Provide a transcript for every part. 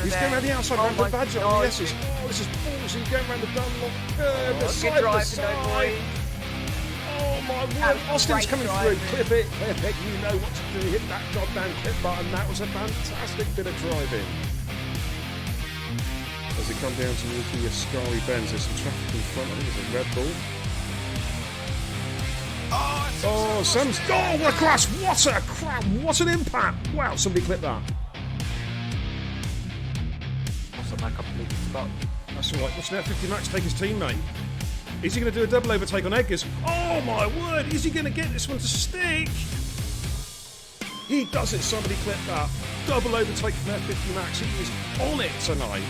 He's going around the outside, around the badger on the S's. Oh, this is ballsy, going around the Dunlop. The side by side. Oh my word, Austin's coming through. Clip it, you know what to do. Hit that goddamn clip button. That was a fantastic bit of driving. As we come down to the Ascari Bends, there's some traffic in front. I think it's a Red Bull. Oh, Sam's. Oh, what a crash! What a crap! What an impact! Wow, somebody clip that. I completely forgot. That's all right. What's an F50 Max take his teammate? Is he going to do a double overtake on Eggers? Oh my word! Is he going to get this one to stick? He does it. Somebody clip that. Double overtake from F50 Max. He is on it tonight.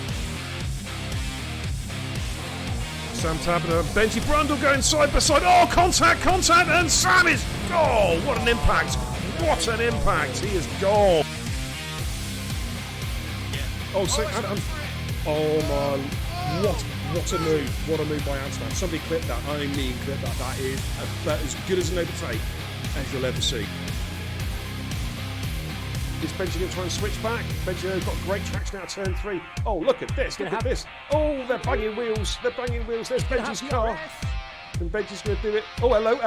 Sam Tabner and Benji Brundle going side by side. Oh, contact, and Sam is. Oh, what an impact! What an impact! He is gone. Oh, so, oh my! What a move! What a move by Amsterdam! Somebody clip that. I mean, clip that. That is about as good as an overtake as you'll ever see. Is Benji going to try and switch back? Benji got great traction out of turn 3. Oh, look at this! Look at this! Oh, they're banging wheels! They're banging wheels! There's Benji's car. And Benji's going to do it. Oh, hello!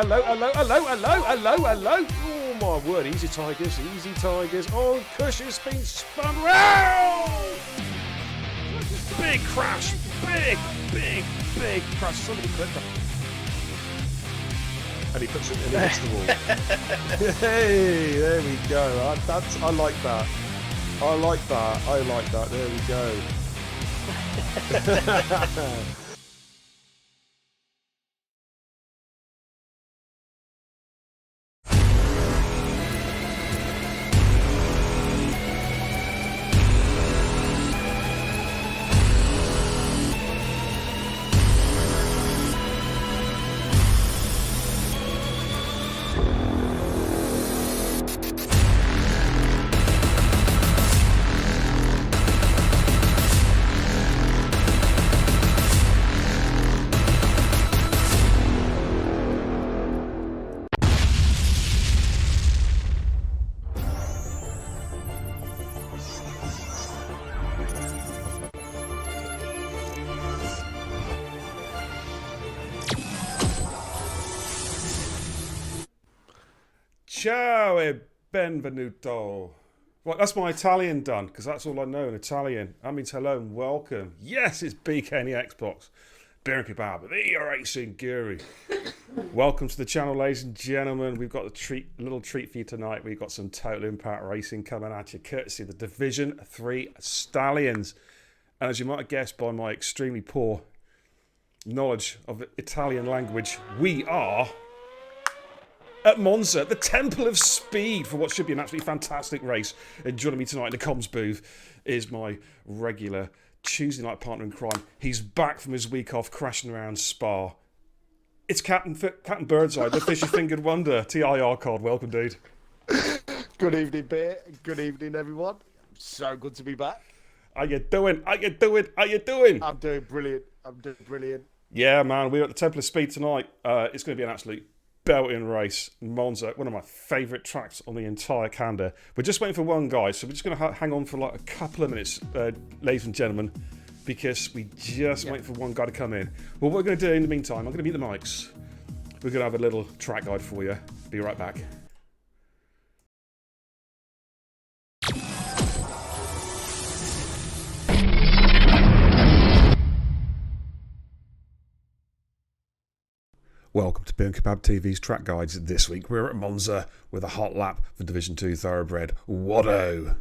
Oh my word! Easy Tigers! Easy Tigers! Oh, Kush has been spun round! Big crash! Big crash! Somebody clip that. And he puts it in against the wall. Hey, there we go. I like that. I like that. There we go. Ciao e benvenuto. Right, that's my Italian done, because that's all I know in Italian. That means hello and welcome. Yes, it's BK and the Xbox. Beer and Kebab, the racing guru. Welcome to the channel, ladies and gentlemen. We've got a little treat for you tonight. We've got some Total Impact Racing coming at you, courtesy of the Division 3 Stallions. And as you might have guessed by my extremely poor knowledge of the Italian language, we are at Monza, the Temple of Speed, for what should be an absolutely fantastic race. And joining me tonight in the comms booth is my regular Tuesday night partner in crime. He's back from his week off, crashing around Spa. It's Captain Birdseye, the fishy-fingered wonder. TIR card. Welcome, dude. Good evening, Beer. Good evening, everyone. So good to be back. How you doing? How you doing? How you doing? I'm doing brilliant. Yeah, man. We're at the Temple of Speed tonight. It's going to be an absolute belting race. Monza, one of my favourite tracks on the entire calendar. We're just waiting for one guy, so we're just going to hang on for like a couple of minutes, ladies and gentlemen, because we just wait for one guy to come in. Well, what we're going to do in the meantime, I'm going to mute the mics. We're going to have a little track guide for you. Be right back. Welcome to Beer and Kebab TV's track guides. This week we're at Monza with a hot lap for Division 2 Thoroughbred Watto.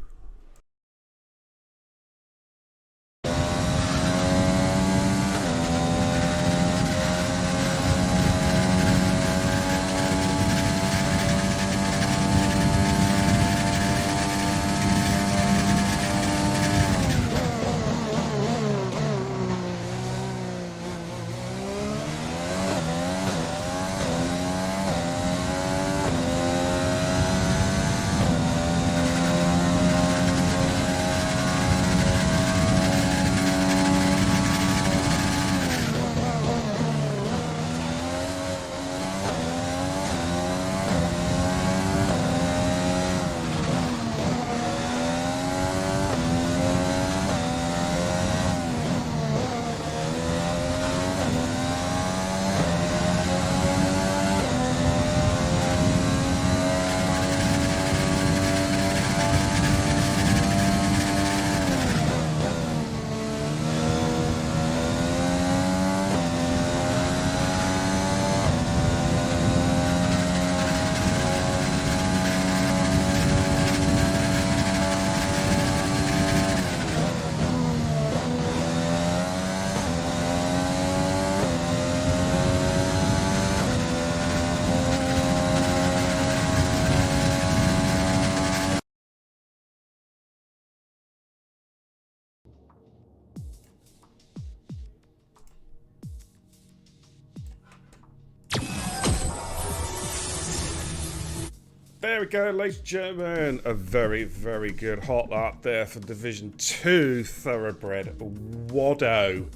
There we go, ladies and gentlemen. A very, very good hot lap there for Division 2 Thoroughbred Wado.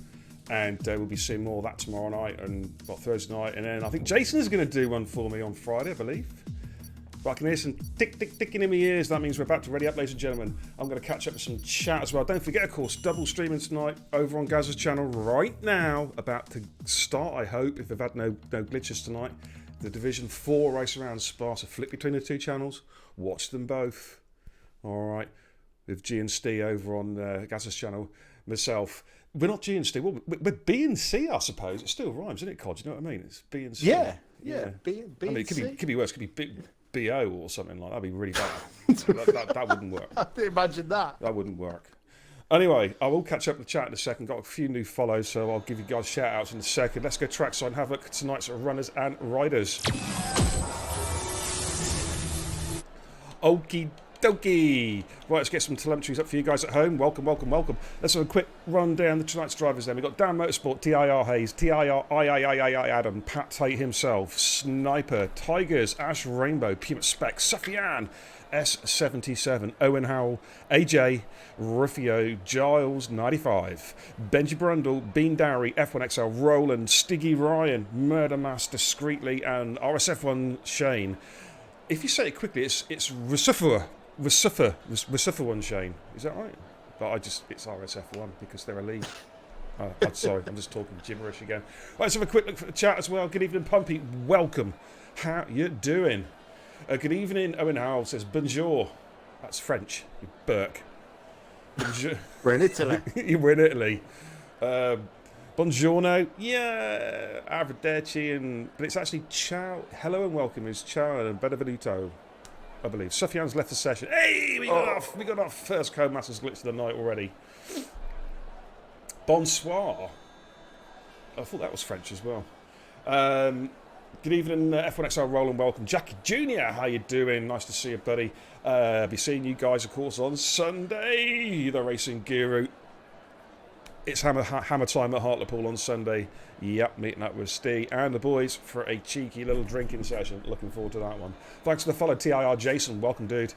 And we'll be seeing more of that tomorrow night and Thursday night. And then I think Jason is going to do one for me on Friday, I believe. But I can hear some ticking in my ears. That means we're about to ready up, ladies and gentlemen. I'm going to catch up with some chat as well. Don't forget, of course, double streaming tonight over on Gaz's channel right now. About to start, I hope, if they've had no glitches tonight. The Division 4 race around Spa. So flip between the two channels. Watch them both. All right. With G and Steve over on Gaz's channel. Myself. We're not G and Steve. Well, we're B and C, I suppose. It still rhymes, isn't it, Cod? You know what I mean? It's B and C. Yeah. B I mean, and C. it could be worse. It could be BO or something like that. That'd be really bad. that wouldn't work. I can imagine that. That wouldn't work. Anyway, I will catch up with the chat in a second. Got a few new follows, so I'll give you guys shout outs in a second. Let's go trackside and have a look at tonight's runners and riders. Okie dokie. Right, let's get some telemetries up for you guys at home. Welcome. Let's have a quick run down the tonight's drivers then. We've got Dan Motorsport, TIR Hayes, TIR III Adam, Pat Tate himself, Sniper, Tigers, Ash Rainbow, Puma Spec, Sufyan, S77, Owen Howell, AJ, Ruffio, Giles 95, Benji Brundle, Bean Dowry, F1XL, Roland, Stiggy Ryan, Murder Master Discreetly, and RSF1 Shane. If you say it quickly, it's Russifa one Shane. Is that right? But it's RSF1 because they're a league. I'm sorry, I'm just talking gibberish again. Right, let's have a quick look for the chat as well. Good evening, Pumpy. Welcome. How you doing? Good evening, Owen Howell says bonjour. That's French, you Burke. We're in Italy. You were in Italy. Buongiorno. Yeah, arrivederci, but it's actually ciao. Hello and welcome is ciao and benvenuto, I believe. Sufyan's left the session. Hey, we got our first Codemasters glitch of the night already. Bonsoir. I thought that was French as well. Good evening, F1XL Roland. Welcome, Jackie Jr. How you doing? Nice to see you, buddy. Be seeing you guys, of course, on Sunday. The Racing Guru. It's hammer time at Hartlepool on Sunday. Yep, meeting up with Steve and the boys for a cheeky little drinking session. Looking forward to that one. Thanks for the follow, TIR Jason. Welcome, dude.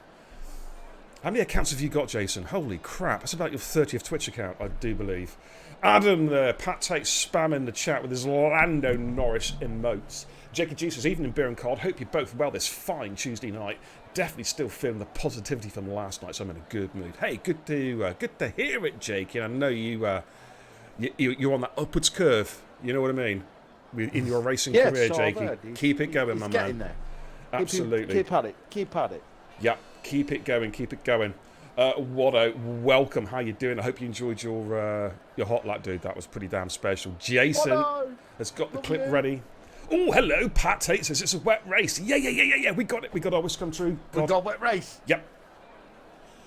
How many accounts have you got, Jason? Holy crap. That's about your 30th Twitch account, I do believe. Adam there. Pat Tate spamming the chat with his Lando Norris emotes. Jacob G says, evening, beer and cod. Hope you're both well this fine Tuesday night. Definitely still feeling the positivity from last night, so I'm in a good mood. Hey, good to hear it, Jake. And I know you're on that upwards curve. You know what I mean? In your racing career, Jakey. Keep it going, my man. There. Absolutely. Keep at it. Yeah, keep it going. Wado, welcome. How you doing? I hope you enjoyed your hot lap, dude. That was pretty damn special. Jason has got the clip ready. Oh, hello, Pat Tate says it's a wet race. Yeah. We got it. We got our wish come true. We got a wet race. Yep.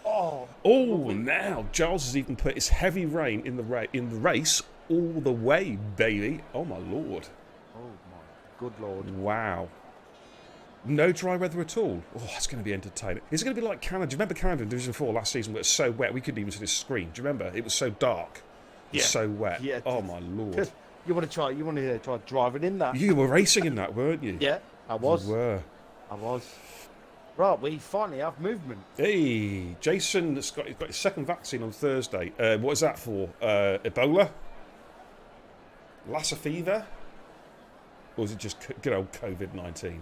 Oh, now Giles has even put his heavy rain in the race all the way, baby. Oh my lord. Oh my good lord. Wow. No dry weather at all. Oh, it's going to be entertaining. Is it going to be like Canada? Do you remember Canada in Division 4 last season where it was so wet we couldn't even see the screen? Do you remember? It was so dark. It was so wet. Yeah, oh my lord. You want to try driving in that? You were racing in that, weren't you? Yeah, I was. You were. I was. Right, we finally have movement. Hey, Jason has got his second vaccine on Thursday. What is that for? Ebola? Lassa fever? Or is it just good old COVID-19?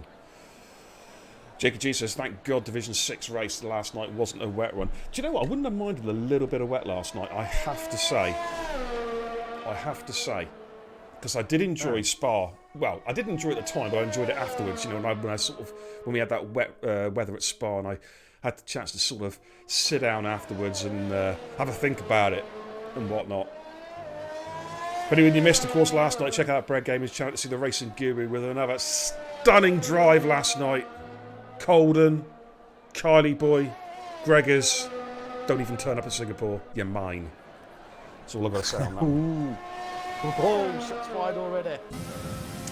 Jacob G says, thank God Division 6 race last night wasn't a wet one. Do you know what? I wouldn't have minded a little bit of wet last night, I have to say. Because I did enjoy Spa. Well, I didn't enjoy it at the time, but I enjoyed it afterwards. You know, when we had that wet weather at Spa, and I had the chance to sort of sit down afterwards and have a think about it and whatnot. But anyway, you missed, of course, last night, check out Bread Gamers channel to see the Racing Guru with another stunning drive last night. Colden, Kylie Boy, Gregors. Don't even turn up in Singapore. You're mine. That's all I've got to say on that. Ooh. Oh, shots fired already.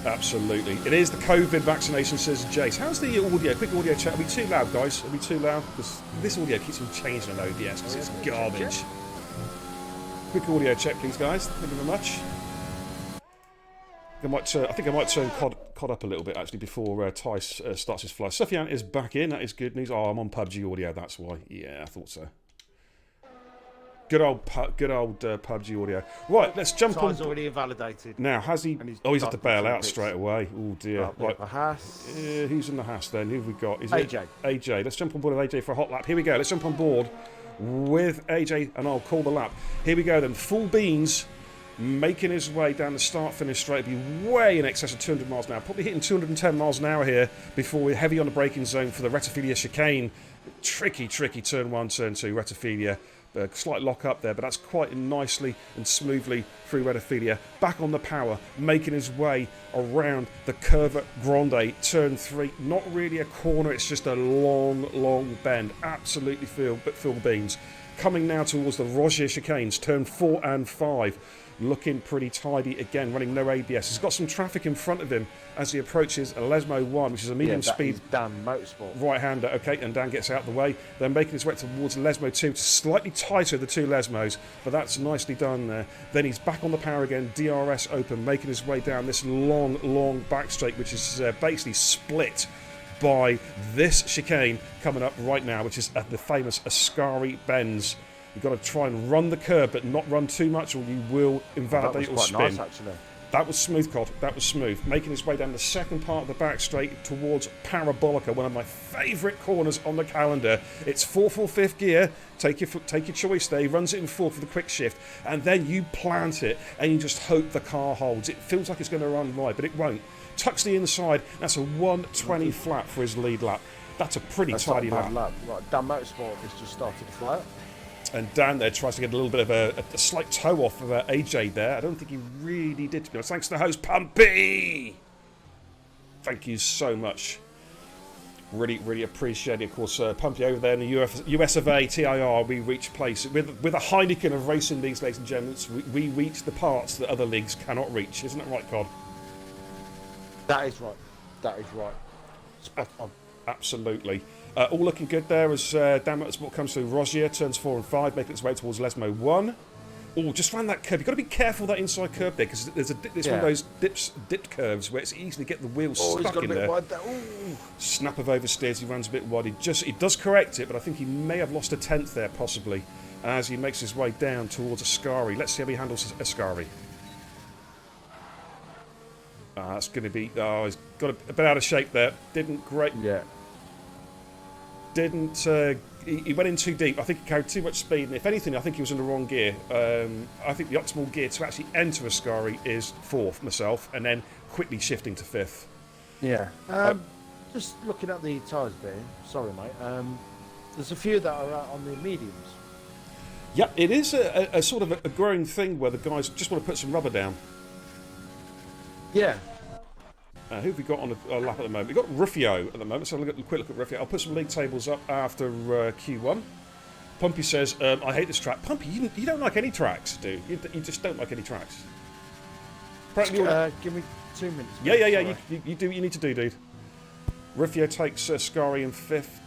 Absolutely. It is the COVID vaccination, says Jace. How's the audio? Quick audio check. Are we too loud, guys? Are we too loud? Because this audio keeps on changing on OBS because it's garbage. Quick audio check, please, guys. Thank you very much. I think I might turn COD up a little bit actually before Tice starts his fly. Sufyan is back in. That is good news. Oh, I'm on PUBG audio. That's why. Yeah, I thought so. Good old PUBG audio. Right, let's jump on. Ty's already invalidated. Now, has he? Oh, he's had to bail out straight away. Oh dear. Right. The Haas. Who's in the Haas then? Who have we got? Is AJ. it AJ? Let's jump on board with AJ for a hot lap. Here we go. Let's jump on board with AJ, and I'll call the lap. Here we go then. Full beans. Making his way down the start-finish straight, be way in excess of 200 miles an hour, probably hitting 210 miles an hour here before we're heavy on the braking zone for the Rettifilia chicane. Tricky turn 1, turn 2, Rettifilia. Slight lock up there, but that's quite nicely and smoothly through Rettifilia. Back on the power, making his way around the Curva Grande, turn 3. Not really a corner, it's just a long bend. Absolutely full beans. Coming now towards the Rogier chicanes, turn 4 and 5. Looking pretty tidy again, running no ABS. He's got some traffic in front of him as he approaches Lesmo 1, which is a medium speed Dan Motorsport. right-hander. Okay, and Dan gets out of the way. Then making his way towards Lesmo 2, slightly tighter the two Lesmos, but that's nicely done there. Then he's back on the power again, DRS open, making his way down this long back straight, which is basically split by this chicane coming up right now, which is the famous Ascari bends. You've got to try and run the curb, but not run too much, or you will invalidate or spin. Nice, actually. That was smooth, Cod. That was smooth. Making his way down the second part of the back straight towards Parabolica, one of my favourite corners on the calendar. It's 4/5 gear. Take your choice there. He runs it in 4 for the quick shift, and then you plant it, and you just hope the car holds. It feels like it's going to run right, but it won't. Tucks the inside. That's a 120 flat for his lead lap. That's a pretty tidy lap. Right, Dan Motorsport has just started to fly. And Dan there tries to get a little bit of a slight toe off of AJ there. I don't think he really did, to be honest. Thanks to the host, Pumpy! Thank you so much. Really appreciate it. Of course, Pumpy over there in the US of A, TIR, we reach place. With a Heineken of racing leagues, ladies and gentlemen, we reach the parts that other leagues cannot reach. Isn't it right, Cod? That is right. Spot on. Absolutely. All looking good there as Dan Motorsport comes through Rogier, turns 4 and 5, making its way towards Lesmo 1. Oh, just ran that curve. You've got to be careful that inside curve there, because it's one of those dipped curves where it's easy to get the wheels stuck in there. Snap of oversteers, he runs a bit wide. He does correct it, but I think he may have lost a tenth there, possibly, as he makes his way down towards Ascari. Let's see how he handles Ascari. That's going to be... Oh, he's got a bit out of shape there. Didn't great... Yeah. Didn't... He went in too deep. I think he carried too much speed, and if anything, I think he was in the wrong gear. I think the optimal gear to actually enter Ascari is 4th, myself, and then quickly shifting to 5th. Yeah. Just looking at the tyres there. Sorry, mate. There's a few that are on the mediums. Yeah, it is a sort of a growing thing where the guys just want to put some rubber down. Yeah. Who have we got on a lap at the moment? We've got Rufio at the moment, so a quick look at Rufio. I'll put some league tables up after Q1. Pumpy says, I hate this track. Pumpy, you don't like any tracks, do you? You just don't like any tracks. Give me 2 minutes. Yeah, you do what you need to do, dude. Rufio takes Scari in 5th.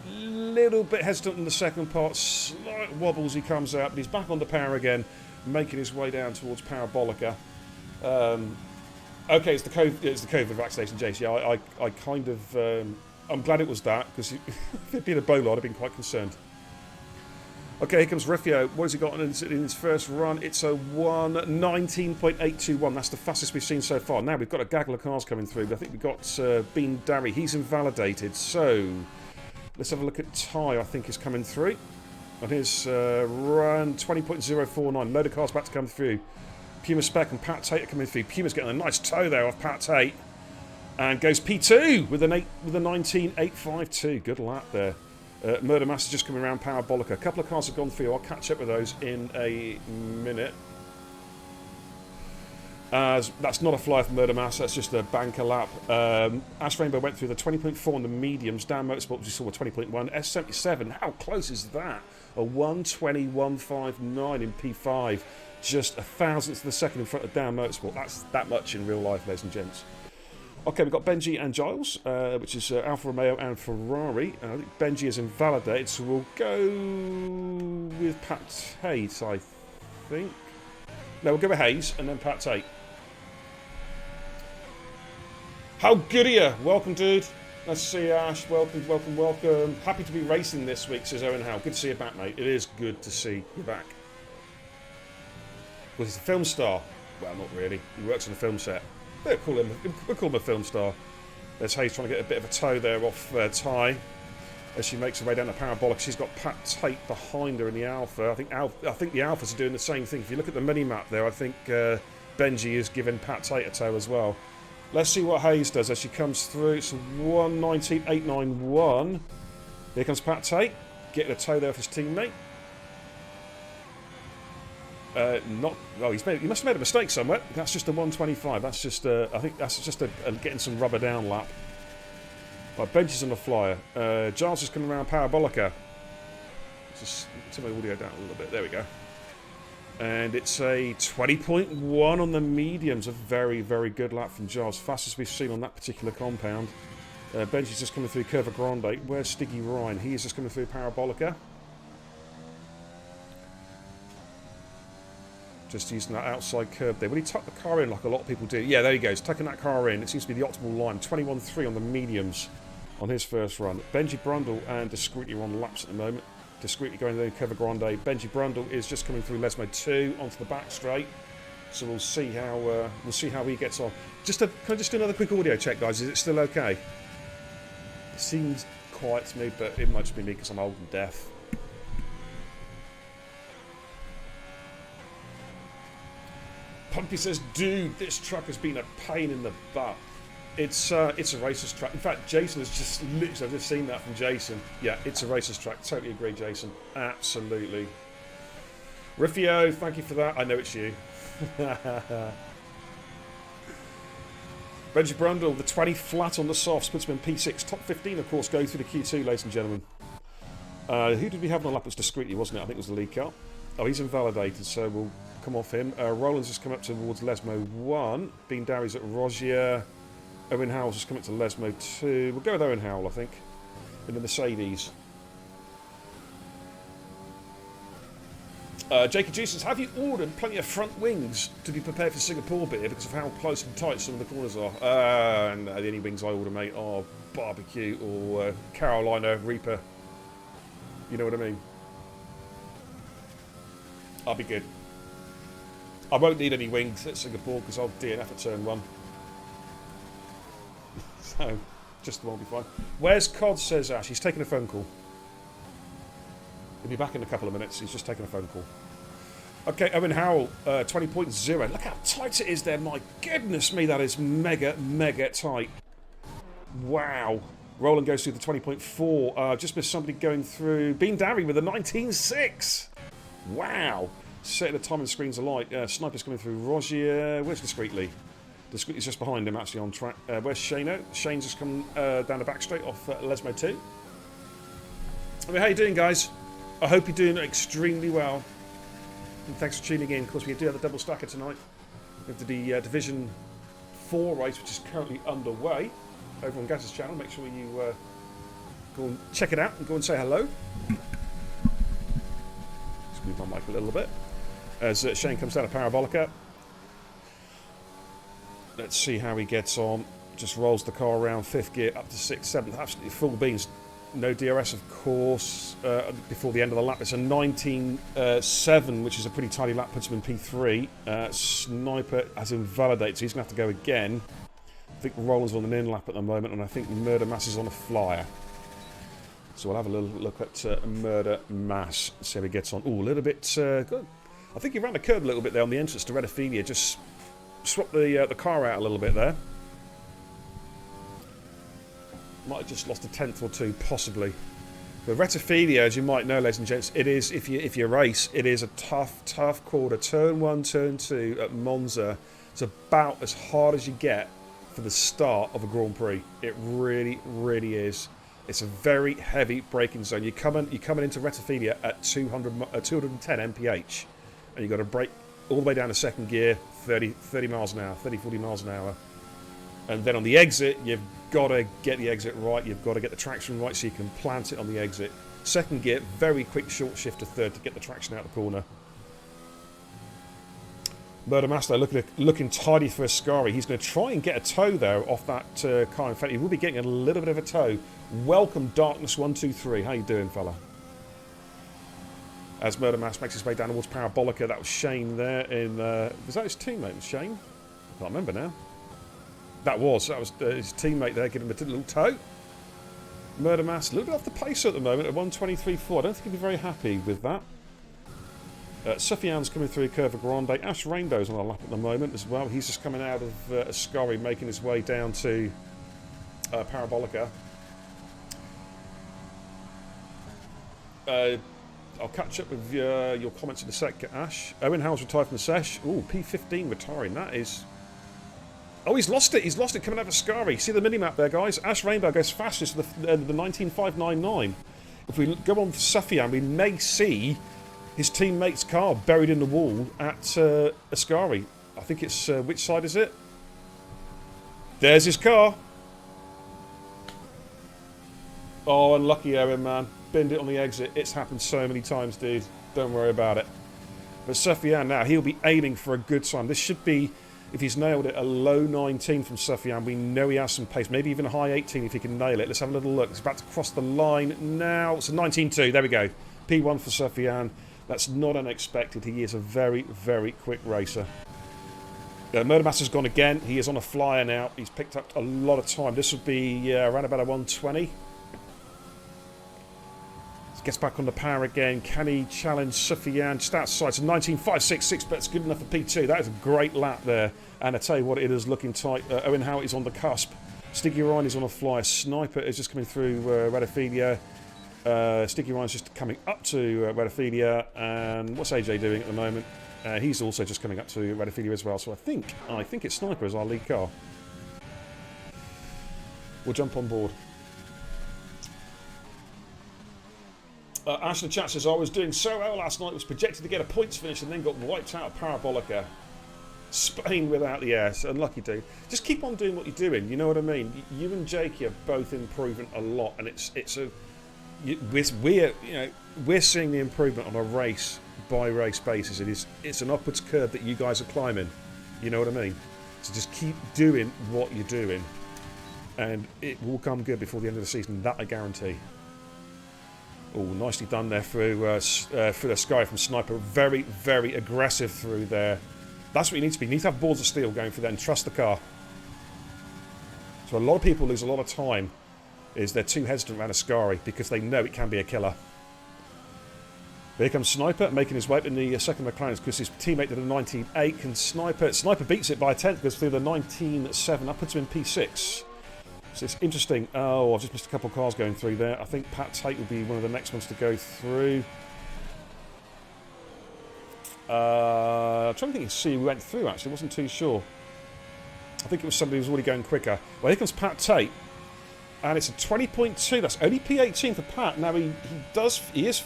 Little bit hesitant in the second part. Slight wobbles, he comes out, but he's back on the power again, making his way down towards Parabolica. Okay, it's the COVID vaccination, Jace. Yeah, I kind of... I'm glad it was that, because if it'd been a Bolard, I'd been quite concerned. Okay, here comes Rufio. What has he got in his first run? It's a 1:19.821. That's the fastest we've seen so far. Now, we've got a gaggle of cars coming through. I think we've got Bean Darry. He's invalidated. So, let's have a look at Ty, I think, is coming through. On his run, 20.049. Load of cars about to come through. Puma Spec and Pat Tate are coming through. Puma's getting a nice toe there off Pat Tate. And goes P2 with a 19.852. Good lap there. Murder Master just coming around Parabolica. A couple of cars have gone through. I'll catch up with those in a minute. That's not a fly for Murder Master. That's just a banker lap. Ash Rainbow went through the 20.4 on the mediums. Dan Motorsport, we saw a 20.1. S77, how close is that? A 1:20.159 in P5. Just a thousandth of a second in front of Dan Motorsport. That's that much in real life, ladies and gents. Okay, we've got Benji and Giles, which is Alfa Romeo and Ferrari. I think Benji is invalidated, so we'll go with Pat Tate, I think. No, we'll go with Hayes and then Pat Tate. How good are you? Welcome, dude. Nice to see you, Ash. Welcome, welcome, welcome. Happy to be racing this week, says Owen Howe. Good to see you back, mate. It is good to see you back. Well, he's a film star. Well, not really. He works on a film set. We'll call him a film star. There's Hayes trying to get a bit of a toe there off Ty as she makes her way down the parabolic. She's got Pat Tate behind her in the Alpha. I think the Alphas are doing the same thing. If you look at the mini-map there, I think Benji is giving Pat Tate a toe as well. Let's see what Hayes does as she comes through. It's 1:19.891. Here comes Pat Tate. Getting a toe there off his teammate. He must have made a mistake somewhere. That's just a 1:25. That's just I think that's just a getting some rubber down lap. Right, Benji's on the flyer. Giles is coming around Parabolica. Just turn my audio down a little bit. There we go. And it's a 20.1 on the mediums. A very, very good lap from Giles. Fastest we've seen on that particular compound. Benji's just coming through Curva Grande. Where's Stiggy Ryan? He is just coming through Parabolica. Just using that outside curb there. Will he tuck the car in like a lot of people do? Yeah, there he goes. Tucking that car in. It seems to be the optimal line. 21.3 on the mediums on his first run. Benji Brundle and Discreetly are on laps at the moment. Discreetly going there in Curva Grande. Benji Brundle is just coming through Lesmo 2 onto the back straight. So we'll see how he gets on. Can I just do another quick audio check, guys? Is it still okay? It seems quiet to me, but it might just be me because I'm old and deaf. Pumpy says, dude, this truck has been a pain in the butt. It's a racer's track. In fact, Jason has just literally, I've just seen that from Jason. Yeah, it's a racer's track. Totally agree, Jason. Absolutely. Riffio, thank you for that. I know it's you. Benji Brundle, the 20 flat on the softs, puts him in P6. Top 15, of course, go through the Q2, ladies and gentlemen. Who did we have on the lap? It was Discreetly, wasn't it? I think it was the lead car. Oh, he's invalidated, so we'll come off him. Roland's just come up towards Lesmo 1. Bean Darry's at Rogier. Owen Howell's just come up to Lesmo 2. We'll go with Owen Howell, I think, in the Mercedes. Jakey Juice says, have you ordered plenty of front wings to be prepared for Singapore beer because of how close and tight some of the corners are? And the only wings I order, mate, are barbecue or Carolina Reaper. You know what I mean? I'll be good. I won't need any wings at Singapore because I'll DNF at turn 1. So, just the one will be fine. Where's Cod, says Ash? He's taking a phone call. He'll be back in a couple of minutes. He's just taking a phone call. Okay, Owen Howell, 20.0. Look how tight it is there. My goodness me, that is mega, mega tight. Wow. Roland goes through the 20.4. Just missed somebody going through. Bean Darry with a 19.6. Wow. Setting the time and screens alight. Sniper's coming through Rogier. Where's Discreetly? Discreetly's just behind him, actually, on track. Where's Shano? Shane's just come down the back straight off Lesmo 2. I mean, how you doing, guys? I hope you're doing extremely well. And thanks for tuning in. Of course, we do have a double stacker tonight with the Division 4 race, which is currently underway over on Gaz's channel. Make sure you go and check it out and go and say hello. Just move my mic a little bit. As Shane comes down a Parabolica. Let's see how he gets on. Just rolls the car around 5th gear up to 6th, 7th. Absolutely full beans. No DRS, of course, before the end of the lap. It's a 19.7, which is a pretty tidy lap. Puts him in P3. Sniper has invalidated, so he's going to have to go again. I think Roland's on an in lap at the moment, and I think Murder Mass is on a flyer. So we'll have a little look at Murder Mass. See how he gets on. Oh, a little bit good. I think he ran the curb a little bit there on the entrance to Redophilia. Just swapped the car out a little bit there. Might have just lost a tenth or two, possibly. But Redophilia, as you might know, ladies and gents, it is, if you race, it is a tough corner. Turn 1, turn 2 at Monza. It's about as hard as you get for the start of a Grand Prix. It really, really is. It's a very heavy braking zone. You're coming into Redophilia at 210 mph, and you've got to brake all the way down to 2nd gear, 30 miles an hour, 30, 40 miles an hour. And then on the exit, you've got to get the exit right. You've got to get the traction right so you can plant it on the exit. 2nd gear, very quick short shift to 3rd to get the traction out of the corner. Murder Master looking tidy for Ascari. He's going to try and get a tow there off that car. In fact, he will be getting a little bit of a tow. Welcome, Darkness123. How you doing, fella? As Murder Master makes his way down towards Parabolica. That was Shane there. Was that his teammate, Shane? I can't remember now. That was his teammate there, giving him a little tow. Murder Master, a little bit off the pace at the moment at 123.4. I don't think he'll be very happy with that. Sufyan's coming through Curva Grande. Ash Rainbow's on a lap at the moment as well. He's just coming out of Ascari, making his way down to Parabolica. I'll catch up with your comments in a sec, Ash. Owen Howell's retired from the sesh. Ooh, P15 retiring. That is... Oh, he's lost it. He's lost it coming out of Ascari. See the mini-map there, guys? Ash Rainbow goes fastest with the 19599. If we go on for Sufyan, we may see his teammate's car buried in the wall at Ascari. I think it's... which side is it? There's his car. Oh, unlucky Aaron, man. Binned it on the exit. It's happened so many times, dude. Don't worry about it. But Sufyan now, he'll be aiming for a good time. This should be, if he's nailed it, a low 19 from Sufyan. We know he has some pace. Maybe even a high 18 if he can nail it. Let's have a little look. He's about to cross the line now. It's a 19.2. There we go. P1 for Sufyan. That's not unexpected. He is a very, very quick racer. Murder Master's gone again. He is on a flyer now. He's picked up a lot of time. This would be around about a 120. Gets back on the power again. Can he challenge Sufyan? Just outside. It's a 19.566, but it's good enough for P2. That is a great lap there. And I tell you what, it is looking tight. Owen Howell is on the cusp. Sticky Ryan is on a flyer. Sniper is just coming through Radophilia. Sticky Ryan's just coming up to Radophilia. And what's AJ doing at the moment? He's also just coming up to Radophilia as well. So I think it's Sniper as our lead car. We'll jump on board. Ash in the chat says, I was doing so well last night, was projected to get a points finish and then got wiped out at Parabolica. Spain without the air. So unlucky, dude. Just keep on doing what you're doing, you know what I mean? You and Jakey are both improving a lot, and we're seeing the improvement on a race by race basis. It's an upwards curve that you guys are climbing, you know what I mean? So just keep doing what you're doing, and it will come good before the end of the season, that I guarantee. Oh, nicely done there through the sky from Sniper. Very, very aggressive through there. That's what you need to be. You need to have balls of steel going through there and trust the car. So a lot of people lose a lot of time is they're too hesitant around Ascari because they know it can be a killer. But here comes Sniper making his way up in the second McLaren because his teammate did a 19.8. Can Sniper beats it by a tenth, goes through the 19.7 up to him P6. So it's interesting. Oh, I've just missed a couple of cars going through there. I think Pat Tate will be one of the next ones to go through. I'm trying to think see who went through, actually. I wasn't too sure. I think it was somebody who was already going quicker. Well, here comes Pat Tate. And it's a 20.2. That's only P18 for Pat. Now, he is...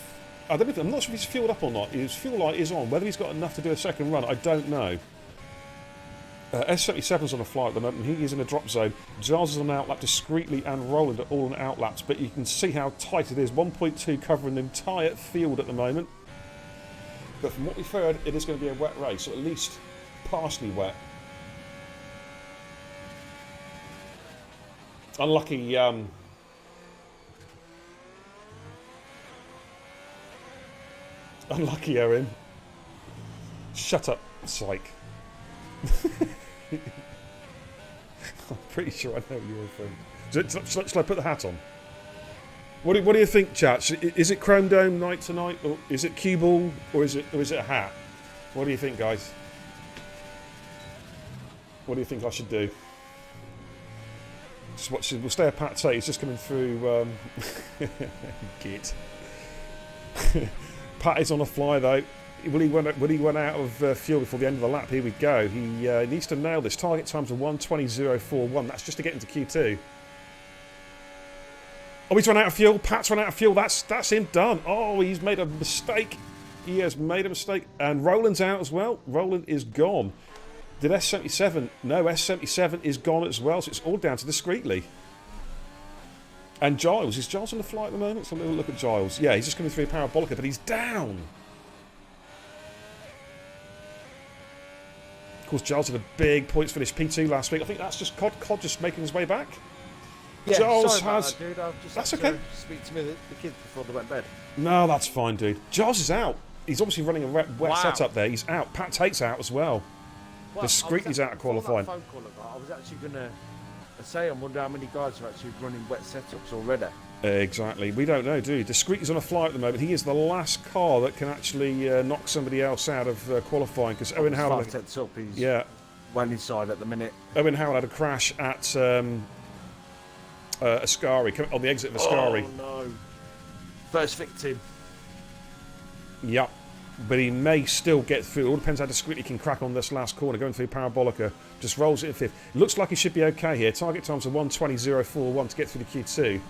I'm not sure if he's fueled up or not. His fuel light is on. Whether he's got enough to do a second run, I don't know. S77's on a fly at the moment. He is in a drop zone. Giles is on an outlap discreetly, and Roland are all on outlaps. But you can see how tight it is. 1.2 covering the entire field at the moment. But from what we've heard, it is going to be a wet race, or at least partially wet. Unlucky. Unlucky, Owen. Shut up, psych. I'm pretty sure I know you're from. Shall I put the hat on? What do you think, chat? Is it Chrome Dome night tonight, or is it cue ball, or is it a hat? What do you think, guys? What do you think I should do? We'll stay at Pat Tate. He's just coming through. Git. Pat is on a fly though. Will he run out of fuel before the end of the lap? Here we go. He needs to nail this. Target times are 1:20.041. That's just to get into Q2. Oh, he's run out of fuel. Pat's run out of fuel. That's him done. Oh, he's made a mistake. He has made a mistake. And Roland's out as well. Roland is gone. Did S77? No, S77 is gone as well. So it's all down to discreetly. And Giles. Is Giles on the fly at the moment? Let's have a little look at Giles. Yeah, he's just coming through Parabolica, but he's down. course, Giles had a big points finish P2 last week. I think that's just Cod just making his way back. Yeah, Giles sorry about has. that, dude. I've just That's had okay. to speak to the kids before they went to bed. No, that's fine, dude. Giles is out. He's obviously running a wet Wow. setup there. He's out. Pat Tate's out as well. Well, Discreetly's out of qualifying. Phone call I was actually going to say, I wonder how many guys are actually running wet setups already. Exactly. We don't know, do we? Discreetly's on a flight at the moment. He is the last car that can actually knock somebody else out of qualifying because Owen Howell. Sets up. He's Yeah. well inside at the minute. Owen Howell had a crash at Ascari, on the exit of Ascari. Oh no! First victim. Yep. But he may still get through. It all depends how discreetly he can crack on this last corner. Going through Parabolica. Just rolls it in fifth. Looks like he should be okay here. Target times are 1:20.041 to get through the Q2.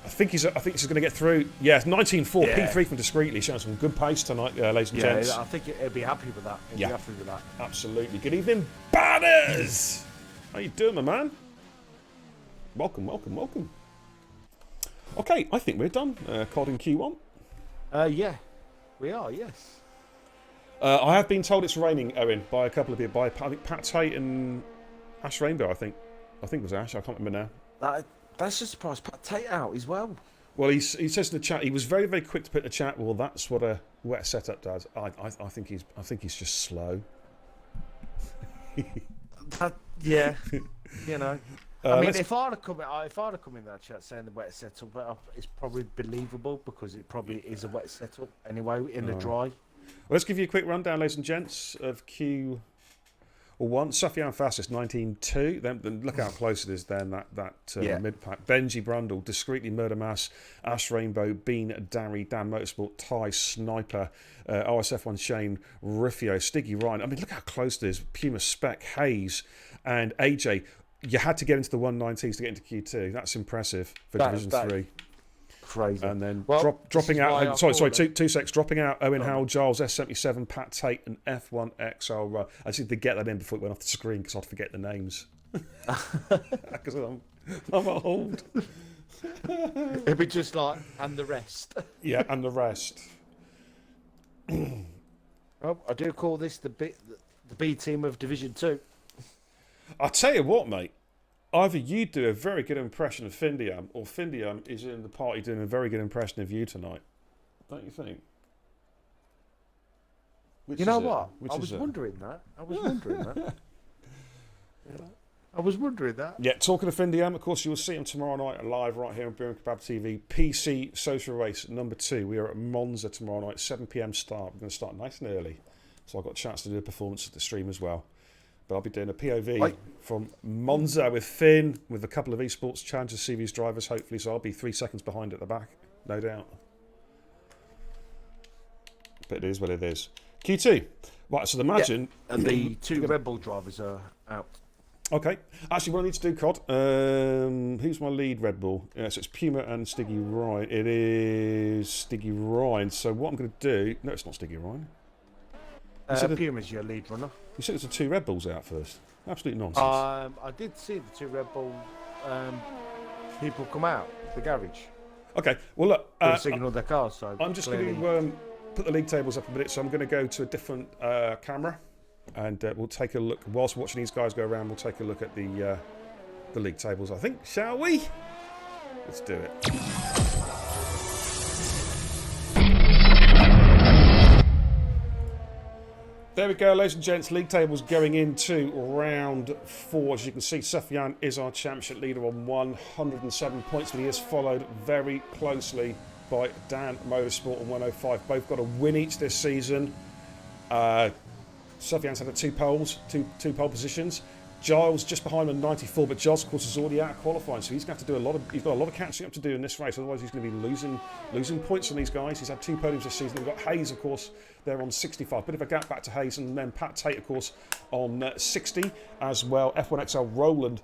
I think he's going to get through. Yeah, 19.4. Yeah. P3 from discreetly. Showing some good pace tonight, ladies and gents. I think he'll be happy with that. He'll Yeah. be happy with that. Absolutely. Good evening, Banners! How you doing, my man? Welcome, welcome, welcome. Okay, I think we're done. COD in Q1. Yeah, we are. Yes. I have been told it's raining, Owen, by a couple of people. By I think Pat Tate and Ash Rainbow. I think it was Ash. I can't remember now. That's just surprised. Pat Tate out as well. Well, he says in the chat. He was very, very quick to put in the chat. Well, that's what a wet setup does. I think he's just slow. Yeah, you know. I mean, let's- if I'd have come in that chat saying the wet setup, it's probably believable because it probably is a wet setup anyway in the dry. Well, let's give you a quick rundown, ladies and gents, of Q1. Sufyan fastest, 19.2. Then look how close it is then, that mid-pack. Benji Brundle, Discreetly Murder Mass, Ash Rainbow, Bean, Darry, Dan Motorsport, Ty, Sniper, OSF1 Shane, Riffio, Stiggy Ryan. I mean, look how close it is. Puma Spec, Hayes, and AJ. You had to get into the 119s to get into Q2. That's impressive for Division 3. Crazy. And then this dropping is why out. I Sorry, call two secs. Dropping out. Owen Howell, Giles, S77, Pat Tate, and F1 XL. I just need to get that in before it went off the screen because I'd forget the names. Because I'm old. It'd be just like, and the rest. Yeah, and the rest. Well, I do call this the B team of Division 2. I'll tell you what, mate. Either you do a very good impression of Findiam, or Findiam is in the party doing a very good impression of you tonight. Don't you think? Which You know is it? what? Which I is was it? wondering that. I was wondering that. Yeah, talking of Findiam, of course, you will see him tomorrow night live right here on Beer and Kebab TV. PC Social Race number 2. We are at Monza tomorrow night, 7 p.m. start. We're going to start nice and early. So I've got a chance to do a performance at the stream as well. But I'll be doing a POV from Monza with Finn, with a couple of esports Challenger Series drivers, hopefully. So I'll be 3 seconds behind at the back, no doubt. But it is what it is. Q2. Right, so imagine... Yeah. And the 2 Red Bull drivers are out. Okay. Actually, what I need to do, Cod, who's my lead Red Bull? Yeah, so it's Puma and Stiggy Ryan. It is Stiggy Ryan. So what I'm going to do... No, it's not Stiggy Ryan. Puma's your lead runner. You said there's the 2 Red Bulls out first. Absolute nonsense. I did see the 2 Red Bull people come out the garage. Okay, well look, To signal their cars. So I'm just going to put the league tables up a minute. So I'm going to go to a different camera, and we'll take a look. Whilst watching these guys go around, we'll take a look at the league tables, I think. Shall we? Let's do it. There we go, ladies and gents. League tables going into round 4. As you can see, Sufyan is our championship leader on 107 points, but he is followed very closely by Dan Motorsport on 105. Both got a win each this season. Sufyan's had 2 poles, two pole positions. Giles just behind him at 94, but Giles, of course, is already out of qualifying, so he's going to have to do he's got a lot of catching up to do in this race. Otherwise, he's going to be losing points on these guys. He's had 2 podiums this season. We've got Hayes, of course, there on 65. Bit of a gap back to Hayes, and then Pat Tate, of course, on 60 as well. F1XL Roland,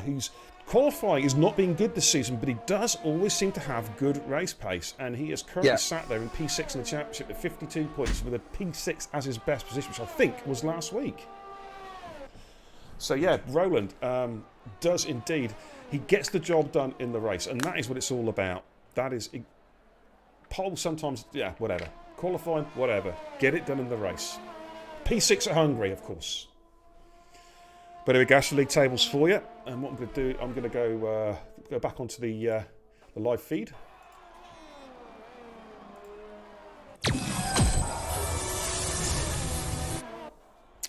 who's qualifying is not being good this season, but he does always seem to have good race pace, and he is currently sat there in P6 in the championship at 52 points with a P6 as his best position, which I think was last week. So yeah, Roland does indeed. He gets the job done in the race, and that is what it's all about. That is pole sometimes, yeah, whatever. Qualifying, whatever. Get it done in the race. P6 at Hungary, of course. But anyway, gas league tables for you. And what I'm going to do, I'm going to go back onto the live feed.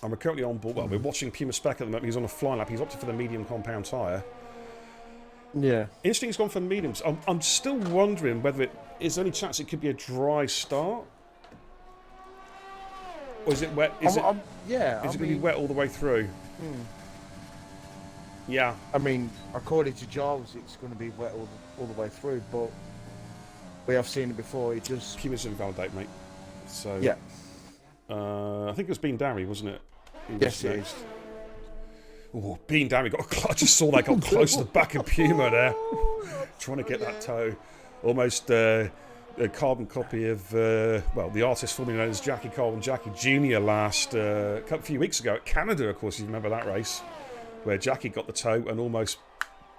And we're currently on board. Well, we're watching Puma Spec at the moment. He's on a fly lap. He's opted for the medium compound tyre. Yeah. Instinct's gone for mediums. I'm still wondering whether is there any chance it could be a dry start? Or is it wet? Is it going to be wet all the way through? Yeah. I mean, according to Giles, it's going to be wet all the way through, but we have seen it before. It does. Puma's invalidate, mate. So yeah. I think it was Bean Darry, wasn't it? Yes, it is. Oh, Bean Darry got. I just saw that got close to the back of Puma there, trying to get that toe. Almost a carbon copy of the artist formerly known as Jackie Cole and Jackie Jr. last a few weeks ago at Canada. Of course, you remember that race where Jackie got the toe and almost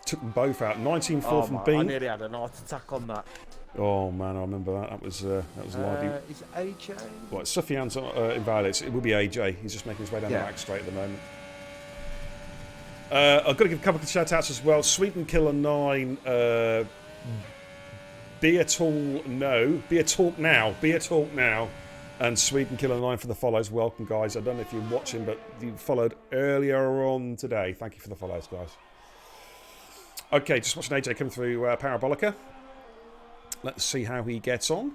took them both out. 19-4 from Bean. I nearly had an heart attack on that. Oh man, I remember that. That was lively. Is it AJ? Well, Sufyan's invalid. It will be AJ. He's just making his way down the back straight at the moment. I've got to give a couple of shout outs as well. Sweden Killer 9, Beer Talk Now, and Sweden Killer 9 for the follows. Welcome, guys. I don't know if you're watching, but you followed earlier on today. Thank you for the follows, guys. Okay, just watching AJ come through Parabolica. Let's see how he gets on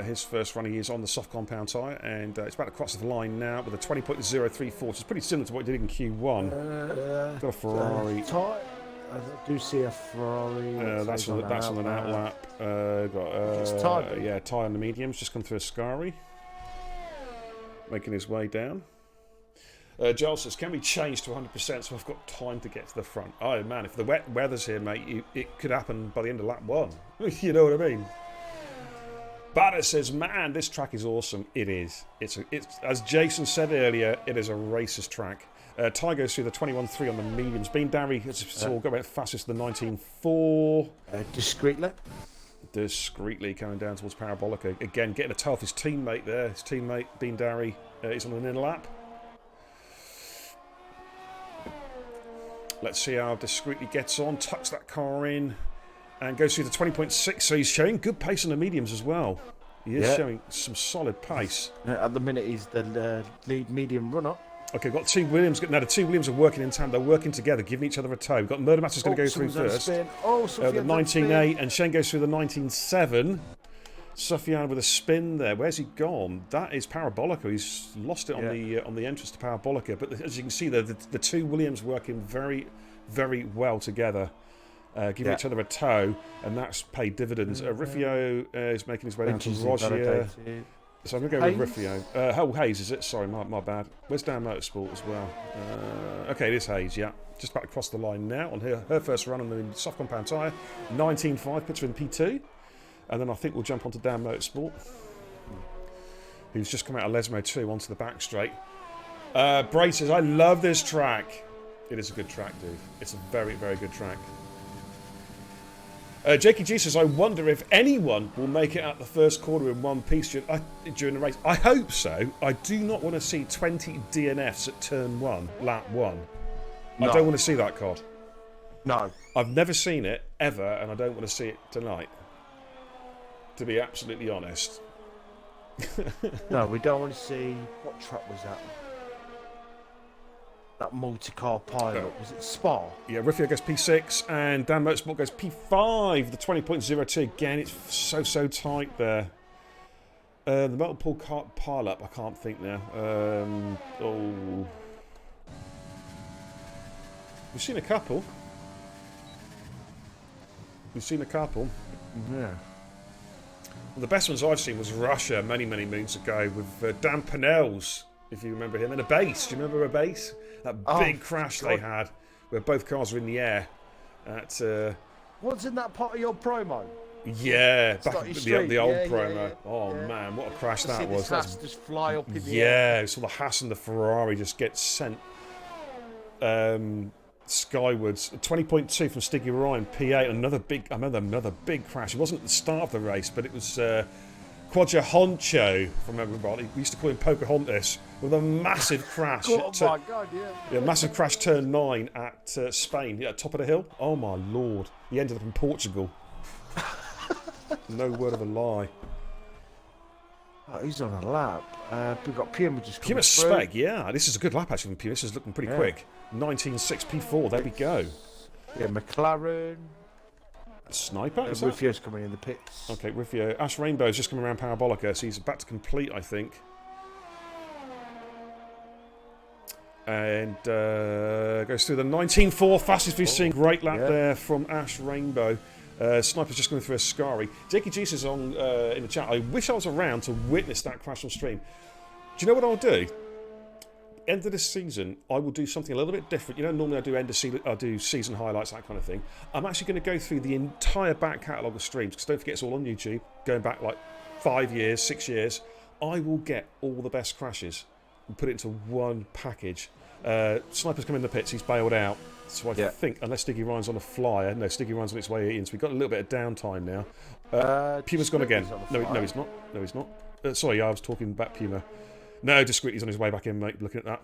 his first run. He is on the soft compound tyre, and it's about to cross the line now with a 20.034, which is pretty similar to what he did in Q1. Got a Ferrari. I do see a Ferrari. That's on an out lap. Tyre on the mediums. Just come through Ascari, making his way down. Giles says, can we change to 100% so I've got time to get to the front? Oh man, if the wet weather's here, mate, it could happen by the end of lap 1. You know what I mean? Bader says, man, this track is awesome. It is. It's as Jason said earlier, it is a racer's track. Ty goes through the 21.3 on the mediums. Bean Darry has all got about fastest the 19.4. Discreetly coming down towards Parabolica. Again, getting a toe off his teammate there. His teammate, Bean Darry, is on an inner lap. Let's see how Discreetly gets on. Tucks that car in. And goes through the 20.6, so he's showing good pace on the mediums as well. He is showing some solid pace. At the minute, he's the lead medium runner. Okay, we've got two Williams. Now, the two Williams are working in tandem. They're working together, giving each other a toe. We've got Murder Master's going to go through first. The 19.8, and Shane goes through the 19.7. Sufyan with a spin there. Where's he gone? That is Parabolica. He's lost it on the entrance to Parabolica. But as you can see, the two Williams working very, very well together. Giving each other a toe, and that's paid dividends. Riffio is making his way down to Rogier. So I'm going to go with Riffio. Hayes, is it? Sorry, my bad. Where's Dan Motorsport as well? Okay, it is Hayes, yeah. Just about to cross the line now on her first run on the soft compound tyre. 19.5 puts her in P2. And then I think we'll jump onto Dan Motorsport, who's just come out of Lesmo 2 onto the back straight. Bray says, I love this track. It is a good track, dude. It's a very, very good track. Jakey G says, I wonder if anyone will make it out the first corner in one piece during the race. I hope so. I do not want to see 20 DNFs at turn 1, lap 1. No. I don't want to see that, COD. No. I've never seen it, ever, and I don't want to see it tonight. To be absolutely honest. No, we don't want to see... What track was that? That multi-car pilot. Was it Spa? Yeah, Riffio goes P6 and Dan Motorsport goes P5. The 20.02 again. It's so tight there. The multiple car pile-up, I can't think now. We've seen a couple. Yeah. Well, the best ones I've seen was Russia many moons ago with Dan Pinnell's, if you remember him, and a base. Do you remember a base? That big crash they had where both cars were in the air. What's in that part of your promo? Yeah, back at the old promo. Man, what a crash that was. That's just fly up in the air. Yeah, so the Haas and the Ferrari just get sent skywards. 20.2 from Stiggy Ryan, P8. Another big crash. It wasn't at the start of the race, but it was Quadra Honcho, if I remember rightly. We used to call him Pocahontas, with a massive crash. Oh my god, yeah. Yeah, massive crash turn 9 at Spain, yeah, top of the hill. Oh my lord. He ended up in Portugal. No word of a lie. Oh, he's on a lap. We've got Puma just coming Puma through. spec, yeah. This is a good lap actually from Puma. This is looking pretty quick. 19.6 P4, there we go. Yeah, McLaren. Sniper, is that? Rufio's coming in the pits. Okay, Rufio. Ash Rainbow's just coming around Parabolica, so he's about to complete, I think. And goes through the 19.4, fastest we've seen. Great lap there from Ash Rainbow. Sniper's just going through a Scary. Jakey G says on in the chat, I wish I was around to witness that crash on stream. Do you know what I'll do? End of this season, I will do something a little bit different. You know, normally I do end of season, I do season highlights, that kind of thing. I'm actually going to go through the entire back catalogue of streams, because don't forget it's all on YouTube, going back like 5 years, 6 years. I will get all the best crashes and put it into one package. Sniper's come in the pits, he's bailed out. So I think, unless Stiggy Ryan's on a flyer, no, Stiggy Ryan's on its way in, so we've got a little bit of downtime now. Puma's gone again. No, he's not. No, he's not. Sorry, I was talking about Puma. No, Discreetly's on his way back in, mate, looking at that.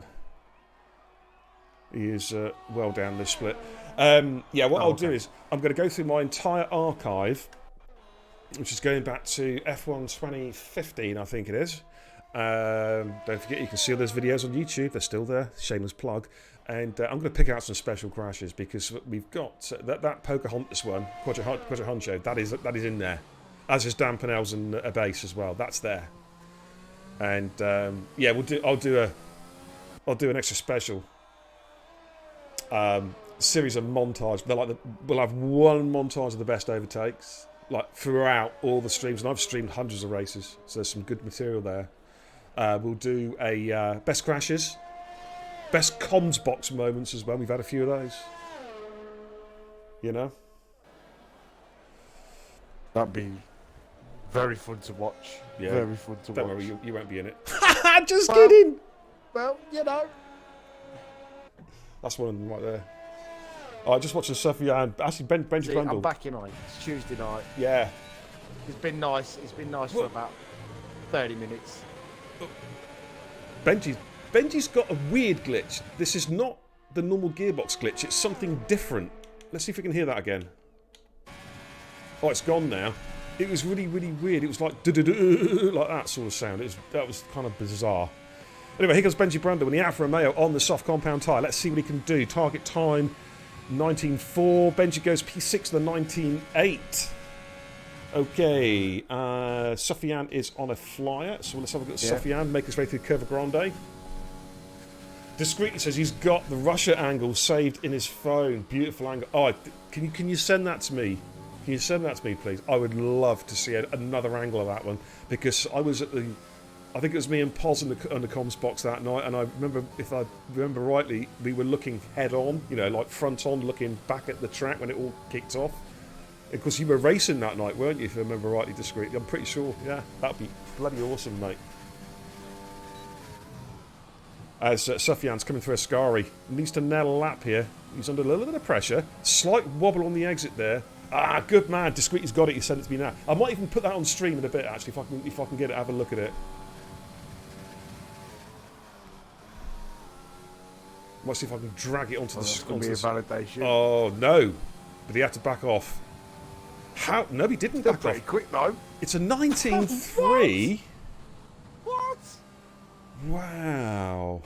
He is well down this split. Yeah, what I'll do is, I'm going to go through my entire archive, which is going back to F1 2015, I think it is. Don't forget, you can see all those videos on YouTube. They're still there. Shameless plug. And I'm going to pick out some special crashes because we've got that Pocahontas one, Quadra Honcho. That is in there, as is Dan Pinnell's and a base as well. That's there. And yeah, I'll do an extra special series of montage. We'll have one montage of the best overtakes, like throughout all the streams. And I've streamed hundreds of races, so there's some good material there. We'll do a best crashes, best comms box moments as well. We've had a few of those. You know? That'd be very fun to watch. Yeah. Very fun to watch. Don't worry, you won't be in it. Just kidding! Well, you know. That's one of them right there. Oh, I just watched Sophia. Actually, Benji Brundle. I'm back in on it. It's Tuesday night. Yeah. It's been nice. It's been nice for about 30 minutes. Benji's got a weird glitch. This is not the normal gearbox glitch. It's something different. Let's see if we can hear that again. Oh, it's gone now. It was really, really weird. It was like like that sort of sound. That was kind of bizarre. Anyway, here comes Benji Brando in the Alfa Romeo on the soft compound tyre. Let's see what he can do. Target time 19.4. Benji goes P6 to the 19.8. Okay, Sofiane is on a flyer, so let's have a look at Sofiane, make his way through Curva Grande. Discreetly says he's got the Russia angle saved in his phone. Beautiful angle. Oh, can you send that to me? Can you send that to me, please? I would love to see another angle of that one, because I was at I think it was me and Poz on the comms box that night, and I remember, if I remember rightly, we were looking head on, you know, like front on, looking back at the track when it all kicked off. Of course, you were racing that night, weren't you, if I remember rightly, Discreetly? I'm pretty sure, yeah. That'd be bloody awesome, mate. As Sofiane's coming through a Scary. Needs to nail a lap here. He's under a little bit of pressure. Slight wobble on the exit there. Ah, good man. Discreetly's got it. He sent it to me now. I might even put that on stream in a bit, actually, if I can get it, have a look at it. Might see if I can drag it onto the screen. Validation. Oh, no. But he had to back off. How? No, he didn't back off. Pretty quick, though. It's a 19.3. What? Wow.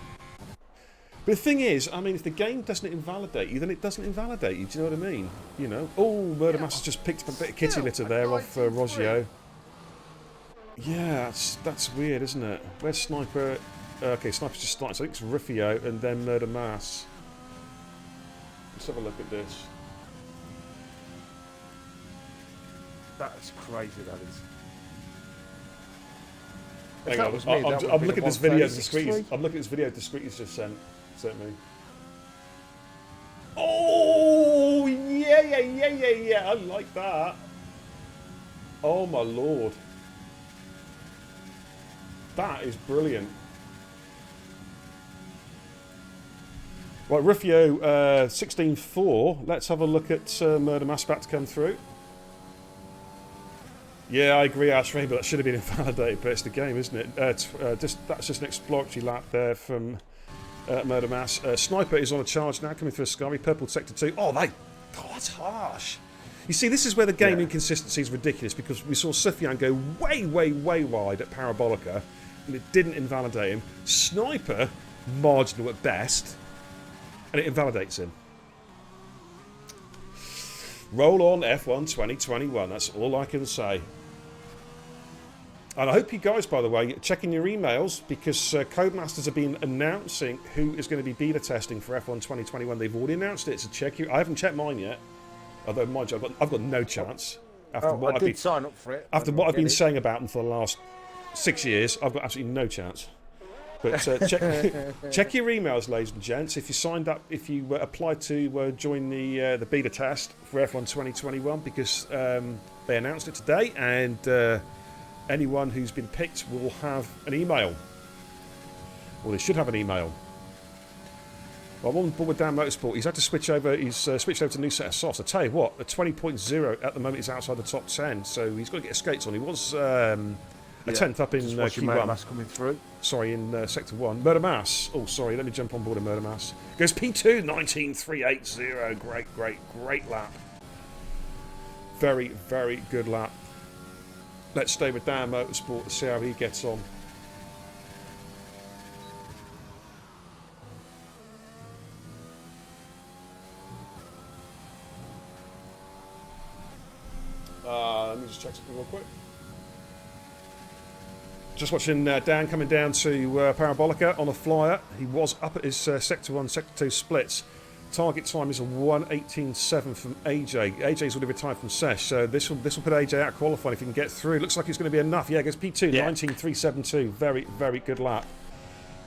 But the thing is, I mean, if the game doesn't invalidate you, then it doesn't invalidate you. Do you know what I mean? You know? Oh, Murder Master's just picked up a bit of kitty litter there off Rosio. Yeah, that's weird, isn't it? Where's Sniper? Okay, Sniper's just starting. So I think it's Rufio and then Murder Mass. Let's have a look at this. That's crazy, that is. Hang on, I'm looking at this video discreetly. I'm looking at this video discreetly's just sent me. Oh yeah! I like that. Oh my lord, that is brilliant. Right, Rufio 16.4. Let's have a look at Murder Mass about to come through. Yeah, I agree, Ash Rainbow. That should have been invalidated, but it's the game, isn't it? That's just an exploratory lap there from Murder Mass. Sniper is on a charge now, coming through a Scary. Purple Sector 2. Oh, that's harsh. You see, this is where the game inconsistency is ridiculous, because we saw Sufyan go way, way, way wide at Parabolica, and it didn't invalidate him. Sniper, marginal at best, and it invalidates him. Roll on F1 2021, that's all I can say. And I hope you guys, by the way, checking your emails, because Codemasters have been announcing who is going to be beta testing for F1 2021. They've already announced it, so check your... I haven't checked mine yet. Although, mind you, I've got no chance. After what I did sign up for it. After what I've been saying about them for the last 6 years, I've got absolutely no chance. But check your emails, ladies and gents. If you signed up, if you applied to join the beta test for F1 2021, because they announced it today, and anyone who's been picked will have an email. Well, they should have an email. Well, I'm on board with Dan Motorsport. He's had to switch over. He's switched over to a new set of softs. I tell you what, the 20.0 at the moment is outside the top 10, so he's got to get his skates on. He was a 10th up in Q1. Coming through. Sorry, in Sector 1. Murder Mass. Oh, sorry, let me jump on board of Murder Mass. Goes P2, 19.380. Great lap. Very, very good lap. Let's stay with Dan Motorsport to see how he gets on. Let me just check something real quick. Just watching Dan coming down to Parabolica on a flyer. He was up at his Sector 1, Sector 2 splits. Target time is a 1:18.7 from AJ. AJ's already retired from Sesh, so this will put AJ out of qualifying if he can get through. Looks like it's going to be enough. Yeah, it goes P2, 19.372. Very, very good lap.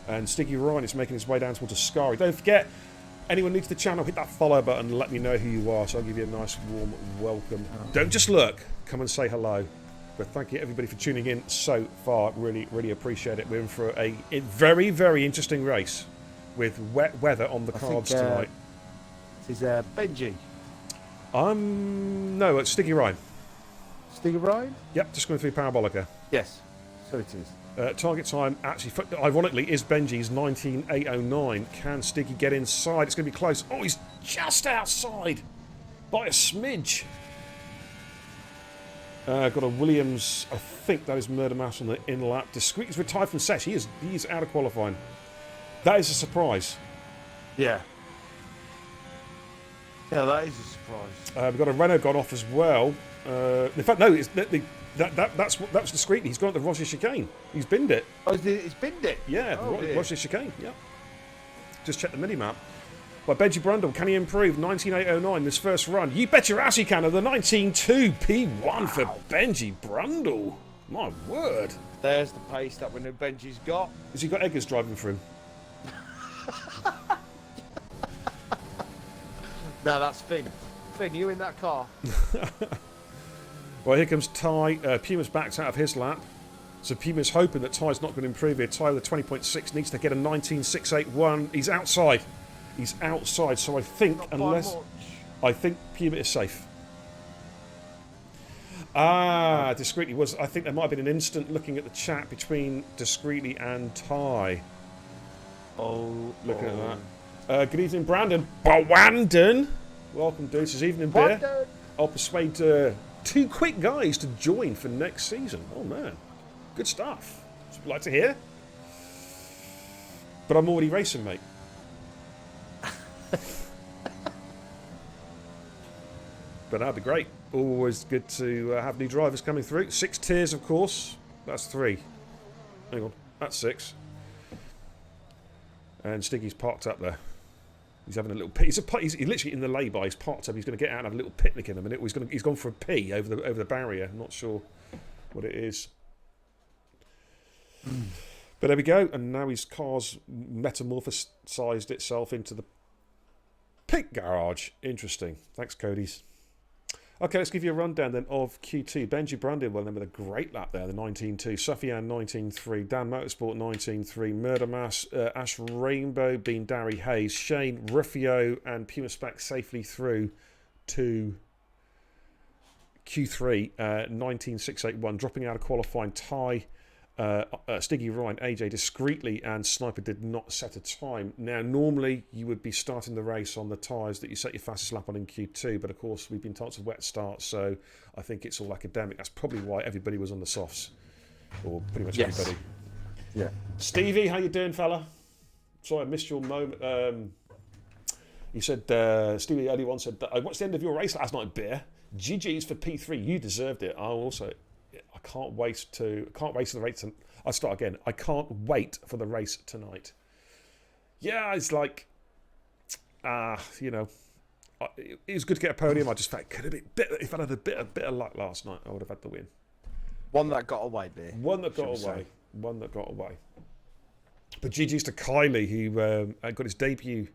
And Stiggy Ryan is making his way down towards Ascari. Don't forget, anyone new to the channel, hit that follow button and let me know who you are, so I'll give you a nice warm welcome. Don't just look, come and say hello. But thank you everybody for tuning in so far. Really, really appreciate it. We're in for a very, very interesting race with wet weather on the cards tonight. This is Benji. No, it's Stiggy Ryan. Stiggy Ryan? Yep, just going through Parabolica. Yes, so it is. Target time, actually, ironically, is Benji's 19.809. Can Stiggy get inside? It's going to be close. Oh, he's just outside by a smidge. Got a Williams, I think that is Murder Mass on the in lap. Discreet is retired from Sesh. He is out of qualifying. That is a surprise. Yeah. Yeah, that is a surprise. We've got a Renault gone off as well. In fact, no, that's discreetly. He's gone at the Roger chicane. He's binned it. Oh, he's binned it? Yeah, the Roger chicane, yeah. Just check the mini-map. By Benji Brundle, can he improve? 19.809 this first run. You bet your ass he can. The 19.2 P1 for Benji Brundle. My word. There's the pace that we know Benji's got. Has he got Eggers driving for him? No, that's Finn. Finn, you in that car? Well, here comes Ty. Puma's backed out of his lap. So Puma's hoping that Ty's not going to improve here. Ty with a 20.6 needs to get a 19.681. He's outside. He's outside, so I think, I think Puma is safe. Discreetly was. I think there might have been an instant looking at the chat between Discreetly and Ty. Oh, looking at that. Good evening, Brandon. Brandon! Welcome, dudes. Evening, beer. I'll persuade 2 quick guys to join for next season. Oh, man. Good stuff. That's what I'd like to hear. But I'm already racing, mate. But that'd be great. Always good to have new drivers coming through. 6 tiers, of course. That's 3. Hang on. That's 6. And Stiggy's parked up there. He's having a little pee. He's literally in the lay-by. He's parked up. He's going to get out and have a little picnic in a minute. He's gone for a pee over the barrier. I'm not sure what it is. But there we go. And now his car's metamorphosized itself into the pit garage. Interesting. Thanks, Cody's. Okay, let's give you a rundown then of Q2. Benji Brandon, well, then with a great lap there, the 19.2. Sufyan, 19.3. Dan Motorsport, 19.3. Murder Mass, Ash Rainbow, Bean Darry Hayes, Shane, Ruffio, and Puma Spec safely through to Q3, 19.681, dropping out of qualifying. Stiggy Ryan, AJ discreetly, and Sniper did not set a time. Now, normally you would be starting the race on the tyres that you set your fastest lap on in Q2, but of course we've been told to wet start, so I think it's all academic. That's probably why everybody was on the softs, or pretty much everybody. Yeah. Stevie, how you doing, fella? Sorry, I missed your moment. You said, Stevie earlier on said, I watched the end of your race last night, Beer. GG's for P3, you deserved it. I can't wait for the race. I'll start again. I can't wait for the race tonight. Yeah, it's like, it was good to get a podium. I just felt if I had a bit of luck last night, I would have had the win. One that got away, Beer. One that got away. But GG's to Kylie, who got his debut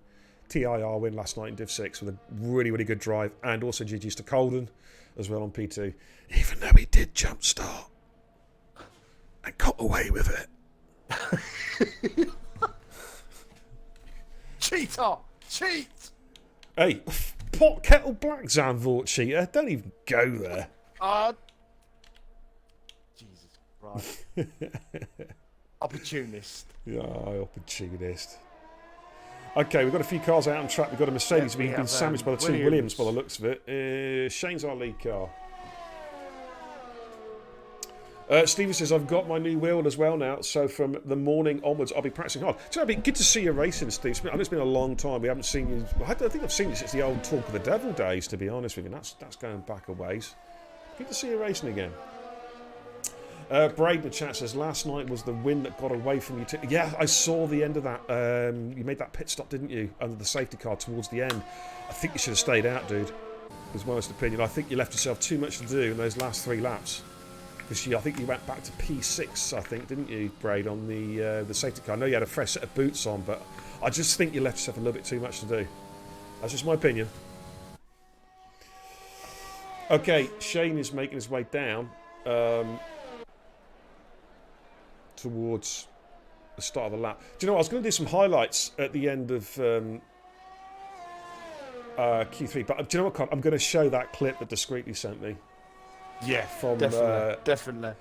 TIR win last night in Div 6 with a really, really good drive. And also GG's to Colden as well on P2. Even though he did jump start and got away with it. Cheater! Cheat! Hey, pot kettle black Zandvoort cheater. Don't even go there. Jesus Christ. Opportunist. Yeah, opportunist. Okay, we've got a few cars out on track. We've got a Mercedes being sandwiched by the two Williams by the looks of it. Shane's our lead car. Stevie says, I've got my new wheel as well now, so from the morning onwards, I'll be practicing hard. So it'd be good to see you racing, Steve. I know it's been a long time. We haven't seen you. I think I've seen you since the old Talk of the Devil days, to be honest with you. That's going back a ways. Good to see you racing again. Braid in the chat says, last night was the win that got away from you. Yeah, I saw the end of that. You made that pit stop, didn't you, under the safety car towards the end. I think you should have stayed out, dude. Is my honest opinion. I think you left yourself too much to do in those last 3 laps. Because I think you went back to P6, I think, didn't you, Braid, on the safety car? I know you had a fresh set of boots on, but I just think you left yourself a little bit too much to do. That's just my opinion. Okay, Shane is making his way down towards the start of the lap. Do you know what? I was going to do some highlights at the end of Q3, but do you know what, Con? I'm going to show that clip that Discreetly sent me. Yeah, from definitely.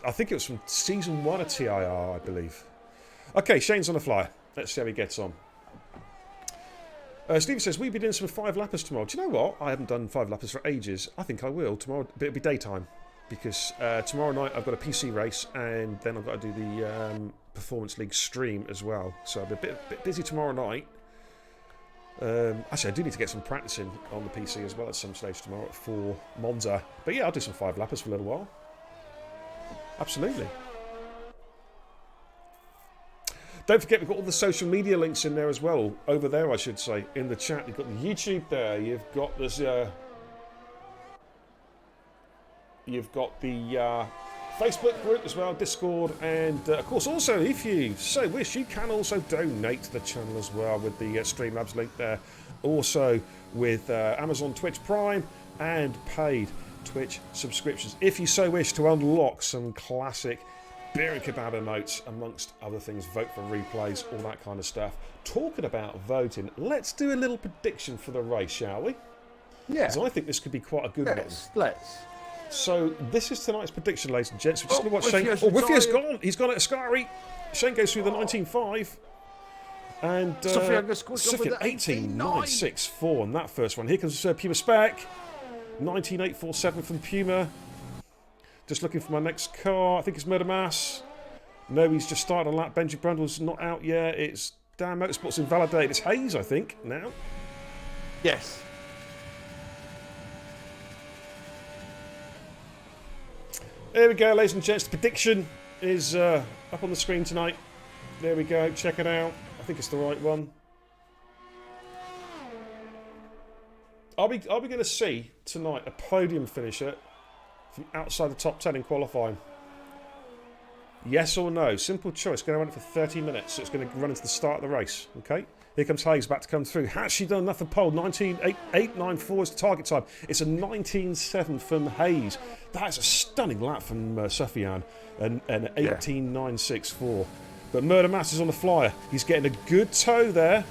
I think it was from season 1 of TIR, I believe. Okay, Shane's on the flyer. Let's see how he gets on. Steve says, we'll be doing some 5-lappers tomorrow. Do you know what? I haven't done 5-lappers for ages. I think I will tomorrow. But it'll be daytime. Because tomorrow night I've got a PC race, and then I've got to do the Performance League stream as well. So I'll be a bit busy tomorrow night. Actually, I do need to get some practicing on the PC as well at some stage tomorrow for Monza. But yeah, I'll do some 5-lappers for a little while. Absolutely. Don't forget, we've got all the social media links in there as well. Over there, I should say, in the chat. You've got the YouTube there. You've got this. You've got the Facebook group as well, Discord, and of course also, if you so wish, you can also donate to the channel as well with the Streamlabs link there. Also with Amazon Twitch Prime and paid Twitch subscriptions, if you so wish to unlock some classic beer and kebab emotes, amongst other things, vote for replays, all that kind of stuff. Talking about voting, let's do a little prediction for the race, shall we? Yeah. Because I think this could be quite a good one. Let's. So this is tonight's prediction, ladies and gents. We're just going to watch Shane. Wiffia's gone. He's gone at Ascari. Shane goes through the 19.5. And Sufjan 18.964 on that first one. Here comes Puma Spec. 19.847 from Puma. Just looking for my next car. I think it's Murder Mass. No, he's just started a lap. Benji Brundle's not out yet. It's Dan Motorsports Invalidated. It's Hayes, I think, now. Yes. There we go, ladies and gents. The prediction is up on the screen tonight. There we go. Check it out. I think it's the right one. Are we going to see tonight a podium finisher from outside the top 10 in qualifying? Yes or no? Simple choice. Going to run it for 30 minutes. So it's going to run into the start of the race. Okay. Here comes Hayes, about to come through. Has she done enough for pole? 19.894 is the target time. It's a 19.7 from Hayes. That's a stunning lap from Sufjan, and 18.964. But Murder Mass is on the flyer. He's getting a good tow there.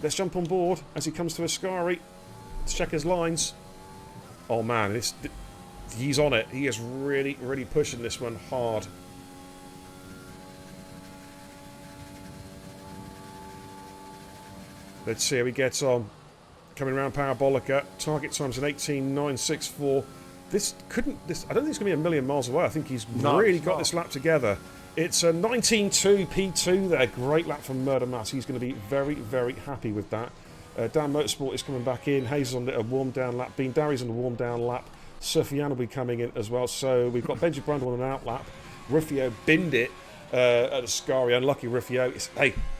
Let's jump on board as he comes to Ascari to check his lines. Oh man, he's on it. He is really, really pushing this one hard. Let's see how he gets on. Coming around Parabolica. Target time's an 18.964. I don't think it's going to be a million miles away. I think he's really got this lap together. It's a 19.2 P2 there. Great lap from Murder Mass. He's going to be very, very happy with that. Dan Motorsport is coming back in. Hayes is on a warm down lap. Bean Darry's on a warm down lap. Surfian will be coming in as well. So we've got Benji Brundle on an out lap. Rufio binned it at the Scari. Unlucky Rufio.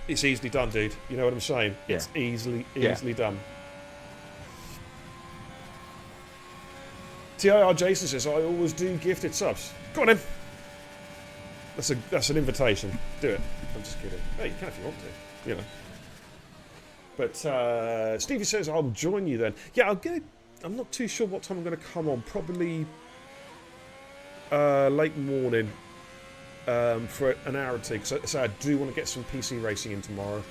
It's easily done, dude. You know what I'm saying? Yeah. It's easily done. TIR Jason says, I always do gifted subs. Go on then. That's an invitation. Do it. I'm just kidding. Hey, you can if you want to. You know. But Stevie says, I'll join you then. Yeah, I'm not too sure what time I'm going to come on. Probably late morning for an hour or two. Because I do want to get some PC racing in tomorrow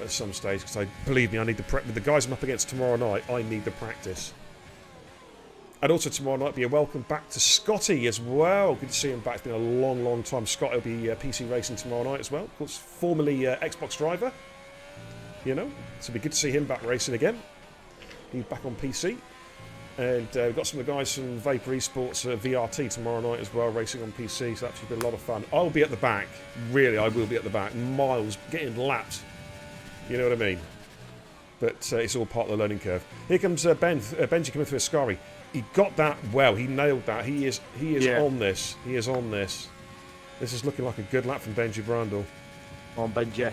at some stage. Because believe me, I need the practice. With the guys I'm up against tomorrow night, I need the practice. And also tomorrow night be a welcome back to Scotty as well. Good to see him back. It's been a long, long time. Scott will be PC racing tomorrow night as well. Of course, formerly Xbox driver. You know, so it'll be good to see him back racing again. He's back on PC. And we've got some of the guys from Vapor Esports VRT tomorrow night as well, racing on PC. So that's been a lot of fun. I'll be at the back. Really, I will be at the back. Miles, getting lapped. You know what I mean? But it's all part of the learning curve. Here comes Benji coming through a Scari. He got that well. He nailed that. He is on this. He is on this. This is looking like a good lap from Benji Brundle. On Benji.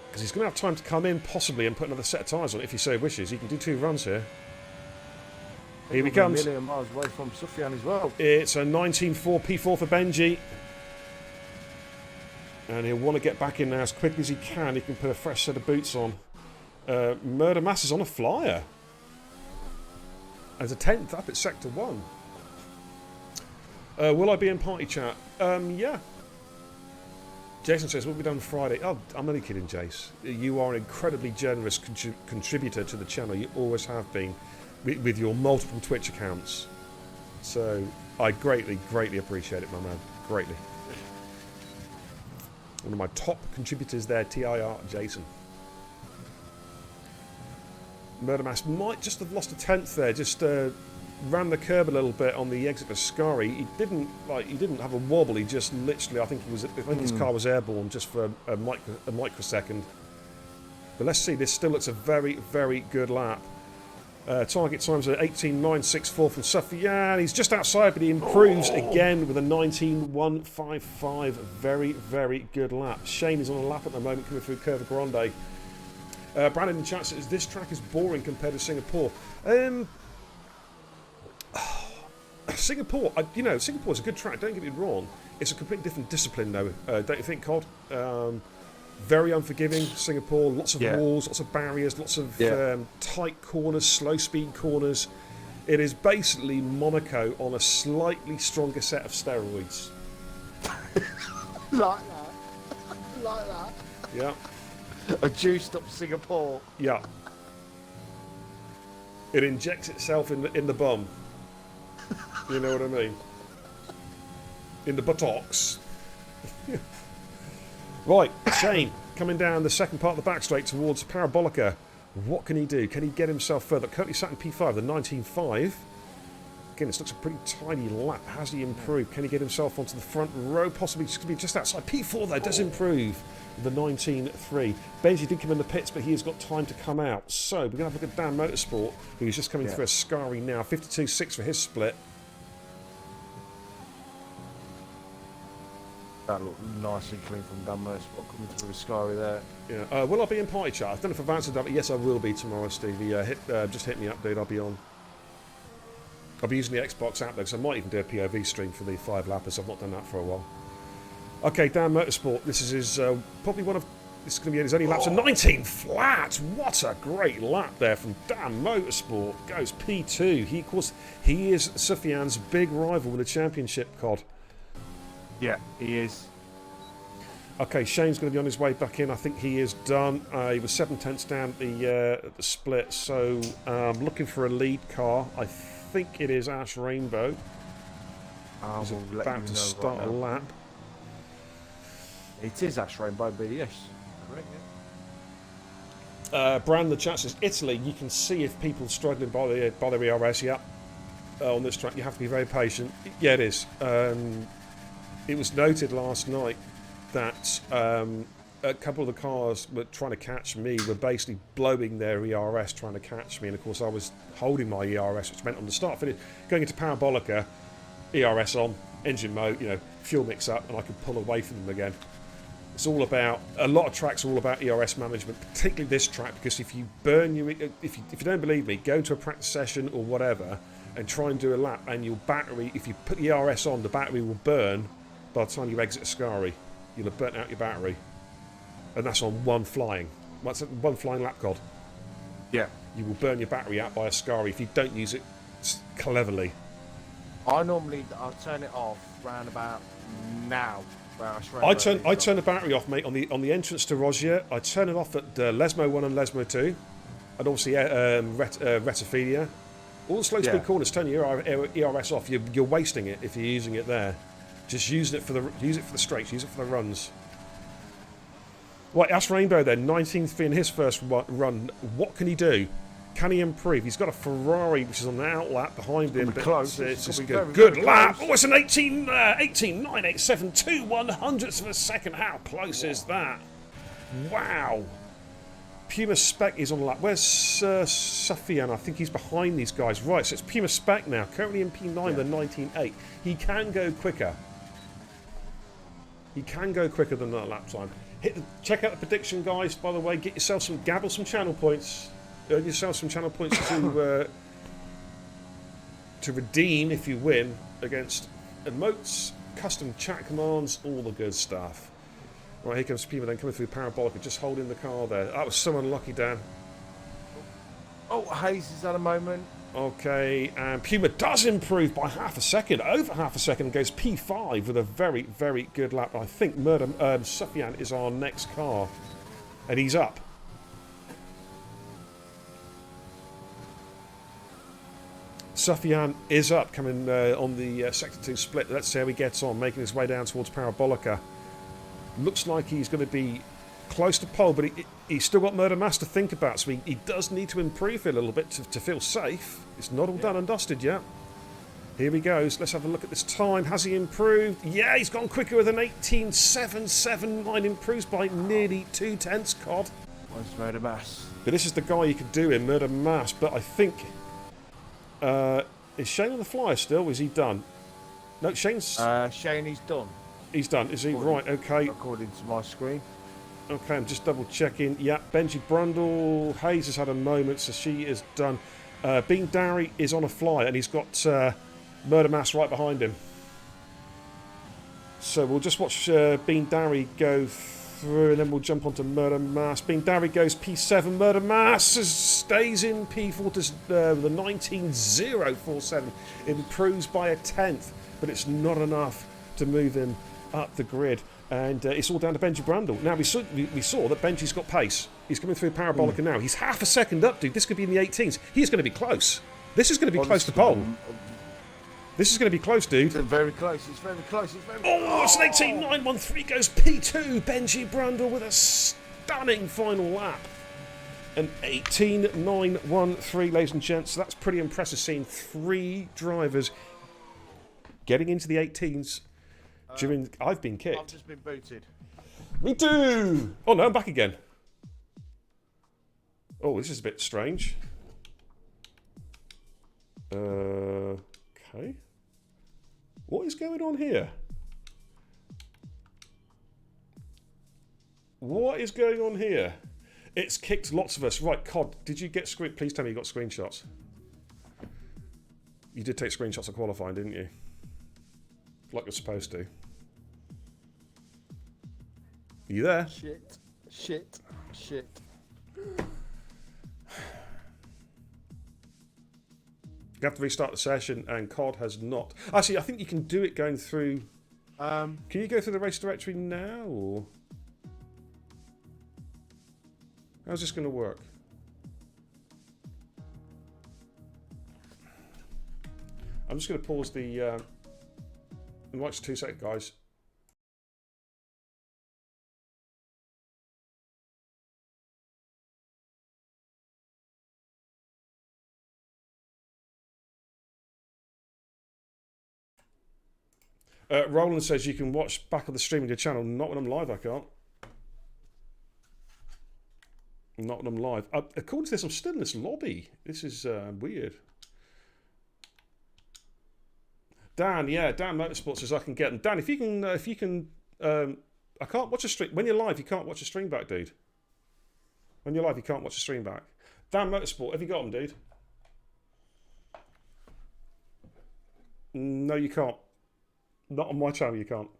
Because he's going to have time to come in, possibly, and put another set of tyres on it if he so wishes. He can do 2 runs here. Here he comes. A million miles away from Sufyan as well. It's a 19.4 P4 for Benji. And he'll want to get back in now as quick as he can. He can put a fresh set of boots on. Murder Mass is on a flyer. As a 10th up at Sector 1. Will I be in party chat? Yeah. Jason says, what will be done Friday? Oh, I'm only kidding, Jace. You are an incredibly generous contributor to the channel. You always have been with your multiple Twitch accounts. So I greatly, greatly appreciate it, my man. Greatly. One of my top contributors there, TIR Jason. Murder Mass might just have lost a 10th there. Just ran the curb a little bit on the exit for Scari. He didn't have a wobble. He just literally, I think his car was airborne just for a microsecond. But let's see. This still looks a very, very good lap. Target times at 18.964 from Sufyan. He's just outside, but he improves again with a 19.155. Very, very good lap. Shane is on a lap at the moment coming through Curva Grande. Brandon in chat says, this track is boring compared to Singapore. Singapore, Singapore's a good track, don't get me wrong. It's a completely different discipline though, don't you think, Cod? Very unforgiving, Singapore, lots of walls, lots of barriers, lots of tight corners, slow speed corners. It is basically Monaco on a slightly stronger set of steroids. Like that. Like that. Yeah. A juiced up Singapore. Yeah. It injects itself in the bum. You know what I mean? In the buttocks. Right, Shane, coming down the second part of the back straight towards Parabolica. What can he do? Can he get himself further? Currently sat in P5, the 19.5. Again, this looks a pretty tiny lap. Has he improved? Can he get himself onto the front row? Possibly just going to be just outside. P4, though, does improve. The 19.3. Benji did come in the pits, but he has got time to come out. So, we're going to have a look at Dan Motorsport, who's just coming through a Scari now. 52.6 for his split. That looked nice and clean from Dan Motorsport coming through a Scari there. Yeah. Will I be in party chat? I don't know if I've answered that, but yes, I will be tomorrow, Stevie. Just hit me up, dude. I'll be on. I'll be using the Xbox app, though, because I might even do a POV stream for the 5 lappers. I've not done that for a while. Okay, Dan Motorsport. This is his probably one of. This is going to be his only laps. A 19 flat. What a great lap there from Dan Motorsport. Goes P2. He is Sufyan's big rival in the championship, Cod. Yeah, he is. Okay, Shane's going to be on his way back in. I think he is done. He was 7/10 down at the split, so looking for a lead car. I think it is Ash Rainbow. He's We'll about to start a lap. It is Ash Rainbow, but yes. Correct, Brand in the chat says Italy. You can see if people are struggling by their ERS. Yeah, on this track you have to be very patient. Yeah, it is. It was noted last night that a couple of the cars were trying to catch me were basically blowing their ERS trying to catch me, and of course I was holding my ERS, which meant on the start finish going into Parabolica, ERS on, engine mode, fuel mix up, and I could pull away from them again. It's all about, a lot of tracks are all about ERS management, particularly this track, because if you burn if you don't believe me, go to a practice session or whatever and try and do a lap, and your battery, if you put the ERS on, the battery will burn by the time you exit Ascari. You'll have burnt out your battery, and that's on one flying lap, God. Yeah. You will burn your battery out by Ascari if you don't use it cleverly. I'll turn it off round about now. I turn the battery off, mate, on the entrance to Rogier. I turn it off at Lesmo 1 and Lesmo 2, and obviously Retifidia. All the slow speed corners, turn your ERS off. You're wasting it if you're using it there. Just use it for the straights, use it for the runs. Right, Ash Rainbow then, 19th in his first run. What can he do? Can he improve? He's got a Ferrari which is on the outlap behind him. But close. It's just a very, good very lap. close. Oh, it's an 18.987, 2/100ths of a second. How close is that? Wow. Puma Spec is on the lap. Where's Safian? I think he's behind these guys. Right, so it's Puma Spec now. Currently in P9, the 19.8. He can go quicker. He can go quicker than that lap time. Check out the prediction, guys. By the way, get yourself gabble some channel points. Earn yourself some channel points to redeem if you win against emotes, custom chat commands, all the good stuff. Right, here comes Puma then coming through Parabolica, just holding the car there. That was so unlucky, Dan. Oh, Hayes is at a moment. Okay, and Puma does improve by half a second, over half a second, and goes P5 with a very, very good lap. I think Sufyan is our next car, and he's up. Sufyan is up, coming on the Sector 2 split. Let's see how he gets on, making his way down towards Parabolica. Looks like he's going to be close to pole, but he's still got Murder Mass to think about, so he does need to improve it a little bit to feel safe. It's not all done and dusted yet. Here he goes. Let's have a look at this time. Has he improved? Yeah, he's gone quicker with an 18.779, improves by nearly 2/10, Cod. Where's Murder Mass? But this is the guy you could do in Murder Mass, but I think... is Shane on the flyer still? Is he done? No, Shane's... Shane, he's done. He's done. Is he? Right, okay. According to my screen. Okay, I'm just double checking. Yeah, Benji Brundle. Hayes has had a moment, so she is done. Bean Darry is on a fly, and he's got Murder Mass right behind him. So we'll just watch Bean Darry go through, and then we'll jump onto Murder Mass. Bean Darry goes P7. Murder Mass stays in P4 to the 19.047. Improves by a 10th, but it's not enough to move him up the grid. And it's all down to Benji Brundle. Now, we saw that Benji's got pace. He's coming through Parabolica now. He's half a second up, dude. This could be in the 18s. He's going to be close. This is going to be close to pole. This is going to be close, dude. It's very close. It's very close. It's very it's an 18.913. Goes P2. Benji Brundle with a stunning final lap. An 18.913, ladies and gents. So that's pretty impressive, seeing 3 drivers getting into the 18s. I've been kicked. I've just been booted. Me too! Oh no, I'm back again. Oh, this is a bit strange. Okay. What is going on here? What is going on here? It's kicked lots of us. Right, Cod, did you get screen? Please tell me you got screenshots. You did take screenshots of qualifying, didn't you? Like you're supposed to. Are you there? Shit. You have to restart the session, and COD has not. Actually, I think you can do it going through. Can you go through the race directory now? Or? How's this going to work? I'm just going to pause the... watch 2 seconds, guys. Roland says you can watch back of the stream on your channel. Not when I'm live, I can't. Not when I'm live. According to this, I'm still in this lobby. This is weird. Dan, yeah, Dan Motorsport says I can get them. Dan, if you can, I can't watch a stream when you're live. You can't watch a stream back, dude. When you're live, you can't watch a stream back. Dan Motorsport, have you got them, dude? No, you can't. Not on my channel, you can't.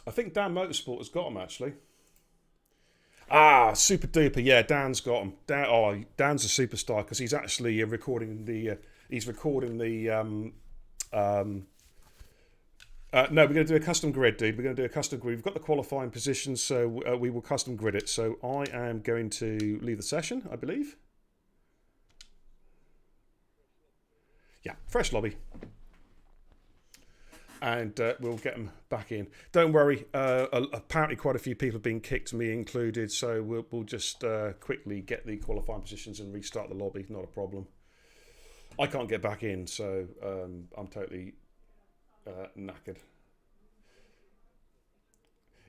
I think Dan Motorsport has got them, actually. Ah, super duper. Yeah, Dan's got them. Dan's a superstar because he's actually recording the... he's recording the... no, we're going to do a custom grid, dude. We're going to do a custom grid. We've got the qualifying positions, so we will custom grid it. So I am going to leave the session, I believe. Yeah, fresh lobby. And we'll get them back in. Don't worry. Apparently quite a few people have been kicked, me included. So we'll just quickly get the qualifying positions and restart the lobby. Not a problem. I can't get back in, so I'm totally... knackered.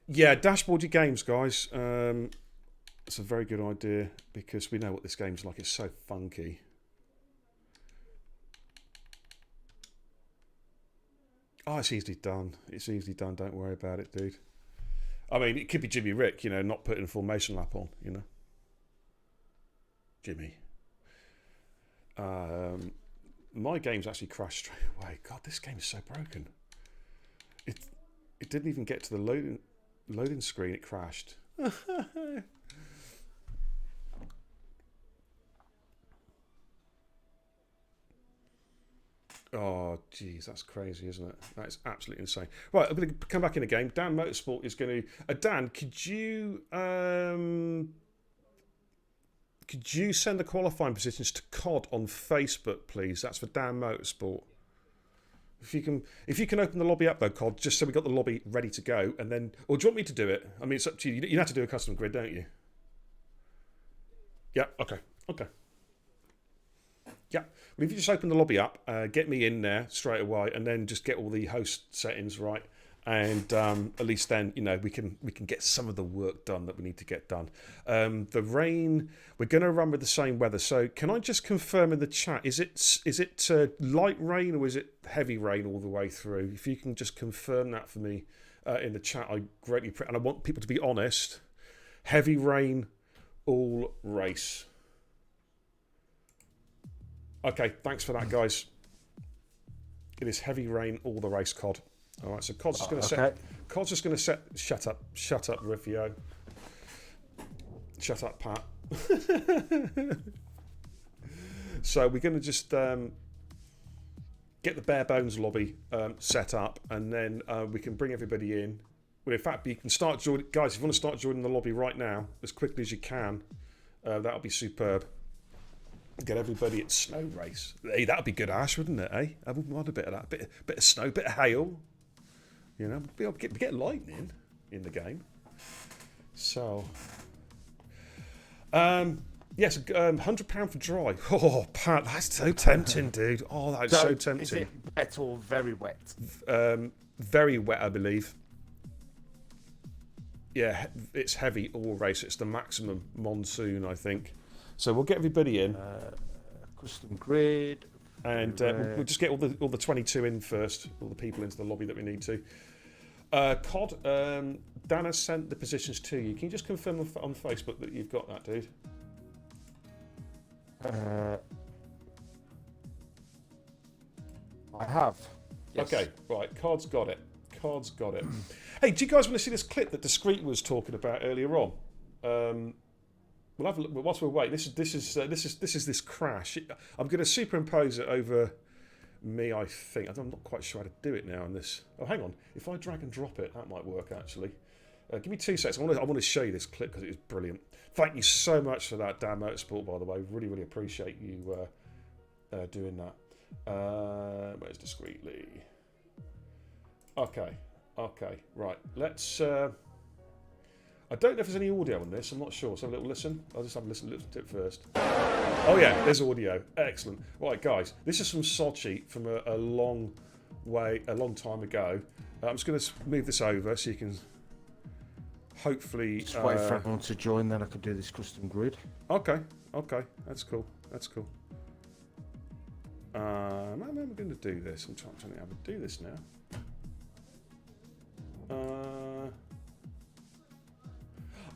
Yeah, dashboard your games, guys. It's a very good idea because we know what this game's like. It's so funky. Oh, it's easily done. It's easily done. Don't worry about it, dude. I mean, it could be Jimmy Rick, you know, not putting a formation lap on, you know. Jimmy. My game's actually crashed straight away. God, this game is so broken. It didn't even get to the loading screen. It crashed. Oh, geez, that's crazy, isn't it? That's absolutely insane. Right, I'm going to come back in a game. Dan Motorsport is going to... Dan, could you send the qualifying positions to COD on Facebook, please? That's for Dan Motorsport. If you can open the lobby up though, COD, just so we got the lobby ready to go, and then, or do you want me to do it? I mean, it's up to you. You have to do a custom grid, don't you? Yeah. Okay. Okay. Yeah. Well, if you just open the lobby up, get me in there straight away, and then just get all the host settings right. And at least then, you know, we can get some of the work done that we need to get done. The rain, we're going to run with the same weather. So can I just confirm in the chat, is it light rain or is it heavy rain all the way through? If you can just confirm that for me in the chat, I greatly appreciate. And I want people to be honest. Heavy rain all race. Okay, thanks for that, guys. It is heavy rain all the race, COD. All right, so COD's just going to set. COD's just going to set. Shut up, Riffio. Shut up, Pat. So we're going to just get the bare bones lobby set up, and then we can bring everybody in. Well, in fact, you can start joining, guys. If you want to start joining the lobby right now, as quickly as you can, that'll be superb. Get everybody at snow race. Hey, that'd be good, Ash, wouldn't it? Eh? I wouldn't want a bit of that. Bit of snow, bit of hail. You know, be able to get lightning in the game. So, yes, £100 for dry. Oh, Pat, that's so tempting, dude. Oh, that's so tempting. Is it wet or very wet? Very wet, I believe. Yeah, it's heavy all race. It's the maximum monsoon, I think. So we'll get everybody in. Custom grid. And we'll just get all the 22 in first, all the people into the lobby that we need to. COD, Dan has sent the positions to you. Can you just confirm on Facebook that you've got that, dude? I have. Yes. Okay, right. COD's got it. COD's got it. Hey, do you guys want to see this clip that Discreet was talking about earlier on? we'll have a look. Whilst we're waiting, this is this crash. I'm going to superimpose it over me. I think I'm not quite sure how to do it now. On this. Oh, hang on. If I drag and drop it, that might work actually. Give me 2 seconds. I want to show you this clip because it is brilliant. Thank you so much for that, Dan Motorsport. By the way, really, really appreciate you doing that. Where's discreetly? Okay, right. Let's. I don't know if there's any audio on this. I'm not sure. So a little listen. I'll just have a listen to it first. Oh yeah, there's audio. Excellent. Right, guys. This is from Sochi from a long time ago. I'm just going to move this over so you can hopefully. Just wait for everyone to join, then I can do this custom grid. Okay. That's cool. How am I going to do this? I'm trying to think how to do this now.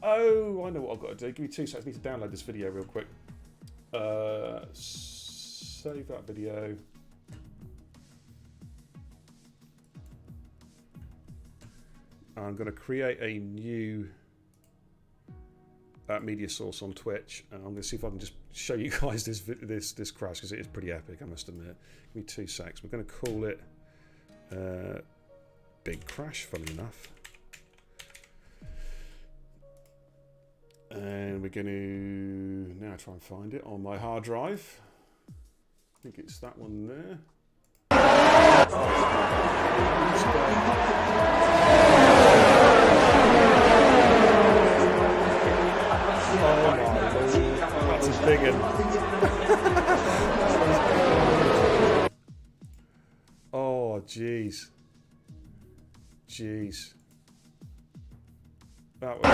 Oh, I know what I've got to do. Give me 2 seconds. I need to download this video real quick. Save that video. I'm going to create a new media source on Twitch, and I'm going to see if I can just show you guys this crash because it is pretty epic, I must admit. Give me 2 seconds. We're going to call it Big Crash, funny enough. And we're going to now try and find it on my hard drive. I think it's that one there. Oh my lord, that's a big one. Oh jeez. That was.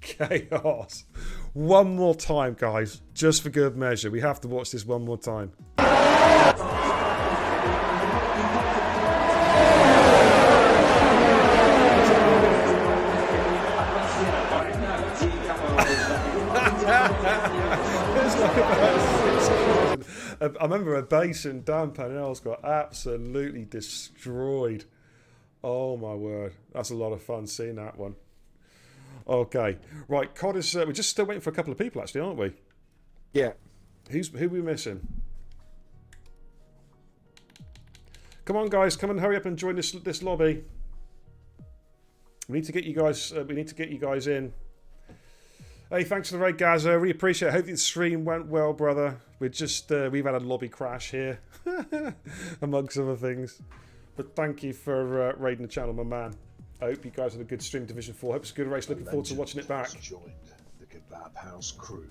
Chaos. One more time, guys, just for good measure. We have to watch this one more time. It's like about 6,000. I remember a base in Dan Panel's got absolutely destroyed. Oh my word, that's a lot of fun seeing that one. Okay, right, COD is. We're just still waiting for a couple of people, actually, aren't we? Yeah. Who are we missing? Come on, guys, come and hurry up and join this lobby. We need to get you guys. We need to get you guys in. Hey, thanks for the raid, Gaza. Really appreciate it. Hope the stream went well, brother. We're just we've had a lobby crash here, amongst other things. But thank you for raiding the channel, my man. I hope you guys had a good stream, Division 4. Hope it's a good race. Looking forward to watching it back. Joined the Kebab House crew.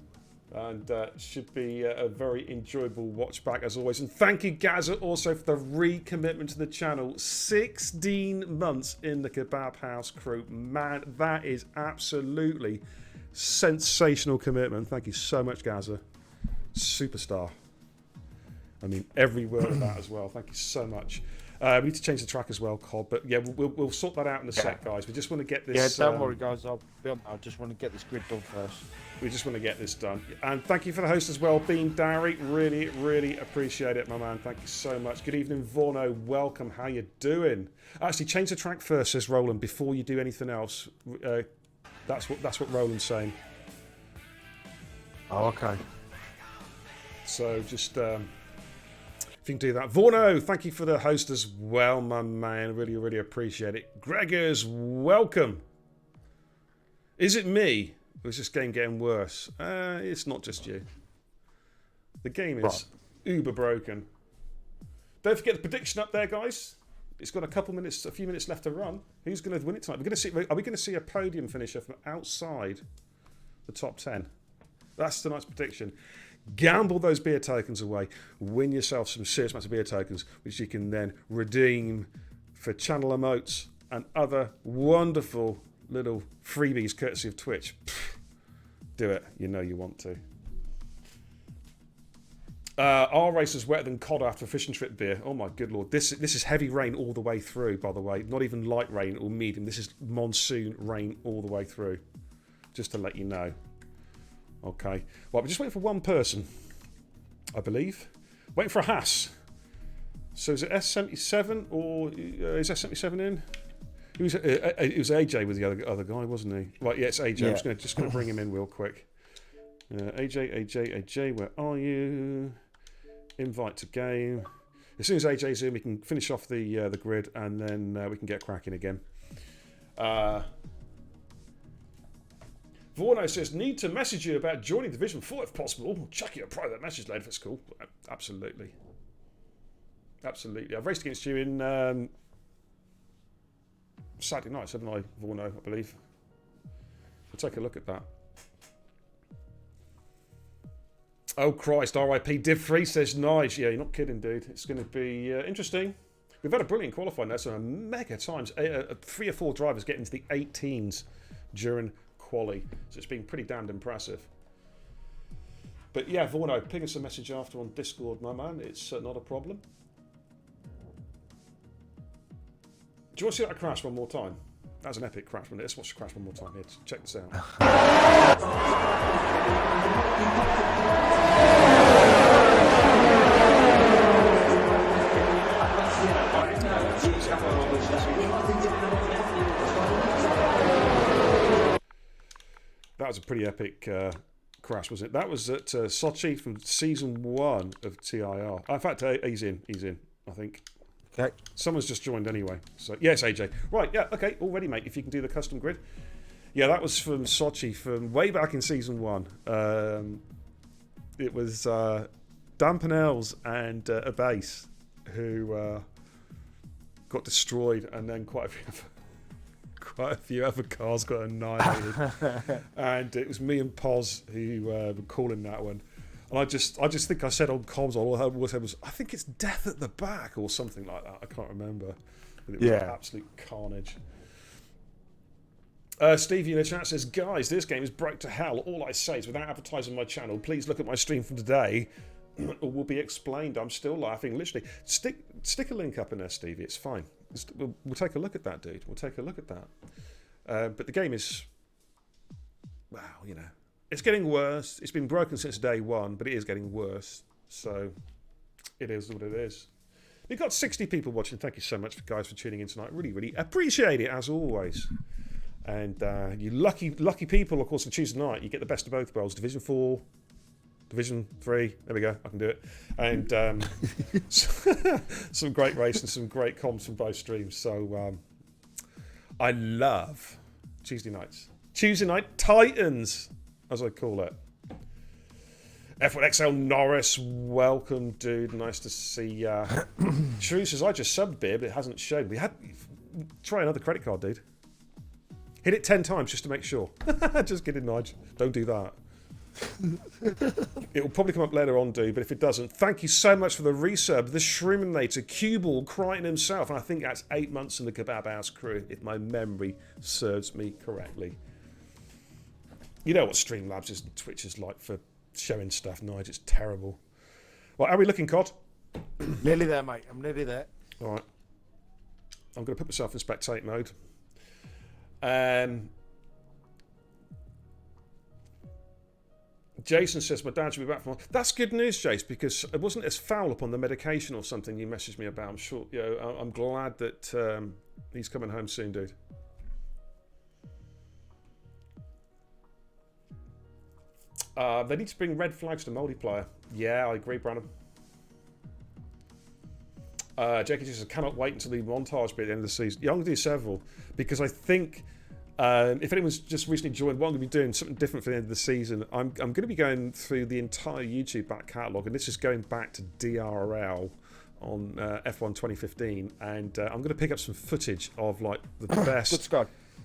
And should be a very enjoyable watch back as always. And thank you, Gaza, also for the recommitment to the channel. 16 months in the Kebab House crew. Man, that is absolutely sensational commitment. Thank you so much, Gaza. Superstar. I mean, every word of that as well. Thank you so much. We need to change the track as well, COD. But yeah, we'll sort that out in a sec, guys. We just want to get this. Yeah, don't worry, guys. I just want to get this grid done first. We just want to get this done. And thank you for the host as well, Bean Darry. Really, really appreciate it, my man. Thank you so much. Good evening, Vorno. Welcome. How you doing? Actually, change the track first, says Roland, before you do anything else. That's what Roland's saying. Oh, okay. So just if you can do that. Vorno, thank you for the host as well, my man. Really, really appreciate it. Gregors, welcome. Is it me? Or is this game getting worse? It's not just you. The game is uber broken. Don't forget the prediction up there, guys. It's got a few minutes left to run. Who's going to win it tonight? Are we going to see a podium finisher from outside the top 10? That's tonight's prediction. Gamble those beer tokens away. Win yourself some serious amounts of beer tokens, which you can then redeem for channel emotes and other wonderful little freebies courtesy of Twitch. Do it. You know you want to. Our race is wetter than COD after a fishing trip beer. Oh my good lord. This is heavy rain all the way through, by the way. Not even light rain or medium. This is monsoon rain all the way through. Just to let you know. Okay. Right, we're just waiting for one person, I believe. Waiting for a Haas. So is it S77 or is S77 in? It was AJ with the other guy, wasn't he? Right, yeah, it's AJ. Yeah. I'm just gonna bring him in real quick. AJ, where are you? Invite to game. As soon as AJ's in, we can finish off the grid, and then we can get cracking again. Vorno says, need to message you about joining Division 4 if possible. Chuck you a private message later if it's cool. Absolutely. Absolutely. I've raced against you in Saturday night, haven't I, Vorno, I believe. We'll take a look at that. Oh, Christ, RIP. Div 3 says, nice. Yeah, you're not kidding, dude. It's going to be interesting. We've had a brilliant qualifying there, so mega times. 3 or 4 drivers getting into the 18s during quali. So it's been pretty damned impressive. But yeah, Vorno, ping us a message after on Discord, my man. It's not a problem. Do you want to see that crash one more time? That was an epic crash, wasn't it? Let's watch the crash one more time. Here, check this out. That was a pretty epic crash, wasn't it? That was at Sochi from season 1 of TIR. In fact, he's in, I think. Okay. Someone's just joined anyway. So yes, AJ. Right, yeah, okay, all ready, mate. If you can do the custom grid. Yeah, that was from Sochi from way back in season 1. It was Dan Pennells and a base who got destroyed, and then quite a few other cars got annihilated. And it was me and Poz who were calling that one. And I just think I said on comms, all I heard was, I think it's death at the back or something like that. I can't remember. But it was absolute carnage. Stevie in the chat says, guys, this game is broke to hell. All I say is, without advertising my channel, please look at my stream from today. Or will be explained. I'm still laughing. Literally, stick a link up in there, Stevie. It's fine. We'll take a look at that, dude. We'll take a look at that. But the game is, wow, you know, it's getting worse. It's been broken since day 1, but it is getting worse. So it is what it is. We've got 60 people watching. Thank you so much, guys, for tuning in tonight. Really, really appreciate it, as always. And you lucky people, of course, on Tuesday night, you get the best of both worlds. Division 4, Division 3. There we go. I can do it. And some great racing, some great comms from both streams. So I love Tuesday nights. Tuesday night Titans, as I call it. F1XL Norris, welcome, dude. Nice to see ya. True says, I just subbed beer, but it hasn't shown. Try another credit card, dude. Hit it 10 times just to make sure. Just kidding, Nigel. Don't do that. It will probably come up later on, dude, but if it doesn't, thank you so much for the resub. The Shriminator, Cuball, Crichton himself, and I think that's 8 months in the Kebab House crew, if my memory serves me correctly. You know what Streamlabs is and Twitch is like for showing stuff, Nigel. It's terrible. Well, how are we looking, Cod? Nearly there, mate. I'm nearly there. All right. I'm going to put myself in spectate mode. Jason says my dad should be back from. That's good news, Jace, because it wasn't as foul upon the medication or something you messaged me about. I'm sure. You know, I'm glad that he's coming home soon, dude. They need to bring red flags to multiplayer. Yeah, I agree, Brandon. Jackie says, I cannot wait until the montage bit at the end of the season. Yeah, I'm going to do several, because I think if anyone's just recently joined, what I'm going to be doing, something different for the end of the season, I'm going to be going through the entire YouTube back catalogue, and this is going back to DRL on F1 2015, and I'm going to pick up some footage of like the best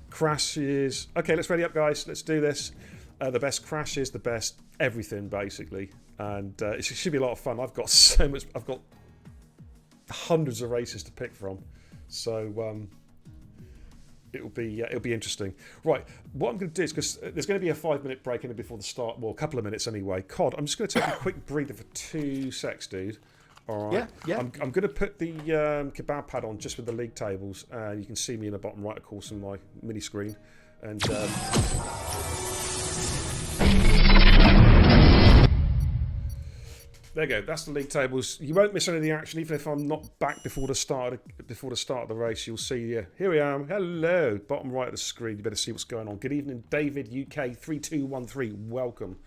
crashes. Okay, let's ready up, guys. Let's do this. The best crashes, the best everything, basically, and it should be a lot of fun. I've got so much. I've got hundreds of races to pick from, so it'll be interesting. Right, what I'm going to do is, because there's going to be a 5-minute break in it before the start, well, a couple of minutes anyway. Cod, I'm just going to take a quick breather for 2 secs, dude. All right. Yeah. I'm going to put the kebab pad on just with the league tables. You can see me in the bottom right, of course, on my mini screen, and. There you go. That's the league tables. You won't miss any of the action, even if I'm not back before the start of the race. You'll see. Here we are. Hello, bottom right of the screen. You better see what's going on. Good evening, David UK 3213. Welcome.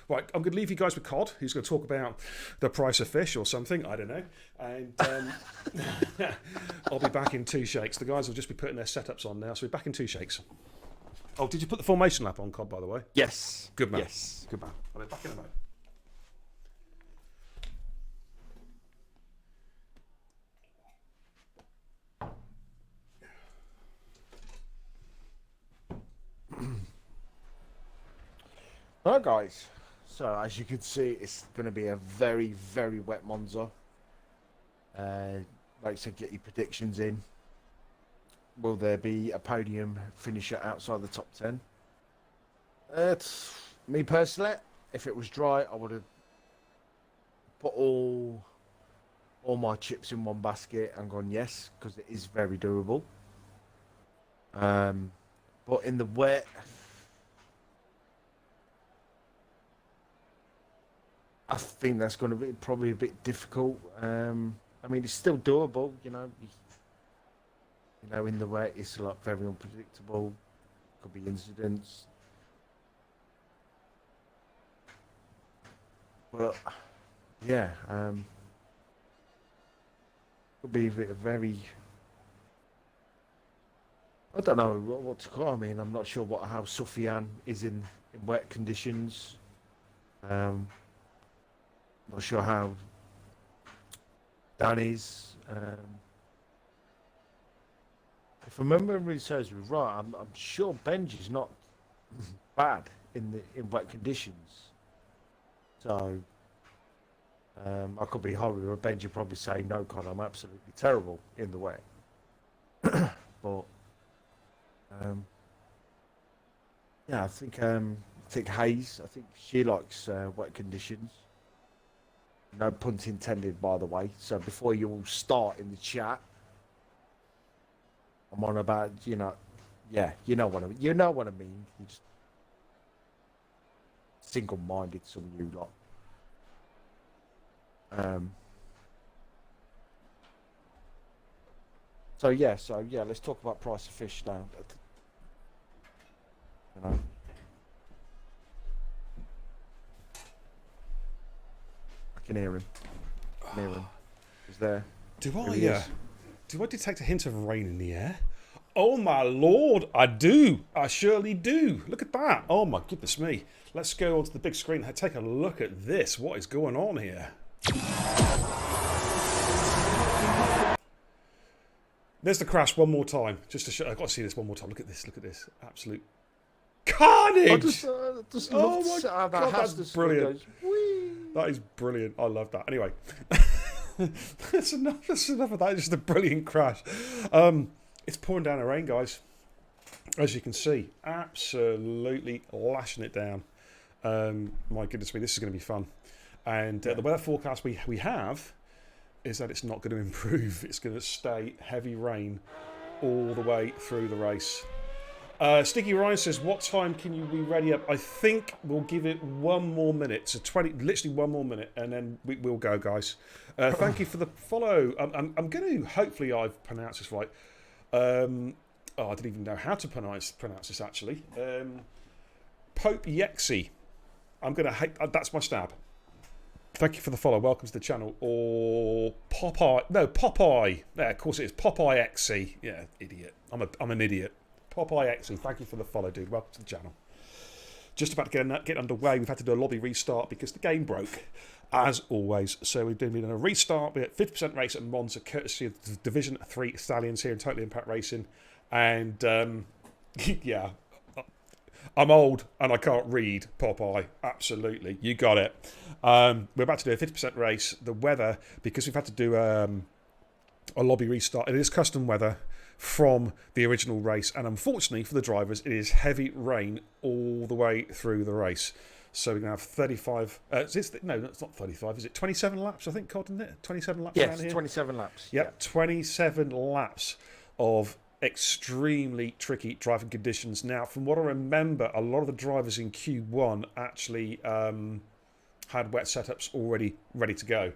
Right, I'm going to leave you guys with Cod, who's going to talk about the price of fish or something. I don't know. And I'll be back in 2 shakes. The guys will just be putting their setups on now, so we're back in 2 shakes. Oh, did you put the formation lap on, Cod, by the way? Yes. Good man. Yes. Good man. I'll be back in a moment. Right, guys. So, as you can see, it's going to be a very, very wet Monza. Like I said, get your predictions in. Will there be a podium finisher outside the top 10? Me personally, if it was dry, I would have put all my chips in one basket and gone yes, because it is very doable. But in the wet, I think that's going to be probably a bit difficult. I mean, it's still doable, you know. In the wet, it's like very unpredictable. Could be incidents. But yeah, could be a very. I don't know what to call. I mean, I'm not sure how Sufyan is in wet conditions. Not sure how Dan is. If my memory serves me right, I'm sure Benji's not bad in wet conditions. So I could be horrible, but Benji probably say no, Con. I'm absolutely terrible in the wet. But yeah, I think Hayes. I think she likes wet conditions. No pun intended, by the way. So before you all start in the chat, I'm on about, yeah, you know what I mean. You just single-minded, some of you lot. So yeah, let's talk about price of fish now. I can hear him. He's there. Do He I is. do I detect a hint of rain in the air? Oh my lord, I do. I surely do. Look at that. Oh my goodness me. Let's go onto the big screen and take a look at this. What is going on here? There's the crash one more time. Just to show. I've got to see this one more time. Look at this. Absolute carnage. I just love my how that God, house that's just brilliant. goes, whee. That is brilliant. I love that. Anyway, that's enough of that. Just a brilliant crash. It's pouring down the rain, guys. As you can see, absolutely lashing it down. My goodness me, this is going to be fun. And the weather forecast we have is that it's not going to improve. It's going to stay heavy rain all the way through the race. Sticky Ryan says, what time can you be ready up? I think we'll give it 1 more minute. So literally 1 more minute, and then we'll go, guys. Thank you for the follow. I'm going to, hopefully I've pronounced this right. I didn't even know how to pronounce this, actually. Pope Yexi. I'm going to hate... that's my stab. Thank you for the follow. Welcome to the channel. Or Popeye. No, Popeye. Yeah, of course it is. Popeye XC. Yeah, idiot. I'm an idiot. Popeye XC. Thank you for the follow, dude. Welcome to the channel. Just about to get underway. We've had to do a lobby restart because the game broke, as always. So we're doing a restart. We're at 50% race at Monza, courtesy of the Division 3 Stallions here in Total Impact Racing. And, yeah, I'm old and I can't read, Popeye. Absolutely. You got it. We're about to do a 50% race. The weather, because we've had to do a lobby restart, it is custom weather from the original race. And unfortunately for the drivers, it is heavy rain all the way through the race. So we're going to have 35... no, it's not 35. Is it 27 laps, I think, Cod, isn't it? 27 laps around here? Yes, 27 laps. Yep, yeah. 27 laps of extremely tricky driving conditions. Now, from what I remember, a lot of the drivers in Q1 actually had wet setups already ready to go.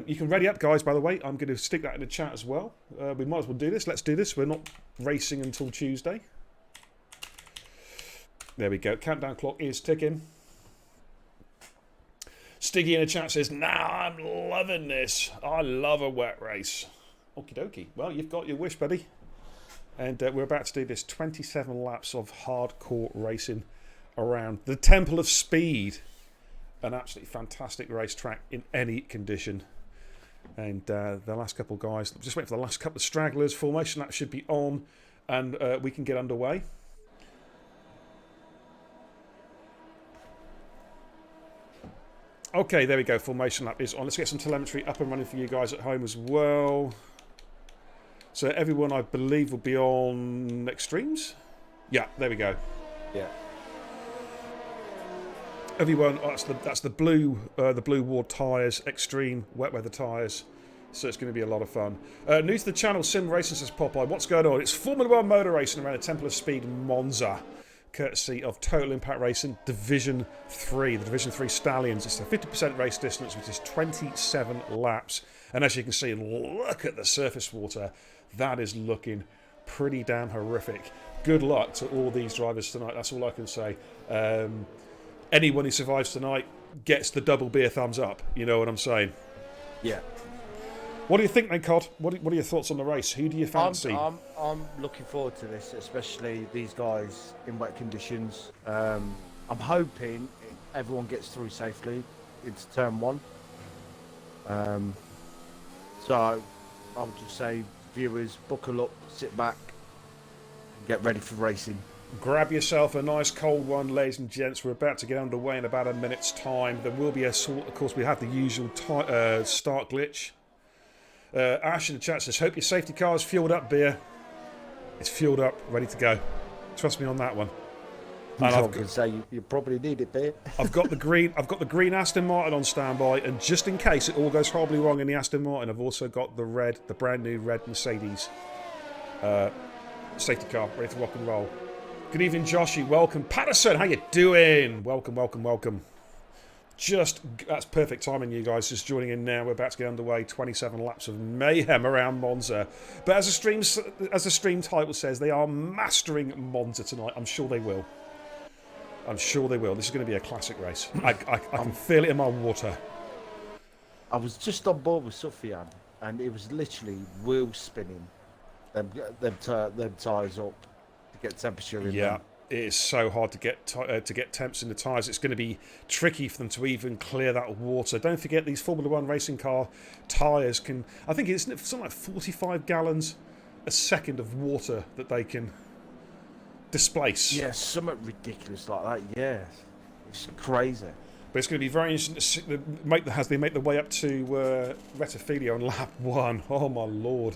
You can ready up, guys, by the way. I'm going to stick that in the chat as well. We might as well do this. Let's do this. We're not racing until Tuesday. There we go. Countdown clock is ticking. Stiggy in the chat says, "Nah, I'm loving this. I love a wet race." Okie dokie. Well, you've got your wish, buddy. And we're about to do this 27 laps of hardcore racing around the Temple of Speed. An absolutely fantastic racetrack in any condition. And the last couple of guys, just waiting for the last couple of stragglers. Formation lap should be on, and we can get underway. Okay, there we go. Formation lap is on. Let's get some telemetry up and running for you guys at home as well. So everyone, I believe, will be on extremes. Yeah, there we go. Yeah. Everyone, oh, that's the blue ward tyres, extreme wet weather tyres. So it's going to be a lot of fun. New to the channel, Sim Racing says Popeye. What's going on? It's Formula 1 motor racing around the Temple of Speed in Monza, courtesy of Total Impact Racing Division 3, the Division 3 Stallions. It's a 50% race distance, which is 27 laps. And as you can see, look at the surface water. That is looking pretty damn horrific. Good luck to all these drivers tonight. That's all I can say. Anyone who survives tonight gets the double beer thumbs up. You know what I'm saying? Yeah. What do you think, then, Cod? What are your thoughts on the race? Who do you fancy? I'm looking forward to this, especially these guys in wet conditions. I'm hoping everyone gets through safely into turn 1. So I would just say, viewers, buckle up, sit back, and get ready for racing. Grab yourself a nice cold one, ladies and gents. We're about to get underway in about a minute's time. There will be a sort, of course, we have the usual start glitch. Ash in the chat says, "Hope your safety car is fueled up, beer." It's fueled up, ready to go. Trust me on that one. And I can say you probably need it, beer. I've got the green Aston Martin on standby, and just in case it all goes horribly wrong in the Aston Martin, I've also got the brand new red Mercedes safety car ready to rock and roll. Good evening, Joshy. Welcome. Patterson, how you doing? Welcome, welcome, welcome. That's perfect timing, you guys. Just joining in now. We're about to get underway. 27 laps of mayhem around Monza. But as the stream title says, they are mastering Monza tonight. I'm sure they will. I'm sure they will. This is going to be a classic race. I can feel it in my water. I was just on board with Sufyan, and it was literally wheel spinning them tyres up to get temperature in them. It is so hard to get temps in the tyres. It's going to be tricky for them to even clear that water. Don't forget, these Formula 1 racing car tyres can, I think it's something like 45 gallons a second of water that they can displace. Yeah, something ridiculous like that, yeah. It's crazy. But it's going to be very interesting to see, they make the way up to Rettifilia on lap 1. Oh my lord.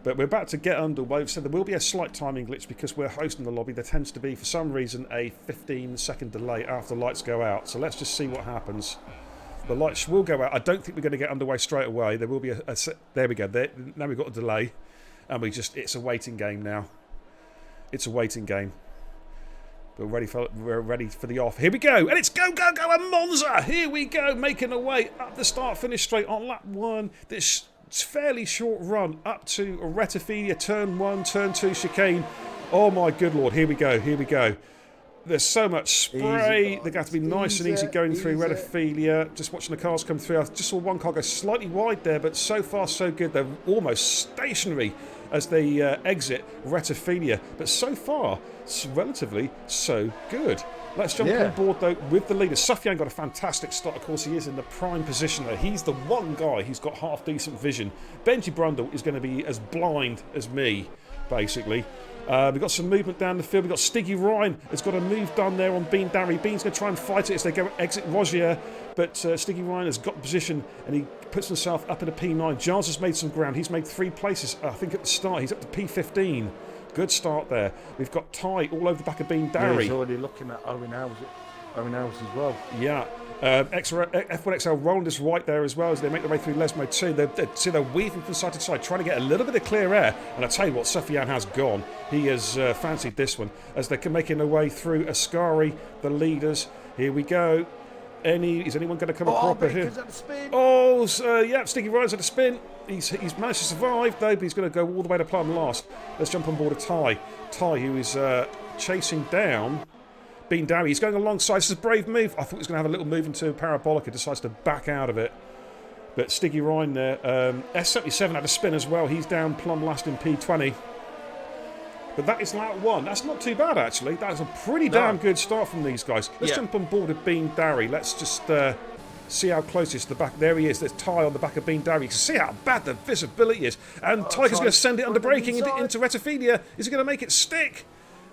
But we're about to get underway. So there will be a slight timing glitch because we're hosting the lobby. There tends to be, for some reason, a 15-second delay after the lights go out. So let's just see what happens. The lights will go out. I don't think we're going to get underway straight away. There will be there we go. Now we've got a delay. And it's a waiting game now. It's a waiting game. We're ready for the off. Here we go. And it's go, go, go, and Monza. Here we go. Making our way up the start, finish straight on lap 1. This fairly short run up to Rettifilia, turn 1, turn 2 chicane. Oh my good lord, here we go, here we go. There's so much spray. They're going to be nice and easy going through Rettifilia. Just watching the cars come through. I just saw one car go slightly wide there, but so far so good. They're almost stationary as they exit Rettifilia. But so far, it's relatively so good. Let's jump on board, though, with the leader. Sufyan got a fantastic start. Of course, he is in the prime position there. He's the one guy who's got half-decent vision. Benji Brundle is going to be as blind as me, basically. We've got some movement down the field. We've got Stiggy Ryan has got a move done there on Bean Darry. Bean's going to try and fight it as they go exit Rogier. But Stiggy Ryan has got position and he puts himself up in a P9. Giles has made some ground. He's made 3 places, I think, at the start. He's up to P15. Good start there. We've got Ty all over the back of Bean Darry. Yeah, he's already looking at Owen Howes as well. Yeah. F1XL Roland is right there as well as they make their way through Lesmo 2. They're weaving from side to side, trying to get a little bit of clear air. And I tell you what, Sufyan has gone. He has fancied this one as they're making their way through Ascari, the leaders. Here we go. Is anyone going to come a Oh, cropper here? because of the spin. Oh, yeah, Sticky Ryan's at a spin. He's managed to survive, though, but he's going to go all the way to plumb last. Let's jump on board a Ty. Ty, who is chasing down Bean Dowie. He's going alongside. This is a brave move. I thought he was going to have a little move into Parabolica. Decides to back out of it. But Sticky Ryan there. S77 had a spin as well. He's down plumb last in P20. But that is lap 1. That's not too bad, actually. That is a pretty damn good start from these guys. Let's jump on board of Bean Dowie. Let's just see how close it's to the back. There he is. There's Ty on the back of Bean Dowie. You can see how bad the visibility is. And Tiger's going to send it under braking into Retophilia. Is he going to make it stick?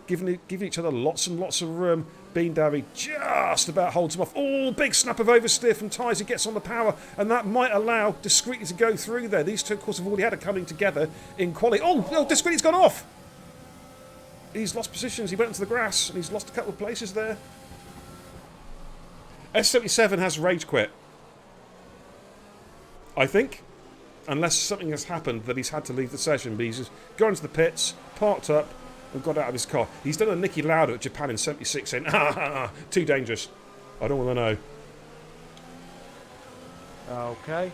Giving each other lots and lots of room. Bean Dowie just about holds him off. Oh, big snap of oversteer from Ty as he gets on the power. And that might allow Discreetly to go through there. These two, of course, have already had a coming together in quali. Oh, Discreetly's gone off. He's lost positions. He went into the grass and he's lost a couple of places there. S77 has rage quit. I think. Unless something has happened that he's had to leave the session. But he's just gone into the pits, parked up, and got out of his car. He's done a Nicky Lauda at Japan in 76 in. Too dangerous. I don't want to know. Okay.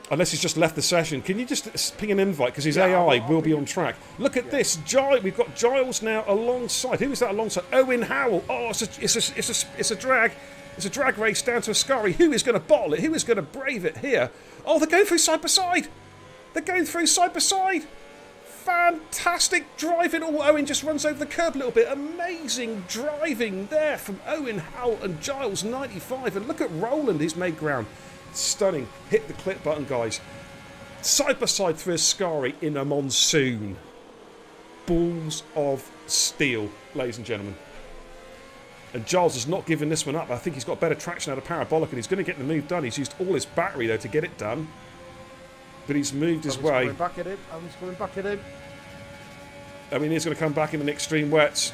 Unless he's just left the session. Can you just ping an invite? Because his AI will be on track. Look at this. We've got Giles now alongside. Who is that alongside? Owen Howell. Oh, it's a drag. It's a drag race down to Ascari. Who is going to bottle it? Who is going to brave it here? Oh, they're going through side by side. They're going through side by side. Fantastic driving. Oh, Owen just runs over the curb a little bit. Amazing driving there from Owen Howell and Giles 95. And look at Roland, who's made ground. Stunning. Hit the clip button, guys. Side by side through Ascari in a monsoon. Balls of steel, ladies and gentlemen. And Giles has not given this one up. I think he's got better traction out of Parabolic and he's going to get the move done. He's used all his battery, though, to get it done. But he's moved his way. Coming back at him. Owen's coming back at him. I mean, he's going to come back in the extreme wets.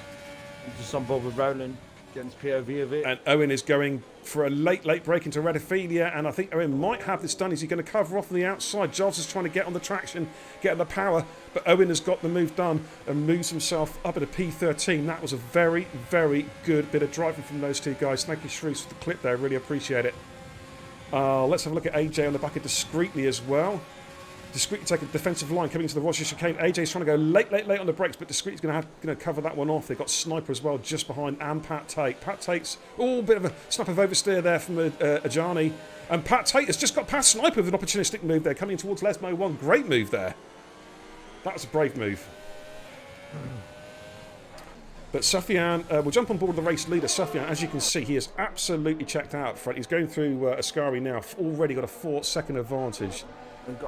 I'm just on board with Roland. Getting his POV of it. And Owen is going for a late break into Retophilia. And I think Owen might have this done. Is he going to cover off on the outside? Giles is trying to get on the traction, get on the power. But Owen has got the move done and moves himself up at a P13. That was a very, very good bit of driving from those two guys. Thank you, Shrews, for the clip there. I really appreciate it. Let's have a look at AJ on the back of Discreetly as well. Discreetly taking the defensive line coming into the Roger chicane. AJ's trying to go late on the brakes, but Discreetly's going to cover that one off. They've got Sniper as well just behind, and Pat Tate. Pat Tate's bit of a snap of oversteer there from Ajani, and Pat Tate has just got past Sniper with an opportunistic move there, coming towards Lesmo 1. Great move there. That was a brave move. But Sufyan will jump on board the race leader. Sufyan, as you can see, he is absolutely checked out up front. He's going through Ascari now. Already got a 4-second advantage.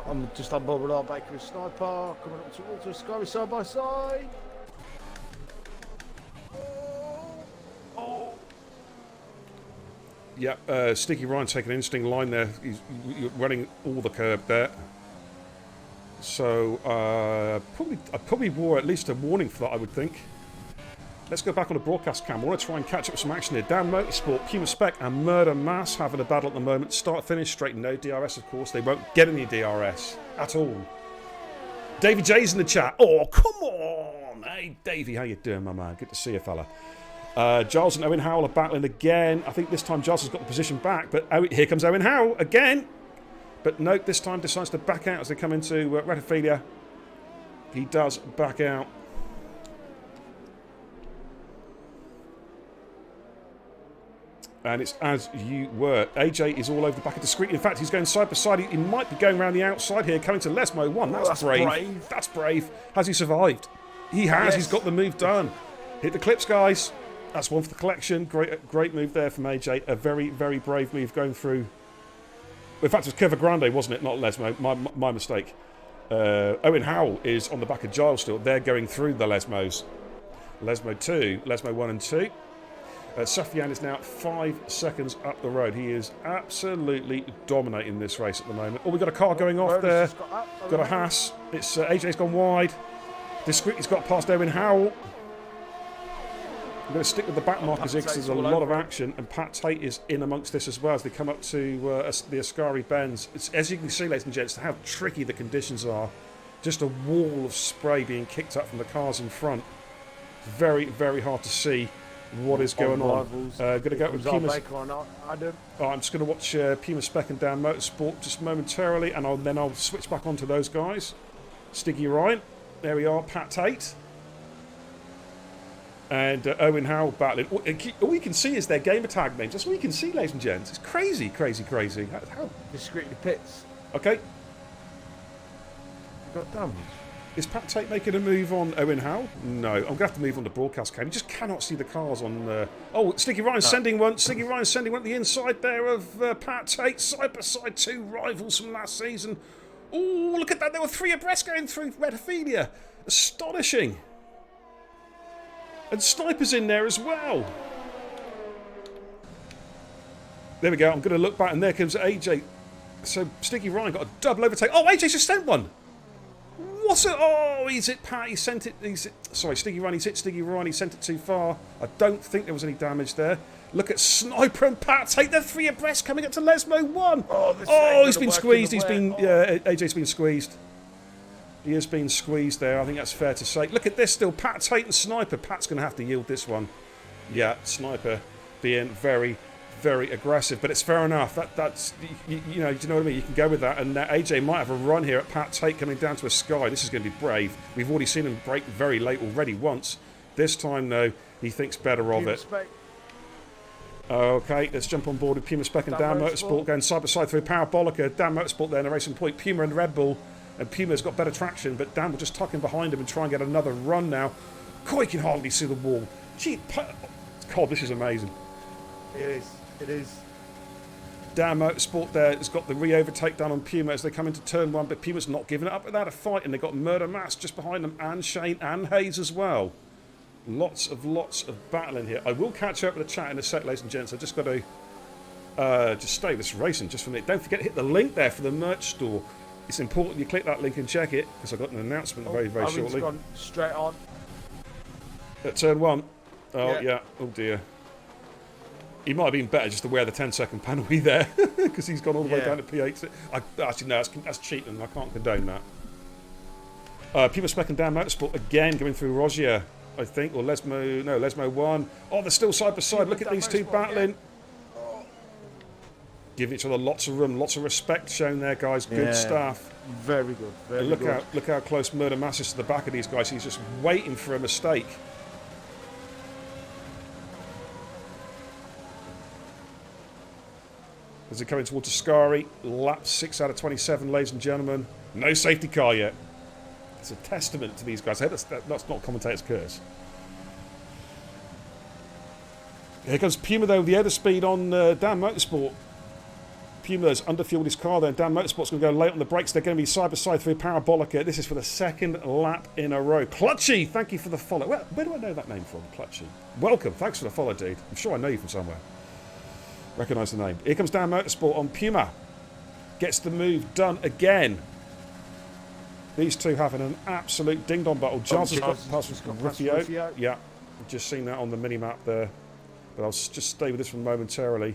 I'm just on board with our Baker and Sniper. Coming up towards Ascari side by side. Yeah, Sticky Ryan taking an interesting line there. He's running all the curb there. So I probably wore at least a warning for that, I would think. Let's go back on the broadcast cam. I want to try and catch up with some action here. Dan Motorsport, Puma Spec and Murder Mass having a battle at the moment. Start, finish, straight, no DRS, of course. They won't get any DRS at all. Davey J's in the chat. Oh, come on. Hey, Davey, how you doing, my man? Good to see you, fella. Giles and Owen Howell are battling again. I think this time Giles has got the position back, but here comes Owen Howell again. But note, this time decides to back out as they come into Retophilia. He does back out. And it's as you were. AJ is all over the back of Discreetly. In fact, he's going side by side. He might be going around the outside here, coming to Lesmo 1. That's brave. That's brave. Has he survived? He has. Yes. He's got the move done. Hit the clips, guys. That's one for the collection. Great move there from AJ. A very, very brave move going through. In fact, it was Curva Grande, wasn't it? Not Lesmo. My mistake. Owen Howell is on the back of Giles still. They're going through the Lesmos. Lesmo 2, Lesmo 1 and 2. Sufyan is now 5 seconds up the road. He is absolutely dominating this race at the moment. Oh, we've got a car going off there. Got a Haas. It's AJ's gone wide. Discreetly's got past Owen Howell. I'm going to stick with the back markers here because there's a lot of action. And Pat Tate is in amongst this as well as they come up to the Ascari bends. It's, as you can see, ladies and gents, how tricky the conditions are. Just a wall of spray being kicked up from the cars in front. Very, very hard to see what is going on. Rivals. Going to go with Puma's. Baker on Adam. Oh, I'm just going to watch Puma Spec and Dan Motorsport just momentarily, and then I'll switch back onto those guys. Stiggy Ryan, there we are. Pat Tate. And Owen Howell battling. All you can see is their gamer tag names. That's all you can see, ladies and gents. It's crazy, crazy, crazy. How? Discreetly pits. Okay. You got damage. Is Pat Tate making a move on Owen Howell? No. I'm going to have to move on to broadcast cam. You just cannot see the cars on... Oh, Stiggy Ryan's sending one. Stiggy Ryan's sending one to the inside there of Pat Tate. Side by side, two rivals from last season. Oh, look at that. There were 3 abreast going through Red Ophelia. Astonishing. And Sniper's in there as well. There we go. I'm going to look back, and there comes AJ. So Stiggy Ryan got a double overtake. Oh, AJ just sent one. What's it? Oh, he's hit Pat. He sent it. Sorry, Stiggy Ryan. He's hit Stiggy Ryan. He sent it too far. I don't think there was any damage there. Look at Sniper and Pat take the 3 abreast coming up to Lesmo 1. Oh, he's been squeezed. AJ's been squeezed. He has been squeezed there. I think that's fair to say. Look at this still. Pat Tate and Sniper. Pat's going to have to yield this one. Yeah, Sniper being very, very aggressive. But it's fair enough. That's you know, do you know what I mean? You can go with that. And AJ might have a run here at Pat Tate coming down to a Sky. This is going to be brave. We've already seen him break very late already once. This time, though, he thinks better of it. Okay, let's jump on board with Puma Spec and Dan Motorsport going side by side through Parabolica. Dan Motorsport there in a racing point. Puma and Red Bull. And Puma's got better traction, but Dan will just tuck in behind him and try and get another run now. God, you can hardly see the wall. Gee, God, this is amazing. It is. It is. Dan Motorsport there has got the re-overtake done on Puma as they come into turn 1, but Puma's not giving it up without a fight, and they've got Murder Mass just behind them, and Shane and Hayes as well. Lots of battling here. I will catch up with the chat in a sec, ladies and gents. I've just got to just stay with this racing just for a minute. Don't forget to hit the link there for the merch store. It's important you click that link and check it, because I've got an announcement very shortly. Gone straight on. At turn 1. Oh, yeah. Oh, dear. He might have been better just to wear the 10-second penalty there, because he's gone all the way down to P8. Actually, no, that's cheating. I can't condone that. Puma Spec and Dan Motorsport again going through Rogier, I think, or Lesmo 1. Oh, they're still side by side. Look at these two battling. Yeah. Giving each other lots of room, lots of respect shown there, guys. Good stuff. Very good. Very look good. Look how close Murder Mass is to the back of these guys. He's just waiting for a mistake. As they're coming towards Ascari, lap 6 out of 27, ladies and gentlemen. No safety car yet. It's a testament to these guys. That's not commentator's curse. Here comes Puma, though, with the airspeed on Dan Motorsport. Puma's underfueled his car there. Dan Motorsport's going to go late on the brakes. They're going to be side by side through Parabolica. This is for the 2nd lap in a row. Clutchy, thank you for the follow. Where do I know that name from? Clutchy. Welcome. Thanks for the follow, dude. I'm sure I know you from somewhere. Recognise the name. Here comes Dan Motorsport on Puma. Gets the move done again. These two having an absolute ding-dong battle. Giles has got past Rufio. Yeah, just seen that on the mini-map there. But I'll just stay with this one momentarily.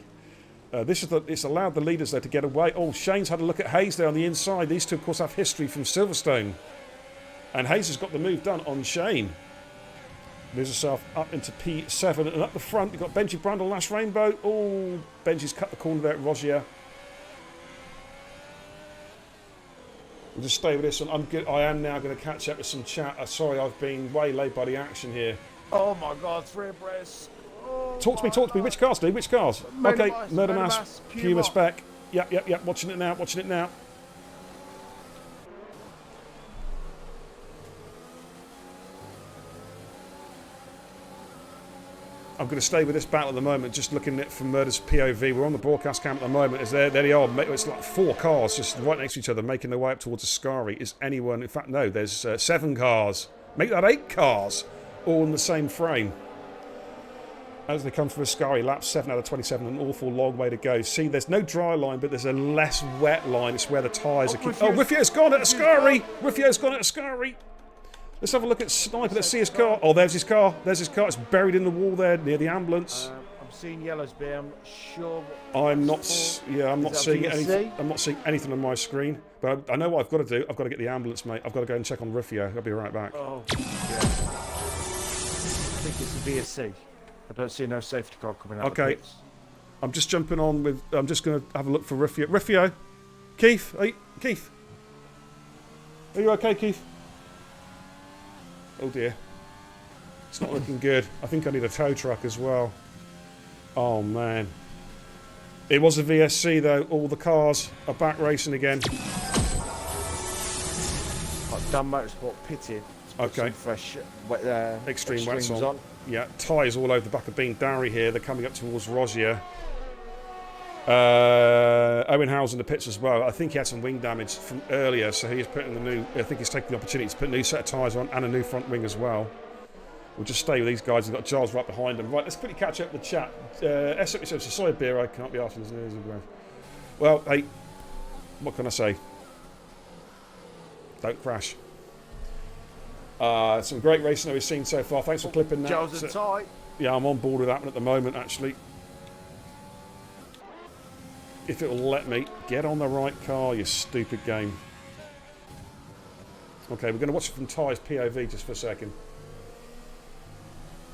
It's allowed the leaders there to get away. Oh, Shane's had a look at Hayes there on the inside. These two, of course, have history from Silverstone. And Hayes has got the move done on Shane. Moves herself up into P7. And up the front, we've got Benji Brundle, Last Rainbow. Oh, Benji's cut the corner there at Rogier. We'll just stay with this one. I am now going to catch up with some chat. Sorry, I've been way late by the action here. Oh, my God, 3 abreast. Talk to me. Which cars, dude? Which cars? Okay, Murder Mass, Puma Spec. Yep. Watching it now. I'm going to stay with this battle at the moment, just looking at it from Murder's POV. We're on the broadcast camp at the moment. There they are. It's like 4 cars just right next to each other, making their way up towards Ascari. Is anyone... In fact, no, there's 7 cars. Make that 8 cars, all in the same frame. As they come through Ascari, lap 7 out of 27, an awful long way to go. See, there's no dry line, but there's a less wet line. It's where the tyres are... Rufio's gone at Ascari! Let's have a look at Sniper. Let's see his car. Oh, there's his car. It's buried in the wall there near the ambulance. I'm seeing yellows, but I'm sure... I'm not seeing anything. I'm not seeing anything on my screen. But I know what I've got to do. I've got to get the ambulance, mate. I've got to go and check on Rufio. I'll be right back. Oh, yeah. I think it's a VSC. I don't see no safety car coming out of the Okay. pits. I'm just jumping on with... I'm just going to have a look for Rifio. Rifio? Keith? Keith? Are you okay, Keith? Oh, dear. It's not looking good. I think I need a tow truck as well. Oh, man. It was a VSC, though. All the cars are back racing again. I've done motorsport pitting. Okay. Some fresh Extreme wets extremes on. Yeah, tyres all over the back of Bean Darry here. They're coming up towards Rosier. Owen Howell's in the pits as well. I think he had some wing damage from earlier, so he's putting the new... I think he's taking the opportunity to put a new set of tyres on and a new front wing as well. We'll just stay with these guys. We've got Giles right behind them. Right, let's quickly catch up with the chat. SW says, sorry, beer, I can't be asking his news. Well, hey, what can I say? Don't crash. Some great racing that we've seen so far. Thanks for clipping that. Giles and Ty. Yeah, I'm on board with that one at the moment, actually. If it'll let me. Get on the right car, you stupid game. Okay, we're going to watch it from Ty's POV just for a second.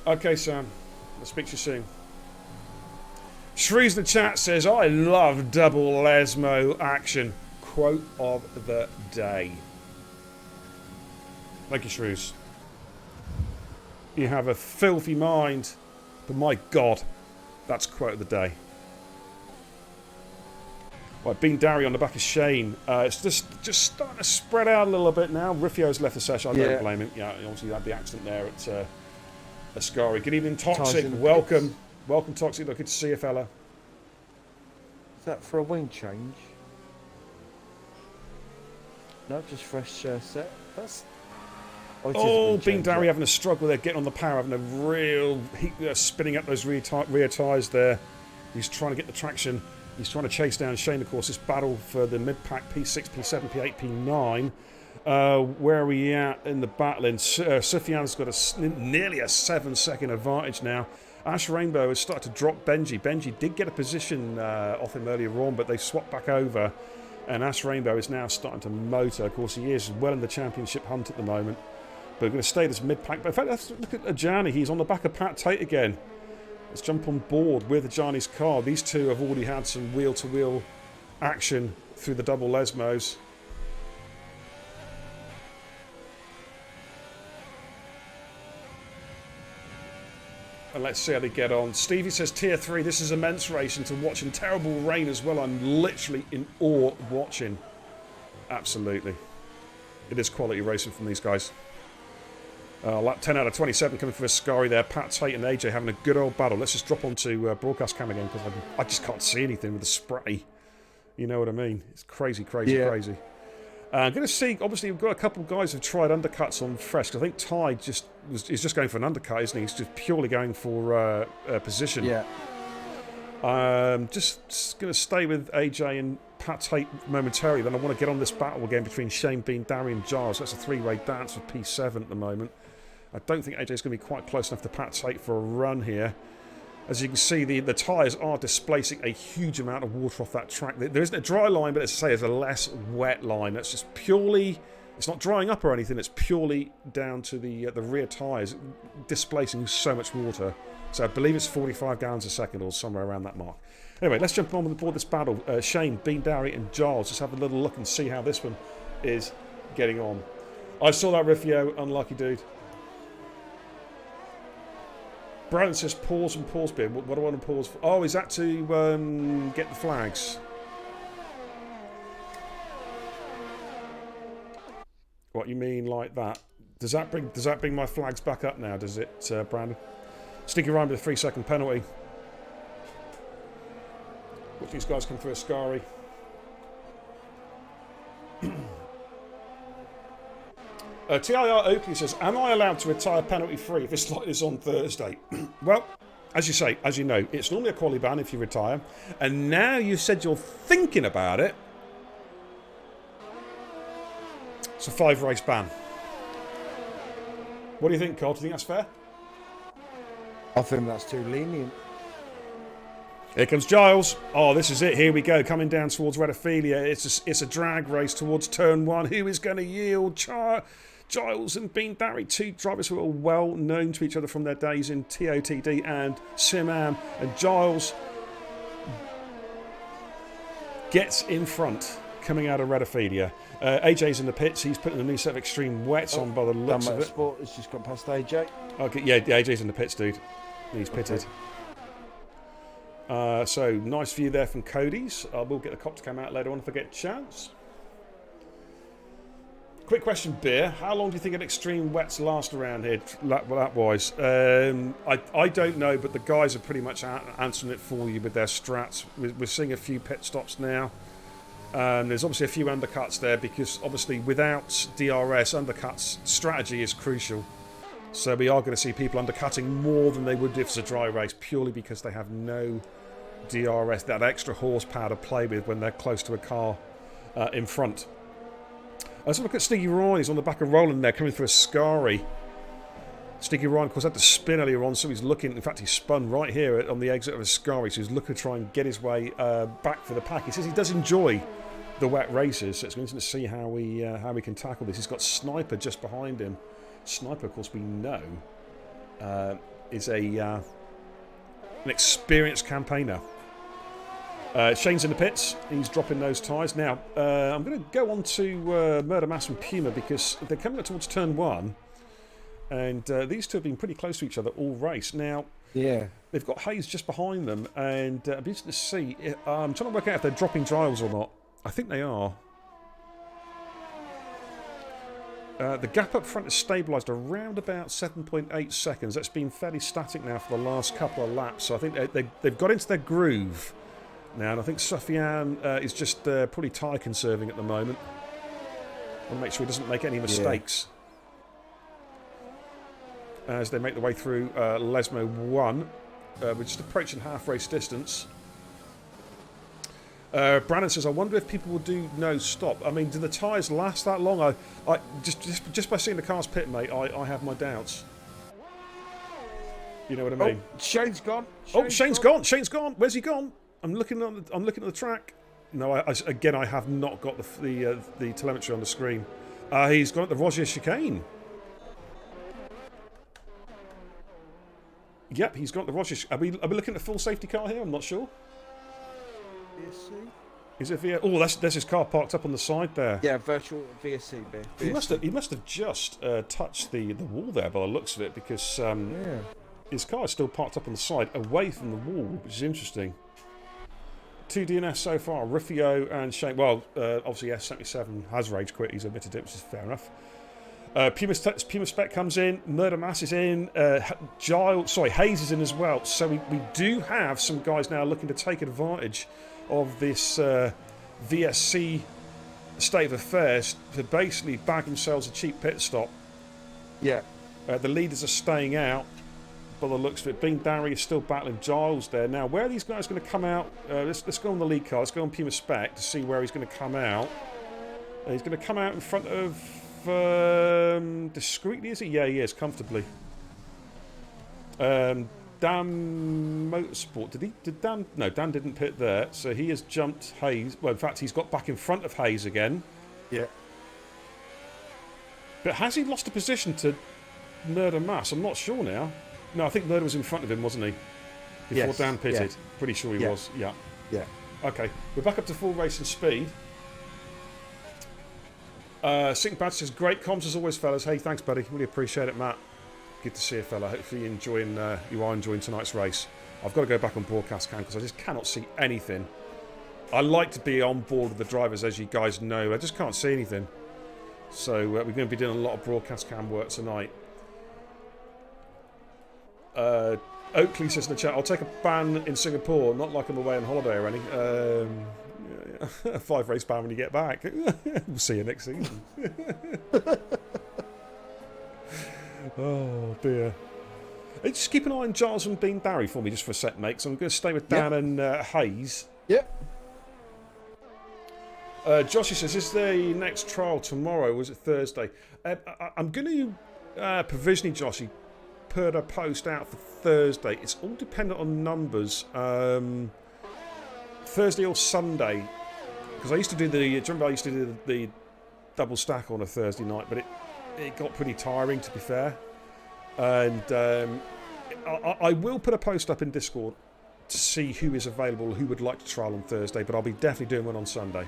Okay, Sam. I'll speak to you soon. Shrews in the chat says, I love double Lesmo action. Quote of the day. Thank you, Shrews. You have a filthy mind, but my God, that's quote of the day. Right, Bean Darry on the back of Shane. It's just starting to spread out a little bit now. Rifio's left the session. I don't blame him. Yeah, obviously had the accident there at Ascari. Good evening, Toxic. Welcome. Welcome, Toxic. Good to see you, fella. Is that for a wing change? No, just fresh set. That's... Oh, Bean Darry having a struggle there, getting on the power, having a real heat, spinning up those rear tyres there. He's trying to get the traction. He's trying to chase down Shane, of course. This battle for the mid-pack P6, P7, P8, P9. Where are we at in the battling? Sufyan's got nearly a 7-second advantage now. Ash Rainbow has started to drop Benji. Benji did get a position off him earlier on, but they swapped back over. And Ash Rainbow is now starting to motor. Of course, he is well in the championship hunt at the moment. But we're going to stay this mid-pack. But in fact, let's look at Ajani. He's on the back of Pat Tate again. Let's jump on board with Ajani's car. These two have already had some wheel-to-wheel action through the double Lesmos. And let's see how they get on. Stevie says, Tier 3, this is immense racing to watch in terrible rain as well. I'm literally in awe watching. Absolutely. It is quality racing from these guys. Lap 10 out of 27 coming for Ascari there. Pat Tate and AJ having a good old battle. Let's just drop onto broadcast cam again because I just can't see anything with the spray. You know what I mean? It's crazy, crazy. I'm going to see, obviously, we've got a couple of guys who've tried undercuts on fresh. I think Ty is just going for an undercut, isn't he? He's just purely going for position. Yeah. Just going to stay with AJ and Pat Tate momentarily. Then I want to get on this battle again between Shane, Bean, Darry and Giles. That's a three-way dance for P7 at the moment. I don't think AJ's going to be quite close enough to Pat Tate for a run here. As you can see, the tyres are displacing a huge amount of water off that track. There isn't a dry line, but as I say, there's a less wet line. That's just purely... It's not drying up or anything. It's purely down to the rear tyres displacing so much water. So I believe it's 45 gallons a second or somewhere around that mark. Anyway, let's jump on board this battle. Shane, Bean Darry and Giles. Just have a little look and see how this one is getting on. I saw that Rifio. Unlucky dude. Brandon says pause and pause beer. What do I want to pause for? Oh, is that to get the flags? What you mean like that? Does that bring my flags back up now? Does it, Brandon? Sneaky Rhyme with a 3-second penalty. Watch these guys come through Ascari. TIR Oakley says, am I allowed to retire penalty free if it's like this on Thursday? Well, as you say, as you know, it's normally a quali ban if you retire. And now you said you're thinking about it. It's a 5-race ban. What do you think, Cole? Do you think that's fair? I think that's too lenient. Here comes Giles. Oh, this is it. Here we go. Coming down towards Redophilia. It's a drag race towards turn 1. Who is going to yield? Giles and Bean Darry, two drivers who are well known to each other from their days in TOTD and Simam. And Giles gets in front, coming out of Redophedia. AJ's in the pits. He's putting a new set of extreme wets on by the looks of it. Sport has just gone past AJ. Okay, yeah, AJ's in the pits, dude. He's pitted. So, nice view there from Cody's. We'll get the cop to come out later on if I get a chance. Quick question, Beer. How long do you think an extreme wets last around here, lap-wise? I don't know, but the guys are pretty much answering it for you with their strats. We're seeing a few pit stops now. There's obviously a few undercuts there because, obviously, without DRS, undercuts strategy is crucial. So we are going to see people undercutting more than they would if it's a dry race, purely because they have no DRS, that extra horsepower to play with when they're close to a car in front. Let's look at Stiggy Ryan. He's on the back of Roland there, coming through a Scary. Stiggy Ryan, of course, had to spin earlier on, so he's looking. In fact, he spun right here on the exit of a Scary, so he's looking to try and get his way back for the pack. He says he does enjoy the wet races, so it's interesting to see how we can tackle this. He's got Sniper just behind him. Sniper, of course, we know is an experienced campaigner. Shane's in the pits. He's dropping those tyres. Now, I'm going to go on to Murder Mass and Puma because they're coming up towards turn 1. And these two have been pretty close to each other all race. Now, Yeah. they've got Hayes just behind them. And I'm interested to see. I'm trying to work out if they're dropping Giles or not. I think they are. The gap up front is stabilised around about 7.8 seconds. That's been fairly static now for the last couple of laps. So I think they've got into their groove now. And I think Sufyan is just probably tyre conserving at the moment. I want to make sure he doesn't make any mistakes. As they make their way through Lesmo 1. We're just approaching half race distance. Brandon says, I wonder if people will do no stop. I mean, do the tyres last that long? I just by seeing the cars pit, mate, I have my doubts. You know what I mean? Oh, Shane's gone. Shane's gone. Shane's gone. Where's he gone? I'm looking at the track. No, I have not got the telemetry on the screen. He's gone at the Roger chicane. Yep, he's gone at the Roger. Are we looking at a full safety car here? I'm not sure. VSC? Is it VSC? Oh, there's his car parked up on the side there. Yeah, virtual VSC. He must have just touched the wall there by the looks of it, because his car is still parked up on the side, away from the wall, which is interesting. 2 DNS so far, Rufio and Shane. Well, obviously S77 has rage quit. He's admitted it, which is fair enough. Puma Spec comes in. Murder Mass is in. Hayes is in as well. So we do have some guys now looking to take advantage of this VSC state of affairs to basically bag themselves a cheap pit stop. Yeah. The leaders are staying out by the looks of it. Bean Darry is still battling Giles there. Now, where are these guys going to come out? Let's go on the lead car. Let's go on Puma Spec to see where he's going to come out. He's going to come out in front of... discreetly, is he? Yeah, he is, comfortably. Dan Motorsport, no, Dan didn't pit there, so he has jumped Hayes. Well, in fact, he's got back in front of Hayes again. Yeah. But has he lost a position to Murder Mass? I'm not sure now. No, I think Murder was in front of him, wasn't he? Before Dan pitted. Yeah. Pretty sure he was, yeah. Yeah. Okay, we're back up to full racing speed. Sync Badge says, great comms as always, fellas. Hey, thanks, buddy. Really appreciate it, Matt. Good to see you, fella. Hopefully you are enjoying tonight's race. I've got to go back on broadcast cam because I just cannot see anything. I like to be on board with the drivers, as you guys know. I just can't see anything. So we're going to be doing a lot of broadcast cam work tonight. Oakley says in the chat, I'll take a ban in Singapore. Not like I'm away on holiday or anything. 5 race ban when you get back. We'll see you next season. Oh dear. Hey, just keep an eye on Giles and Bean Darry for me just for a sec, mate. So I'm going to stay with Dan and Hayes. Yep. Joshy says, is the next trial tomorrow? Was it Thursday? I'm going to provisionally, Joshy, put a post out for Thursday. It's all dependent on numbers. Thursday or Sunday. Because I used to do the double stack on a Thursday night, but it got pretty tiring, to be fair. And I will put a post up in Discord to see who is available, who would like to trial on Thursday, but I'll be definitely doing one on Sunday.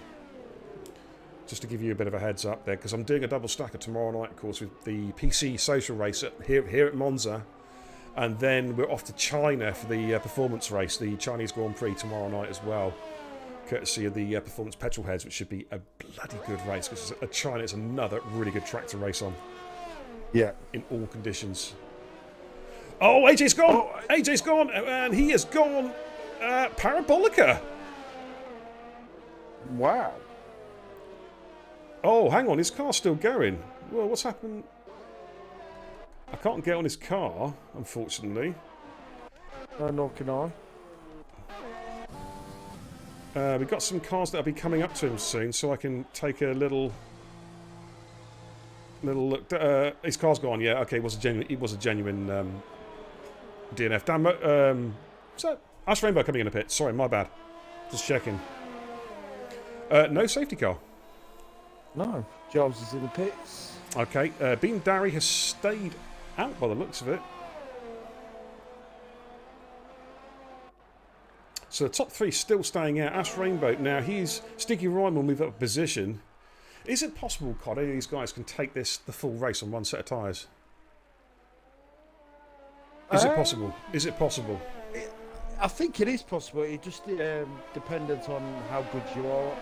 Just to give you a bit of a heads up there, because I'm doing a double stacker tomorrow night, of course, with the PC social race here at Monza. And then we're off to China for the performance race, the Chinese Grand Prix tomorrow night as well. Courtesy of the Performance Petrol Heads, which should be a bloody good race, because China is another really good track to race on. Yeah. In all conditions. Oh, AJ's gone! Oh, AJ's gone! And he has gone Parabolica! Wow. Oh, hang on, his car's still going. Well, what's happened? I can't get on his car, unfortunately. No, nor can I. We've got some cars that'll be coming up to him soon, so I can take a little look. His car's gone. Yeah, okay. It was a genuine DNF. Damn. So Ash Rainbow coming in a pit. Sorry, my bad. Just checking. No safety car. No, Giles is in the pits. Okay. Bean Darry has stayed out by the looks of it. So the top three still staying out. Ash Rainbow. Now Sticky Ryan will move up a position. Is it possible, Cod, any of these guys can take the full race on one set of tyres? Is it possible? Is it possible? I think it is possible. It just depends on how good you are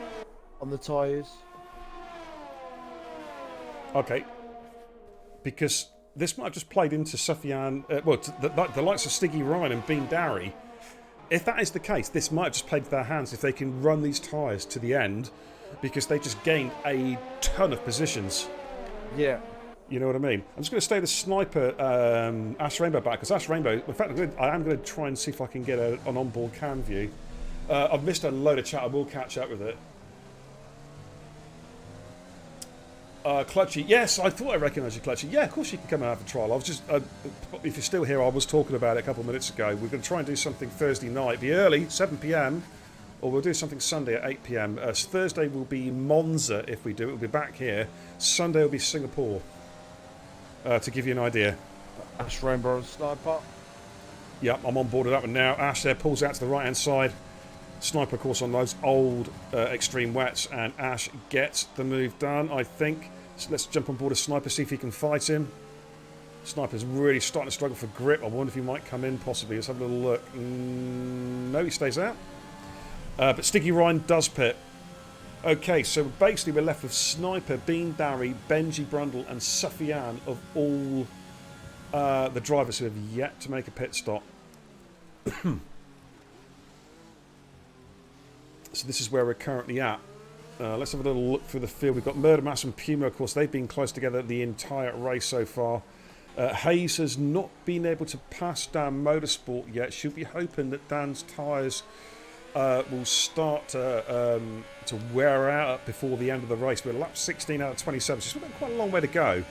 on the tyres. Okay. Because this might have just played into Sufyan, the likes of Stiggy Ryan and Bean Darry. If that is the case, this might have just played to their hands if they can run these tyres to the end, because they just gained a ton of positions. Yeah. You know what I mean? I'm just going to stay the sniper Ash Rainbow back, because Ash Rainbow, in fact, I am going to try and see if I can get an onboard cam view. I've missed a load of chat. I will catch up with it. Clutchy. Yes, I thought I recognised you, Clutchy. Yeah, of course you can come and have a trial. I was just, if you're still here, I was talking about it a couple of minutes ago. We're going to try and do something Thursday night. Be early, 7 p.m, or we'll do something Sunday at 8 p.m. Thursday will be Monza if we do it. We'll be back here. Sunday will be Singapore. To give you an idea. Ash Rainbow Sniper. Yep, I'm on board with that one now. Ash there pulls out to the right-hand side. Sniper, of course, on those old extreme wets, and Ash gets the move done, I think. So let's jump on board a Sniper, see if he can fight him. Sniper's really starting to struggle for grip. I wonder if he might come in, possibly. Let's have a little look. No, he stays out. But Sticky Ryan does pit. Okay, so basically we're left with Sniper, Bean Darry, Benji Brundle, and Sufyan of all the drivers who have yet to make a pit stop. So this is where we're currently at. Let's have a little look through the field. We've got Murder Mass and Puma, of course. They've been close together the entire race so far. Hayes has not been able to pass Dan Motorsport yet. Should be hoping that Dan's tyres will start to wear out before the end of the race. We're lap 16 out of 27, so we've got quite a long way to go.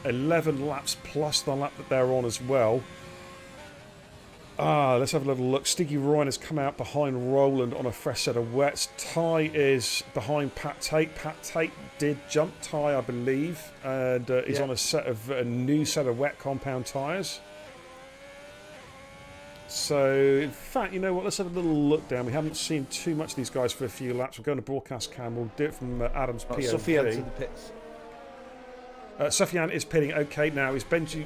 11 laps plus the lap that they're on as well. Let's have a little look. Stiggy Ryan has come out behind Roland on a fresh set of wets. Ty is behind Pat Tate. Pat Tate did jump Ty, I believe, and is on a new set of wet compound tyres. So, in fact, you know what? Let's have a little look down. We haven't seen too much of these guys for a few laps. We're going to broadcast cam. We'll do it from Adam's POV. Sufyan's in the pits. Sufyan is pitting. Okay, now is Benji...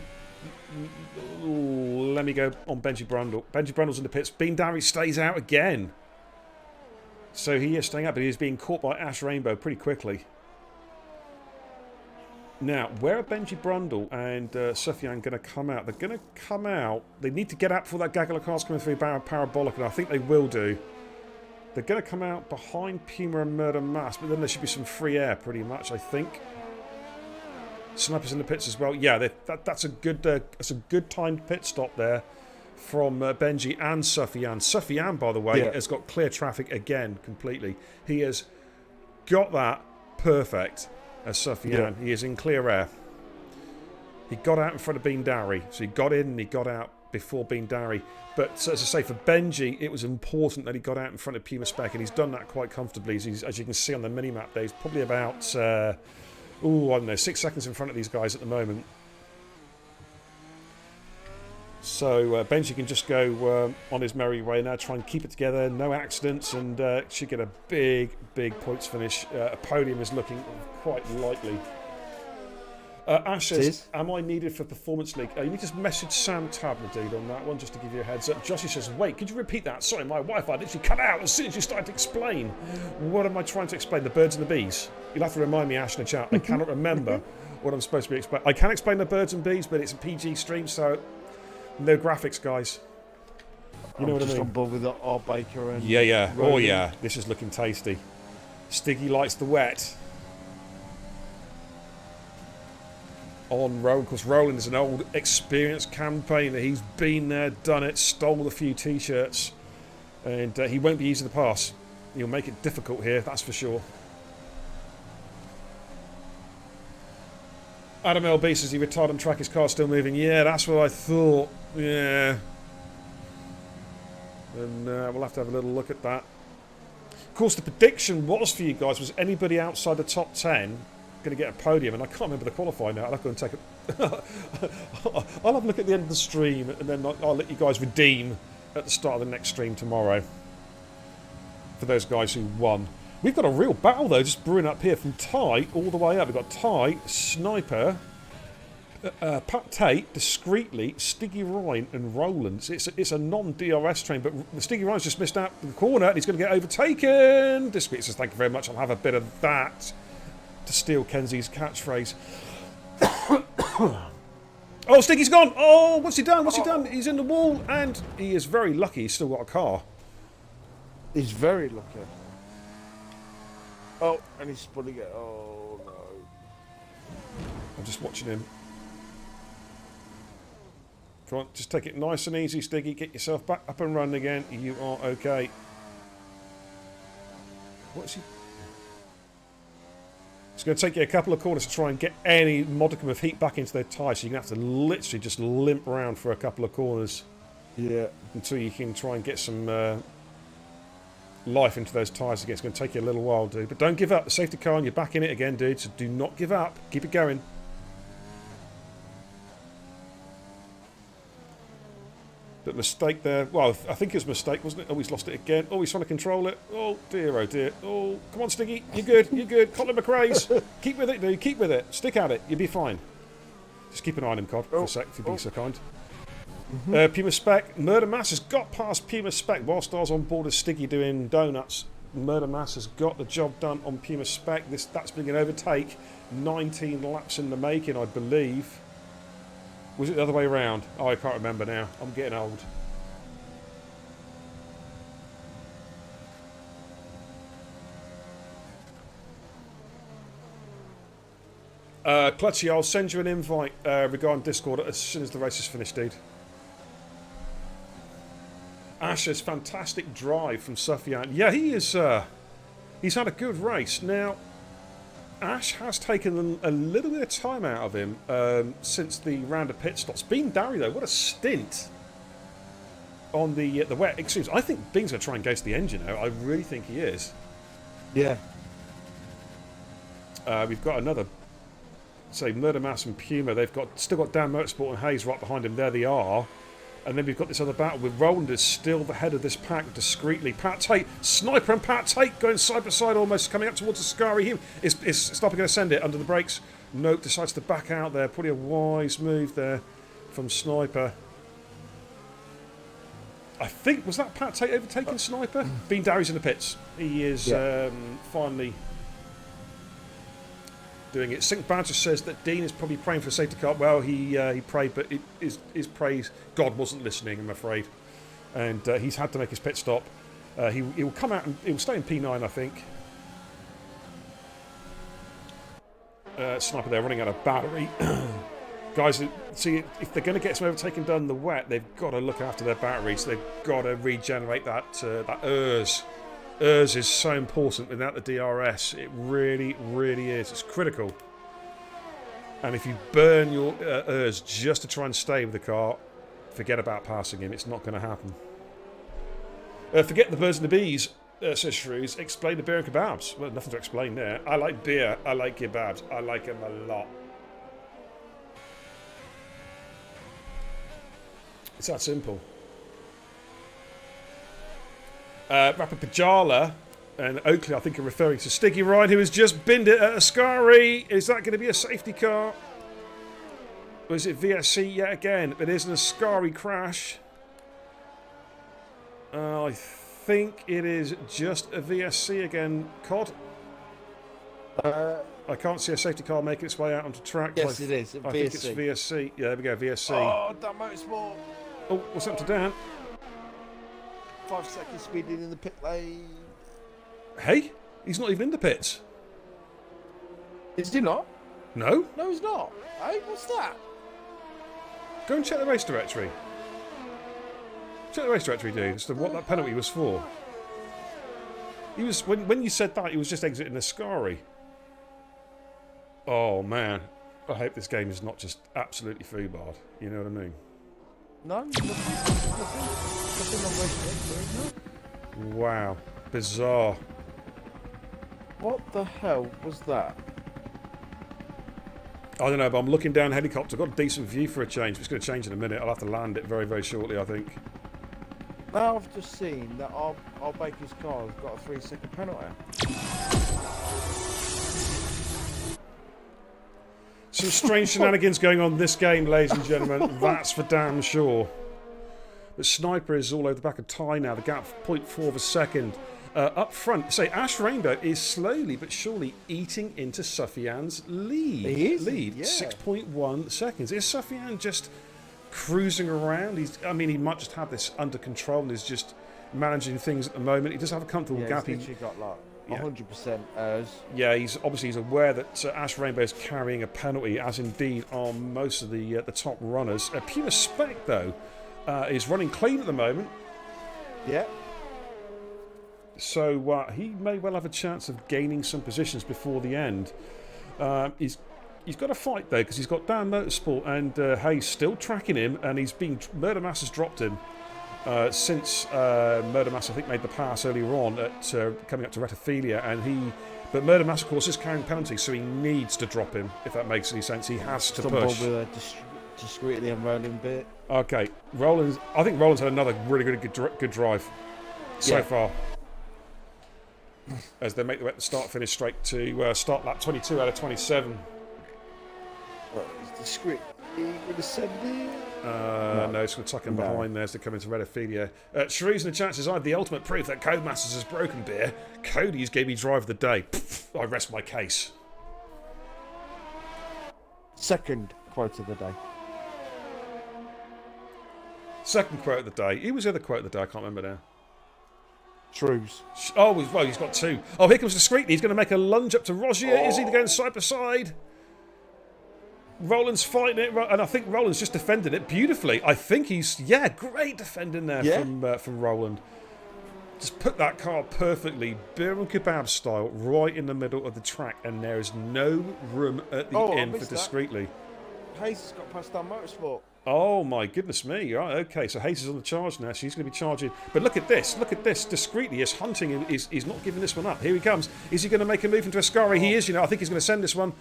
Ooh, let me go on Benji Brundle. Benji Brundle's in the pits. Bean Darry stays out again. So he is staying out, but he is being caught by Ash Rainbow pretty quickly. Now, where are Benji Brundle and Sufyan going to come out? They're going to come out. They need to get out before that gaggle of cars coming through Parabolic, and I think they will do. They're going to come out behind Puma and Murder Mass, but then there should be some free air, pretty much, I think. Snipers in the pits as well. Yeah, that's a good timed pit stop there from Benji and Sufyan. Sufyan, by the way, has got clear traffic again completely. He has got that perfect as Sufyan. Yeah. He is in clear air. He got out in front of Bean Darry, so he got in and he got out before Bean Darry. But as I say, for Benji, it was important that he got out in front of Puma Spec, and he's done that quite comfortably. As you can see on the mini-map there, he's probably about, I don't know, 6 seconds in front of these guys at the moment. So Benji can just go on his merry way now, try and keep it together, no accidents, and should get a big, big points finish. A podium is looking quite likely. Ash says, am I needed for Performance League? You need to message Sam Tabner, dude, on that one, just to give you a heads up. Joshy says, wait, could you repeat that? Sorry, my Wi-Fi literally cut out as soon as you started to explain. What am I trying to explain? The birds and the bees? You'll have to remind me, Ash, in the chat. I cannot remember what I'm supposed to be explaining. I can explain the birds and bees, but it's a PG stream, so no graphics, guys. You know what I mean? Just on board with the R. Baker and... Yeah. Roland. Oh, yeah. This is looking tasty. Stiggy likes the wet. On Roland, because Roland is an old, experienced campaigner. He's been there, done it, stole a few T-shirts, and he won't be easy to pass. He'll make it difficult here, that's for sure. Adam LB says he retired on track, his car's still moving. Yeah, that's what I thought. Yeah. And we'll have to have a little look at that. Of course, the prediction was for you guys, was anybody outside the top 10 going to get a podium, and I can't remember the qualifier now. I'll have to go and take I'll have a look at the end of the stream, and then I'll let you guys redeem at the start of the next stream tomorrow for those guys who won. We've got a real battle though, just brewing up here from Ty all the way up. We've got Ty, Sniper, Pat Tate, Discreetly, Stiggy Ryan, and Roland. It's a non-DRS train, but Stiggy Ryan's just missed out the corner, and he's going to get overtaken. Discreet says, thank you very much. I'll have a bit of that to steal Kenzie's catchphrase. Oh, Stiggy's gone! Oh, what's he done? What's he done? He's in the wall, and he is very lucky he's still got a car. He's very lucky. Oh, and he's spulling it. Oh, no. I'm just watching him. Come on, just take it nice and easy, Stiggy. Get yourself back up and running again. You are okay. What's he... It's going to take you a couple of corners to try and get any modicum of heat back into their tyres, so you're going to have to literally just limp around for a couple of corners. Yeah. Until you can try and get some life into those tyres again. It's going to take you a little while, dude. But don't give up. The safety car and you're back in it again, dude. So do not give up. Keep it going. But mistake there. Well, I think it was a mistake, wasn't it? Oh, he's lost it again. Oh, he's trying to control it. Oh, dear, oh, dear. Oh, come on, Stiggy. You're good. You're good. Colin McRae's. Keep with it, dude. Keep with it. Stick at it. You'll be fine. Just keep an eye on him, Cod, for a sec, if you're being so kind. Puma Spec. Murder Mass has got past Puma Spec whilst I was on board with Stiggy doing donuts. Murder Mass has got the job done on Puma Spec. That's been an overtake. 19 laps in the making, I believe. Was it the other way around? Oh, I can't remember now. I'm getting old. Clutchy, I'll send you an invite regarding Discord as soon as the race is finished, dude. Asher's fantastic drive from Sufyan. Yeah, he is. He's had a good race. Now, Ash has taken a little bit of time out of him since the round of pit stops. Bean Darry, though, what a stint on the wet. Excuse me, I think Bean's going to try and go to the engine now. I really think he is. Yeah. We've got another, say, Murder Mass and Puma. They've still got Dan Motorsport and Hayes right behind him. There they are. And then we've got this other battle with Roland is still the head of this pack discreetly. Pat Tate, Sniper and Pat Tate going side by side almost, coming up towards Ascari. He is stopping going to send it under the brakes. Nope, decides to back out there. Probably a wise move there from Sniper. I think, was that Pat Tate overtaking Sniper? Bean Darry's in the pits. He is finally doing it. Sink Badger says that Dean is probably praying for a safety car. Well, he prayed, but his praise, God wasn't listening, I'm afraid. And he's had to make his pit stop. He will come out and he will stay in P9, I think. Sniper there running out of battery. Guys, see, if they're going to get some overtaking done in the wet, they've got to look after their batteries. They've got to regenerate that ERS. ERS is so important without the DRS. It really, really is. It's critical. And if you burn your ERS just to try and stay with the car, Forget about passing him. It's not going to happen. Forget the birds and the bees, says Shrews. Explain the beer and kebabs. Well, nothing to explain there. I like beer. I like kebabs. I like them a lot. It's that simple. Rapper Pajala and Oakley, I think, are referring to Stiggy Ryan, who has just binned it at Ascari. Is that going to be a safety car? Or is it VSC yet again? It is an Ascari crash. I think it is just a VSC again, Cod. I can't see a safety car making its way out onto track. Yes, it is. I think it's VSC. Yeah, there we go, VSC. Oh, that motorsport. Oh, what's up to Dan? 5 seconds speeding in the pit lane. Hey, he's not even in the pits. Is he not? No? No, he's not. Hey, what's that? Go and check the race directory. Check the race directory, dude, as to what that penalty was for. He was when you said that, he was just exiting Ascari. Oh man, I hope this game is not just absolutely foobarred. You know what I mean? No, nothing on race directory, no. Wow, bizarre. What the hell was that? I don't know, but I'm looking down helicopter. I've got a decent view for a change. It's going to change in a minute. I'll have to land it very, very shortly, I think. Now I've just seen that our Baker's car has got a 3-second penalty. Some strange shenanigans going on in this game, ladies and gentlemen. That's for damn sure. But Sniper is all over the back of Ty now. The gap 0.4 of a second. Up front, say Ash Rainbow is slowly but surely eating into Sufyan's lead. He is, lead, yeah. 6.1 seconds. Is Sufyan just cruising around? I mean, he might just have this under control and is just managing things at the moment. He does have a comfortable gap. He's literally got like 100% errors. Yeah, he's aware that Ash Rainbow is carrying a penalty, as indeed are most of the top runners. Pure Spec though is running clean at the moment. Yeah. So he may well have a chance of gaining some positions before the end. He's got a fight though, because he's got Dan Motorsport and Hayes still tracking him, and Murder Mass has dropped him since Murder Mass I think made the pass earlier on at coming up to Retophilia, but Murder Mass of course is carrying penalties, so he needs to drop him, if that makes any sense. He has to push. With a discreetly unrolling bit. Okay, I think Roland's had another really, really good drive so far. As they make the way at the start-finish straight to start lap 22 out of 27. Well, it's discreet. He would have said no, it's going to tuck him behind there as they come into Retophilia. Shrews and the chances are the ultimate proof that Codemasters has broken beer. Cody's gave me drive of the day. I rest my case. Second quote of the day. Second quote of the day. Who was the other quote of the day? I can't remember now. Shrews. Oh, well, he's got two. Oh, here comes Discreetly. He's going to make a lunge up to Rogier. Is he going side by side? Roland's fighting it, and I think Roland's just defended it beautifully. I think great defending there from Roland. Just put that car perfectly, beer and kebab style, right in the middle of the track, and there is no room at the end for Discreetly. Hayes has got past our Motorsport. Oh my goodness me! Right, okay, so Hayes is on the charge now. So he's going to be charging. But look at this! Look at this! Discreetly is hunting and is not giving this one up. Here he comes. Is he going to make a move into Ascari? He is. I think he's going to send this one.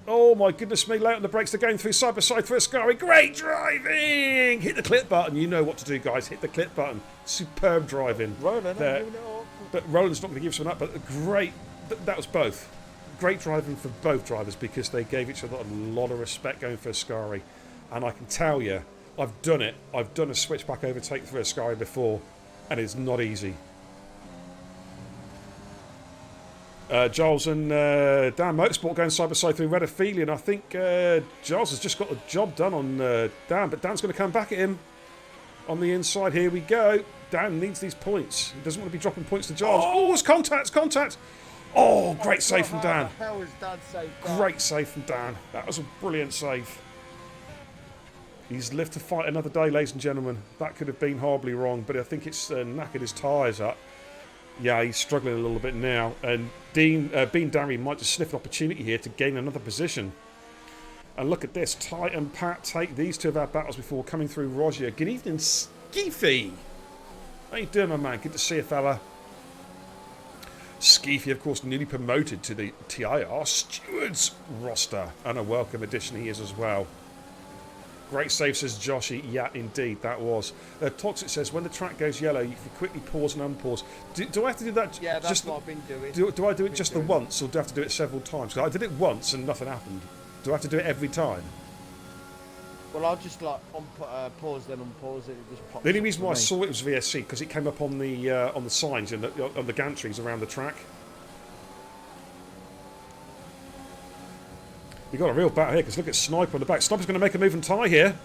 Oh my goodness me! Late on the brakes. They're going through side by side for Ascari. Great driving! Hit the clip button. You know what to do, guys. Hit the clip button. Superb driving. Roland, there. But Roland's not going to give this one up. But great. That was both. Great driving for both drivers, because they gave each other a lot of respect going for Ascari. And I can tell you, I've done it. I've done a switchback overtake for Ascari before, and it's not easy. Giles and Dan Motorsport going side by side through Retophilia, and I think Giles has just got the job done on Dan, but Dan's going to come back at him on the inside. Here we go. Dan needs these points. He doesn't want to be dropping points to Giles. Oh, it's contact! Oh, great save from Dan. How was Dan saved? Great save from Dan. That was a brilliant save. He's lived to fight another day, ladies and gentlemen. That could have been horribly wrong, but I think it's knackered his tyres up. Yeah, he's struggling a little bit now. And Bean Darry might just sniff an opportunity here to gain another position. And look at this. Ty and Pat take these two of our battles before coming through Roger. Good evening, Skeefy. How you doing, my man? Good to see you, fella. Skeefy, of course, newly promoted to the TIR Stewards roster. And a welcome addition he is as well. Great save, says Joshy. Yeah, indeed, that was. Toxic says, when the track goes yellow, you can quickly pause and unpause. Do I have to do that? Yeah, that's just what I've been doing. Do I do it just the once, or do I have to do it several times? 'Cause I did it once and nothing happened. Do I have to do it every time? Well, I'll just like pause then unpause it. It just pops The only up reason for why I me. saw it was VSC because it came up on the signs and on the gantries around the track. We got a real battle here because look at Sniper on the back. Sniper's going to make a move and Ty here.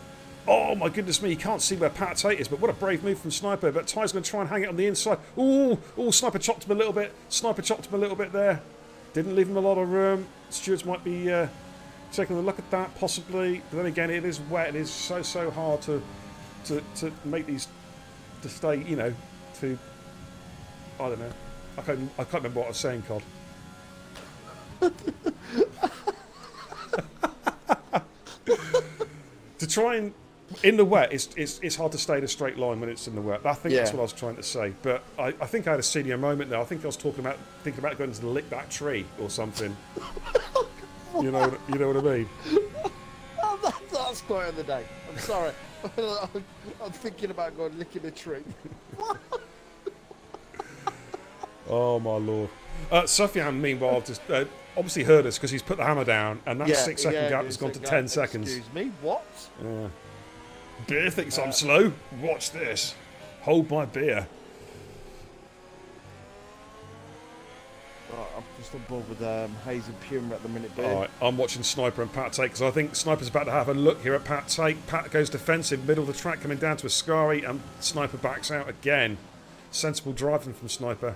Oh my goodness me! You can't see where Pat Tate is, but what a brave move from Sniper. But Ty's going to try and hang it on the inside. Ooh, Sniper chopped him a little bit. Sniper chopped him a little bit there. Didn't leave him a lot of room. Stewards might be taking a look at that possibly. But then again, it is wet. It is so hard to make these to stay. You know, to I don't know. I can't remember what I was saying, Cod. To try and in the wet, it's hard to stay in a straight line when it's in the wet. I think that's what I was trying to say. But I think I had a senior moment there. I think I was thinking about going to lick that tree or something. you know what I mean? That's quite of the day. I'm sorry. I'm thinking about going licking a tree. Oh my lord. Sufyan, meanwhile, just obviously heard us because he's put the hammer down, and that 6 second gap has gone to 10 seconds. Excuse me, what? Yeah. Beer thinks I'm slow. Watch this. Hold my beer. Right, I'm just on board with Hayes and Puma at the minute, beer. All right, I'm watching Sniper and Pat Tate because I think Sniper's about to have a look here at Pat Tate. Pat goes defensive, middle of the track, coming down to Ascari, and Sniper backs out again. Sensible driving from Sniper.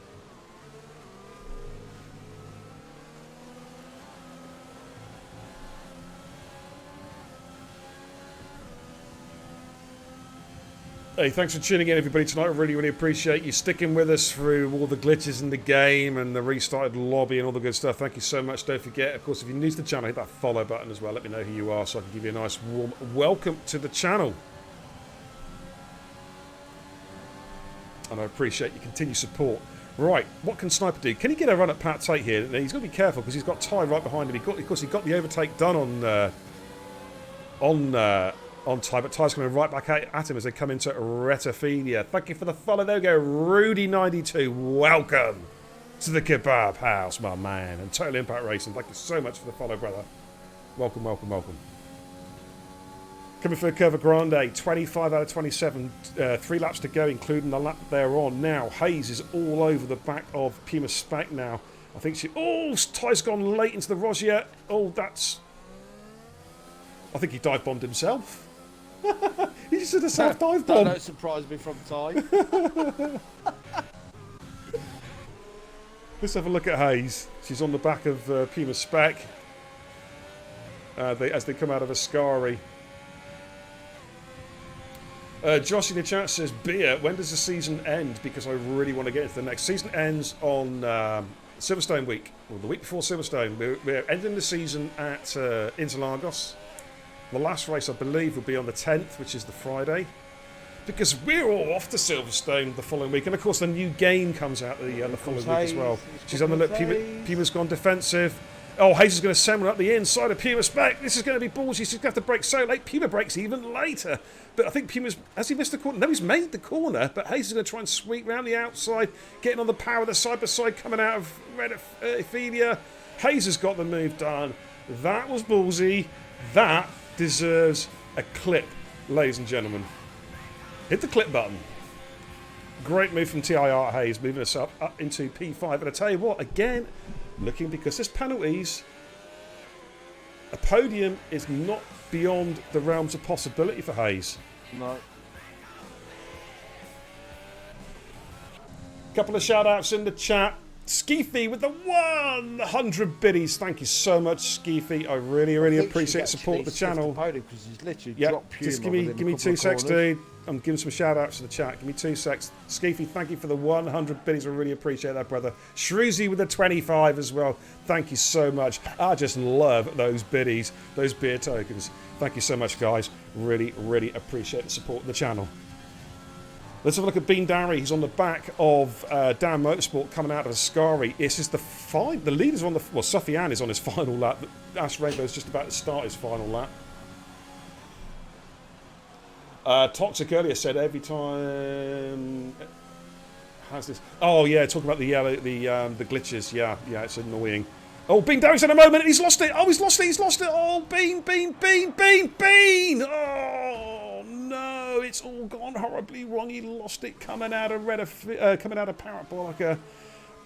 Hey, thanks for tuning in, everybody, tonight. I really appreciate you sticking with us through all the glitches in the game and the restarted lobby and all the good stuff. Thank you so much. Don't forget, of course, if you're new to the channel, hit that follow button as well. Let me know who you are so I can give you a nice warm welcome to the channel. And I appreciate your continued support. Right, what can Sniper do? Can he get a run at Pat Tate here? Now, he's got to be careful because he's got Ty right behind him. Of course, he got the overtake done on Ty, but Ty's coming right back at him as they come into Retophilia. Thank you for the follow. There we go, Rudy92. Welcome to the Kebab House, my man. And Total Impact Racing, thank you so much for the follow, brother. Welcome. Coming for Curva Grande, 25 out of 27. 3 laps to go, including the lap they're on. Now, Hayes is all over the back of Puma Spec now. I think Ty's gone late into the Rogier. I think he dive bombed himself. He just did a self dive bomb. That don't surprise me from Ty. Let's have a look at Hayes. She's on the back of Puma Spec as they come out of Ascari. Josh in the chat says, Beer, when does the season end? Because I really want to get into the next. Season ends on Silverstone week, or the week before Silverstone. We're ending the season at Interlagos. The last race, I believe, will be on the 10th, which is the Friday. Because we're all off to Silverstone the following week. And, of course, the new game comes out the following week as well. She's on the look. Puma's gone defensive. Oh, Hayes is going to send one up the inside of Puma Spec. This is going to be ballsy. She's going to have to brake so late. Puma brakes even later. But I think has he missed the corner? No, he's made the corner. But Hayes is going to try and sweep round the outside, getting on the power of the side-by-side coming out of Ophelia. Hayes has got the move done. That was ballsy. That deserves a clip, ladies and gentlemen. Hit the clip button. Great move from TIR Hayes, moving us up into P5. And I tell you what, again, looking because there's penalties, a podium is not beyond the realms of possibility for Hayes. No. Couple of shout outs in the chat. Skeefy with the 100 biddies. Thank you so much, Skeefy. I really, really appreciate the support of the channel. Because he's literally Yeah, dropped just Puma give me 2 secs, dude. I'm giving some shout outs to the chat. Give me 2 secs. Skeefy, thank you for the 100 biddies. I really appreciate that, brother. Shrewsy with the 25 as well. Thank you so much. I just love those biddies, those beer tokens. Thank you so much, guys. Really, really appreciate the support of the channel. Let's have a look at Bean Darry. He's on the back of Dan Motorsport coming out of Ascari. This is the leaders on the... Well, Sufyan is on his final lap. Ash Rainbow's just about to start his final lap. Toxic earlier said every time... How's this? Oh, yeah, talking about the glitches. Yeah, it's annoying. Oh, Bean Darry's in a moment. He's lost it. Oh, he's lost it. Oh, Bean. Oh, no. It's all gone horribly wrong. He lost it coming out of Parabolica.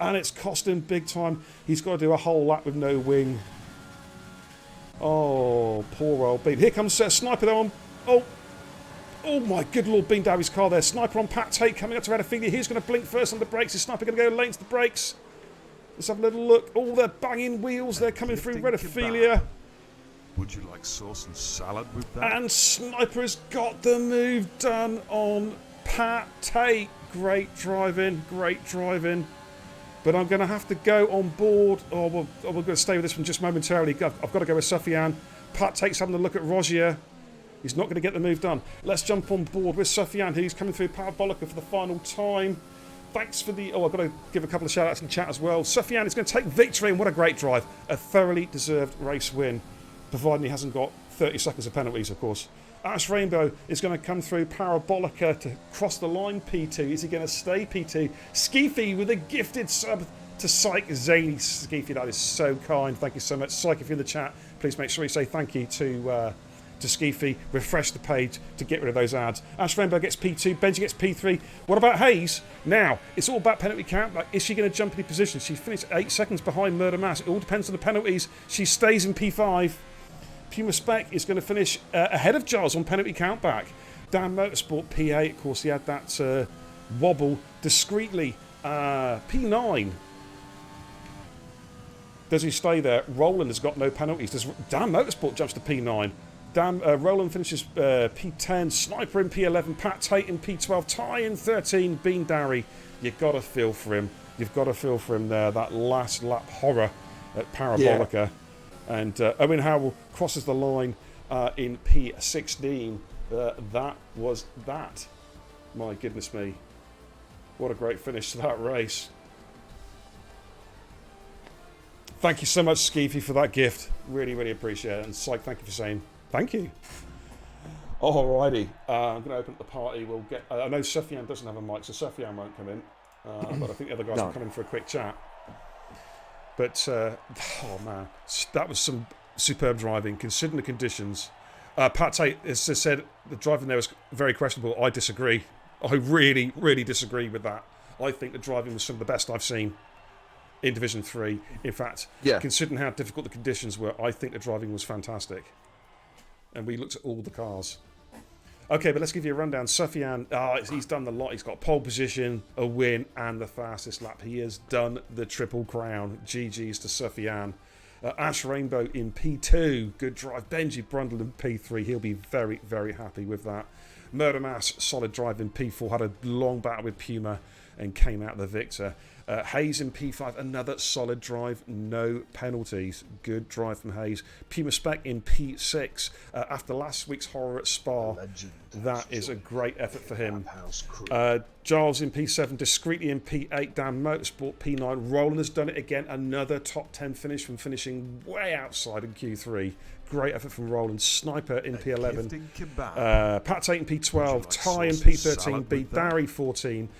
And it's cost him big time. He's got to do a whole lap with no wing. Oh, poor old Bean. Here comes Sniper though. Oh my good lord, Bean Darry's car there. Sniper on Pat Tate coming up to Radophilia. He's going to blink first on the brakes. Is Sniper going to go late to the brakes? Let's have a little look. Oh, they're banging wheels. They're coming through Radophilia. Would you like sauce and salad with that? And Sniper's got the move done on Pat Tate. Great driving. But I'm going to have to go on board. Oh, well, we're going to stay with this one just momentarily. I've got to go with Sufyan. Pat Tate's having a look at Rogier. He's not going to get the move done. Let's jump on board with Sufyan, who's coming through Parabolica for the final time. Thanks for the... Oh, I've got to give a couple of shout-outs in chat as well. Sufyan is going to take victory, and what a great drive. A thoroughly deserved race win, providing he hasn't got 30 seconds of penalties, of course. Ash Rainbow is going to come through Parabolica to cross the line P2. Is he going to stay P2? Skeefy with a gifted sub to Psych Zany. Skeefy, that is so kind. Thank you so much. Psych, if you're in the chat, please make sure you say thank you to Skeefy. Refresh the page to get rid of those ads. Ash Rainbow gets P2. Benji gets P3. What about Hayes? Now, it's all about penalty count. Like, is she going to jump any position? She finished 8 seconds behind Murder Mass. It all depends on the penalties. She stays in P5. Puma Spec is going to finish ahead of Giles on penalty count back. Dan Motorsport P8, of course, he had that wobble discreetly. P9. Does he stay there? Roland has got no penalties. Dan Motorsport jumps to P9. Roland finishes P10. Sniper in P11. Pat Tate in P12. Ty in 13. Bean Darry. You've got to feel for him. You've got to feel for him there. That last lap horror at Parabolica. Yeah. And Owen Howell crosses the line in P16. That was that. My goodness me. What a great finish to that race. Thank you so much, Skeefy, for that gift. Really, really appreciate it. And Psych, thank you for saying thank you. Alrighty. I'm going to open up the party. We'll get... I know Sufyan doesn't have a mic, so Sufyan won't come in. But I think the other guys will come in for a quick chat. But, oh man, that was some superb driving, considering the conditions. Pat Tate has said the driving there was very questionable. I disagree. I really, really disagree with that. I think the driving was some of the best I've seen in Division 3. In fact, considering how difficult the conditions were, I think the driving was fantastic. And we looked at all the cars. Okay, but let's give you a rundown. Sufyan, he's done the lot. He's got pole position, a win, and the fastest lap. He has done the Triple Crown. GG's to Sufyan. Ash Rainbow in P2. Good drive. Benji Brundle in P3. He'll be very, very happy with that. Murder Mass, solid drive in P4. Had a long battle with Puma and came out the victor. Hayes in P5, another solid drive, no penalties. Good drive from Hayes. Puma Spec in P6. After last week's horror at Spa, that is a great effort for him. Giles in P7, discreetly in P8. Dan Motorsport P9. Roland has done it again. Another top 10 finish from finishing way outside in Q3. Great effort from Roland. Sniper in P11. Pat Tate in P12. Ty in P13. B. Darry 14.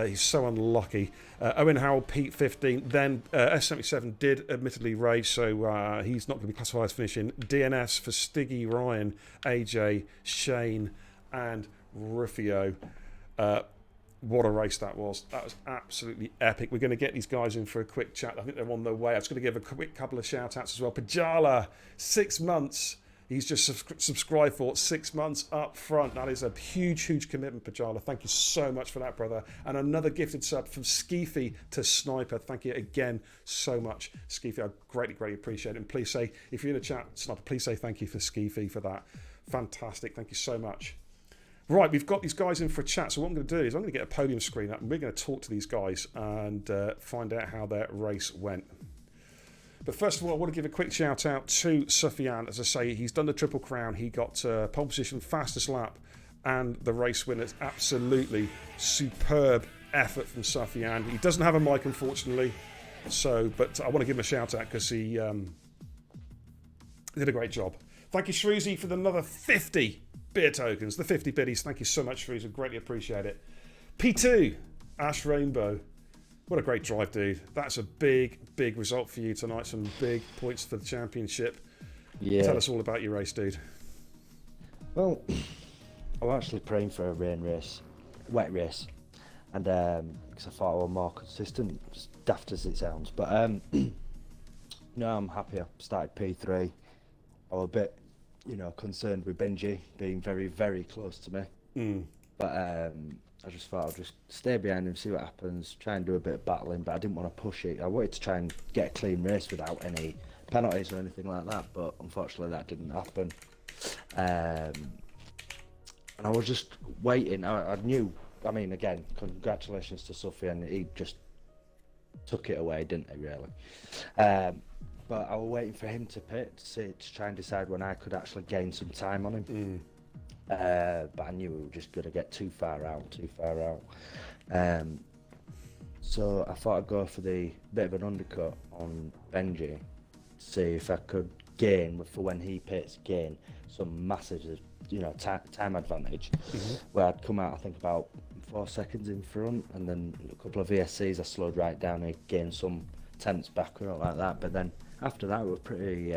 He's so unlucky. Owen Howell, Pete 15. Then S77 did admittedly rage, so he's not going to be classified as finishing. DNS for Stiggy, Ryan, AJ, Shane, and Rufio. What a race that was. That was absolutely epic. We're going to get these guys in for a quick chat. I think they're on their way. I was going to give a quick couple of shout outs as well. Pajala, 6 months. He's just subscribed for 6 months up front. That is a huge, huge commitment, Pajala. Thank you so much for that, brother. And another gifted sub from Skeefy to Sniper. Thank you again so much, Skeefy. I greatly, greatly appreciate it. And please say, if you're in the chat, Sniper, please say thank you for Skeefy for that. Fantastic. Thank you so much. Right, we've got these guys in for a chat. So what I'm going to do is I'm going to get a podium screen up and we're going to talk to these guys and find out how their race went. But first of all, I want to give a quick shout out to Sufyan. As I say, he's done the Triple Crown. He got pole position, fastest lap, and the race winners. Absolutely superb effort from Sufyan. He doesn't have a mic, unfortunately, but I want to give him a shout out because he did a great job. Thank you, Shreezy, for another 50 beer tokens. The 50 biddies. Thank you so much, Shreezy. Greatly appreciate it. P2, Ash Rainbow. What a great drive, dude. That's a big, big result for you tonight. Some big points for the championship. Yeah. Tell us all about your race, dude. Well, I was actually praying for a rain race, wet race, and because I thought I was more consistent, as daft as it sounds. But no, I'm happy. I started P3. I was a bit, concerned with Benji being very, very close to me. But I just thought I'll just stay behind him, see what happens, try and do a bit of battling, but I didn't want to push it. I wanted to try and get a clean race without any penalties or anything like that, but unfortunately that didn't happen. And I was just waiting. I knew, again, congratulations to Sufyan. He just took it away, didn't he, really? But I was waiting for him to pit to try and decide when I could actually gain some time on him. But I knew we were just going to get too far out. So I thought I'd go for the bit of an undercut on Benji, see if I could gain, for when he pits, gain some massive, time advantage. Where I'd come out, I think, about 4 seconds in front, and then a couple of VSCs I slowed right down and gained some tenths back or like that. But then after that, it was pretty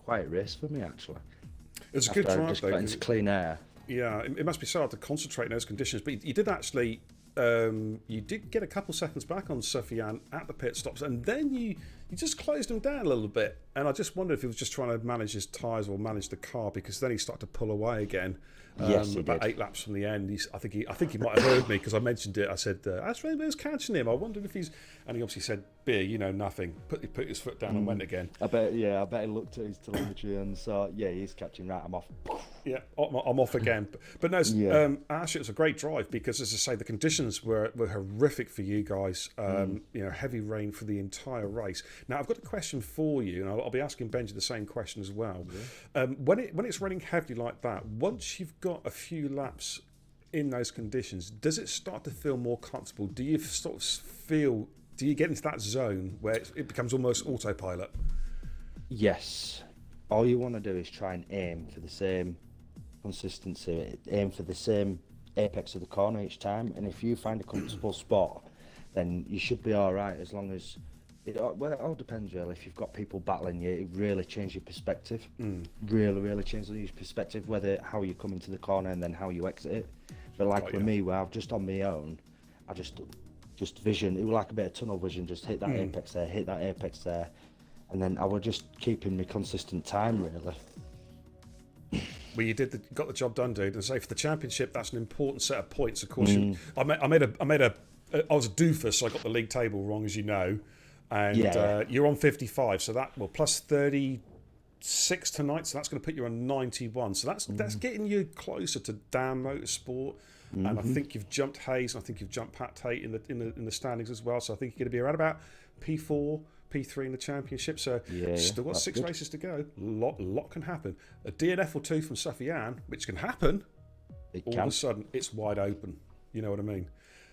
quiet race for me, actually. It's a good drive, just though. got into clean air. Yeah, it must be so hard to concentrate in those conditions. But you did actually, you did get a couple seconds back on Sufyan at the pit stops, and then you just closed him down a little bit. And I just wondered if he was just trying to manage his tyres or manage the car, because then he started to pull away again. Yes, he about did. 8 laps from the end. I think he might have heard me because I mentioned it. I said, "Ash Rainbow's catching him." I wondered if he's, and he obviously said, "Beer, nothing." Put his foot down and went again. I bet he looked at his telemetry and saw, he's catching right, I'm off. Yeah, I'm off again. But no, Yeah. Ash, it was a great drive because, as I say, the conditions were horrific for you guys. Heavy rain for the entire race. Now, I've got a question for you, and I'll be asking Benji the same question as well. Yeah. When it's raining heavily like that, once you've got a few laps in those conditions, does it start to feel more comfortable? Do you do you get into that zone where it becomes almost autopilot? Yes. All you want to do is try and aim for the same consistency, aim for the same apex of the corner each time, and if you find a comfortable spot, then you should be all right, as long as it all depends, really. If you've got people battling you, it really changes your perspective. Really changes your perspective, how you come into the corner and then how you exit it. But like with me, where I've just on my own, I just vision, it was like a bit of tunnel vision, just hit that apex there, and then I was just keeping my consistent time, really. Well, you got the job done, dude. And say for the championship, that's an important set of points. Of course, I was a doofus, so I got the league table wrong, as you know. And you're on 55, so plus 36 tonight, so that's going to put you on 91. So that's getting you closer to Dan Motorsport. And I think you've jumped Hayes, and I think you've jumped Pat Tate in the standings as well. So I think you're going to be around about P4, P3 in the championship. So still got 6 races to go. Lot can happen. A DNF or 2 from Sufyan, which can happen. All of a sudden, it's wide open. You know what I mean?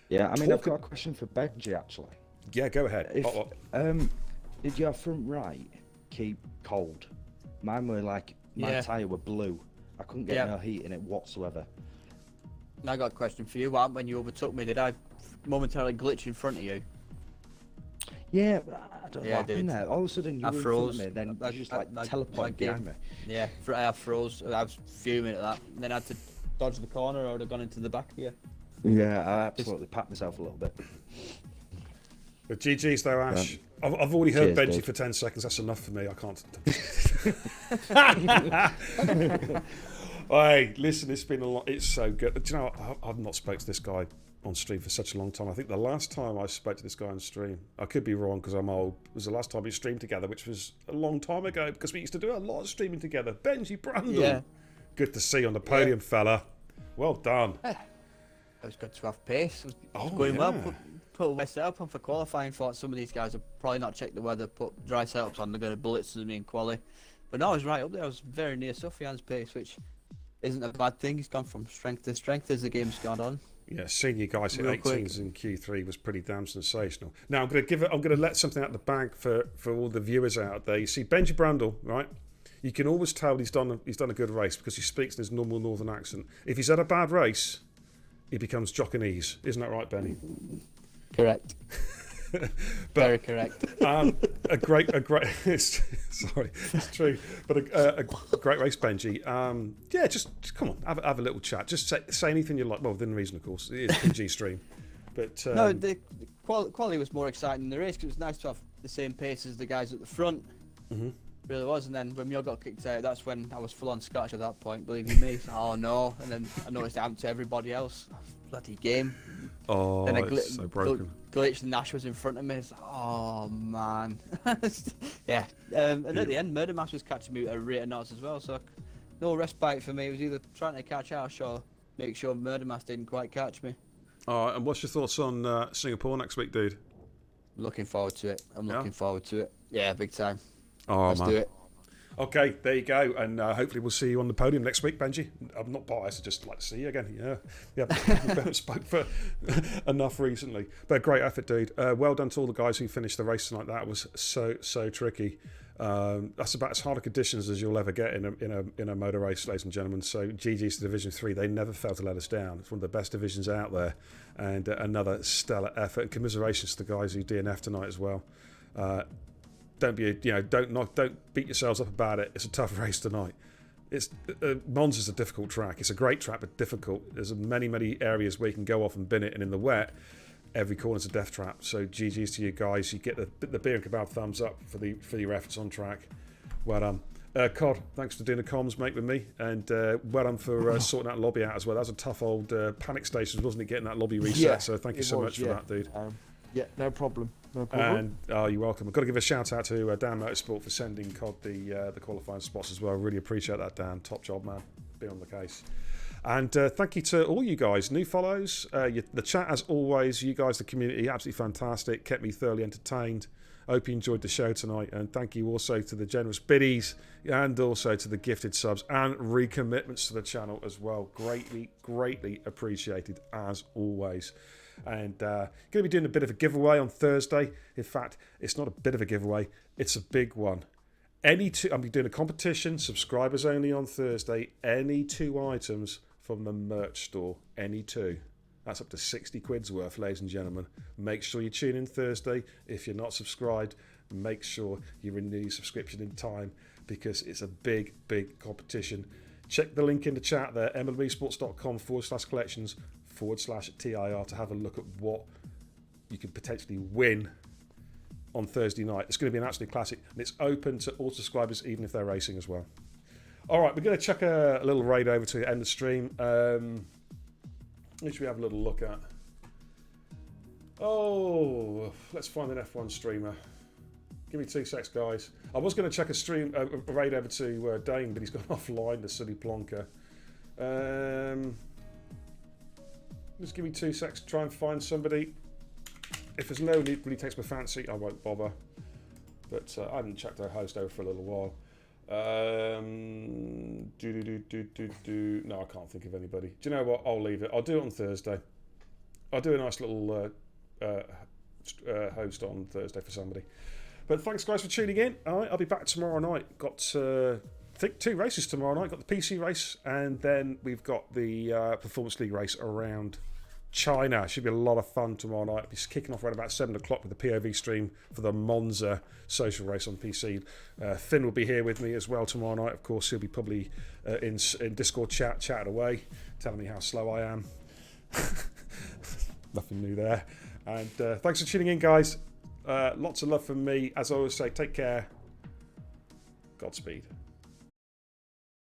Yeah, I've got a question for Benji, actually. Yeah, go ahead. Did your front right keep cold? Mine were my tyre were blue. I couldn't get no heat in it whatsoever. I got a question for you. What happened when you overtook me? Did I momentarily glitch in front of you? Yeah, I don't know what happened dude. there. All of a sudden you were in front of me, then you just teleported behind me. Yeah, I froze. I was fuming at that. And then I had to dodge the corner, or I would have gone into the back of you. Yeah, I absolutely packed myself a little bit. But GG's though, Ash. I've already heard Cheers, Benji dude. for 10 seconds. That's enough for me. I can't. Hey, listen, it's been a lot. It's so good. Do you know, I've not spoke to this guy on stream for such a long time. I think the last time I spoke to this guy on stream, I could be wrong because I'm old, was the last time we streamed together, which was a long time ago because we used to do a lot of streaming together. Benji Brandle. Yeah. Good to see you on the podium, fella. Well done. It was good to have pace. It was Oh, going well. yeah. Put a wet setup on for qualifying. Thought some of these guys have probably not checked the weather, put dry setups on, they're going to bullets me in quali. But no, I was right up there. I was very near Sufjan's pace, which isn't a bad thing. He's gone from strength to strength as the game's gone on. Yeah, seeing you guys hit Real 18s in Q3 was pretty damn sensational. Now I'm going to let something out of the bag for all the viewers out there. You see Benji Brandle, right? You can always tell he's done a good race because he speaks in his normal northern accent. If he's had a bad race, he becomes Jockanese. Isn't that right, Benny? Correct. Very correct. A great sorry, it's true, but a great race, Benji. Yeah, just come on, have a little chat. Just say anything you like. Well, within reason, of course. It is PG stream, but No, the quality was more exciting than the race because it was nice to have the same pace as the guys at the front. Mhm. Really was. And then when Mule got kicked out, that's when I was full on Scotch at that point. Believe you me. Oh no! And then I noticed it happened to everybody else. Bloody game. oh, Then it's so broken. glitched. Nash was in front of me. It's like, oh man. Yeah. And at the end, Murder Mass was catching me at a rate of knots as well. So no respite for me. It was either trying to catch Ash or make sure Murder Mass didn't quite catch me. All right, and what's your thoughts on Singapore next week, dude? Looking forward to it. I'm Yeah? looking forward to it. Yeah, big time. Oh, Let's man. do it. Okay, there you go, and hopefully we'll see you on the podium next week, Benji. I'm not biased, I just like to see you again. Yeah, we haven't spoke for enough recently, but great effort, dude. Well done to all the guys who finished the race tonight. That was so tricky. That's about as hard a conditions as you'll ever get in a motor race, ladies and gentlemen. So GG's to Division 3. They never failed to let us down. It's one of the best divisions out there, and another stellar effort. And commiserations to the guys who DNF tonight as well. Don't beat yourselves up about it. It's a tough race tonight. It's Monza's a difficult track. It's a great track, but difficult. There's many areas where you can go off and bin it, and in the wet, every corner's a death trap. So GG's to you guys. You get the beer and kebab thumbs up for your efforts on track. Well done. Cod, thanks for doing the comms, mate, with me, and well done for sorting that lobby out as well. That was a tough old panic station, wasn't it, getting that lobby reset? Yeah, so thank you it so was, much for that, dude. Yeah, no problem. No problem. And you're welcome. I've got to give a shout out to Dan Motorsport for sending Cod the qualifying spots as well. Really appreciate that, Dan. Top job, man. Be on the case. And thank you to all you guys, new follows. The chat, as always, you guys, the community, absolutely fantastic. Kept me thoroughly entertained. Hope you enjoyed the show tonight. And thank you also to the generous biddies and also to the gifted subs and recommitments to the channel as well. Greatly appreciated, as always. And going to be doing a bit of a giveaway on Thursday. In fact, it's not a bit of a giveaway, it's a big one. I'll be doing a competition, subscribers only on Thursday. Any 2 items from the merch store, any 2. That's up to 60 quid's worth, ladies and gentlemen. Make sure you tune in Thursday. If you're not subscribed, make sure you renew your subscription in time because it's a big competition. Check the link in the chat there, mlbesports.com/collections/TIR to have a look at what you could potentially win on Thursday night. It's going to be an absolute classic, and it's open to all subscribers, even if they're racing as well. All right, we're going to chuck a little raid over to end the stream. Who should we have a little look at? Oh, let's find an F1 streamer. Give me 2 secs, guys. I was going to chuck a raid over to Dane, but he's gone offline, the silly plonker. Just give me 2 secs to try and find somebody. If there's no one who really takes my fancy, I won't bother. But I haven't checked our host over for a little while. No, I can't think of anybody. Do you know what? I'll leave it. I'll do it on Thursday. I'll do a nice little host on Thursday for somebody. But thanks, guys, for tuning in. All right, I'll be back tomorrow night. Got I think 2 races tomorrow night. Got the PC race, and then we've got the Performance League race around China. Should be a lot of fun tomorrow night. I'll be kicking off around about 7 o'clock with the POV stream for the Monza social race on PC. Finn will be here with me as well tomorrow night. Of course, he'll be probably in Discord chatting away, telling me how slow I am. Nothing new there. And thanks for tuning in, guys. Lots of love from me. As I always say, take care. Godspeed.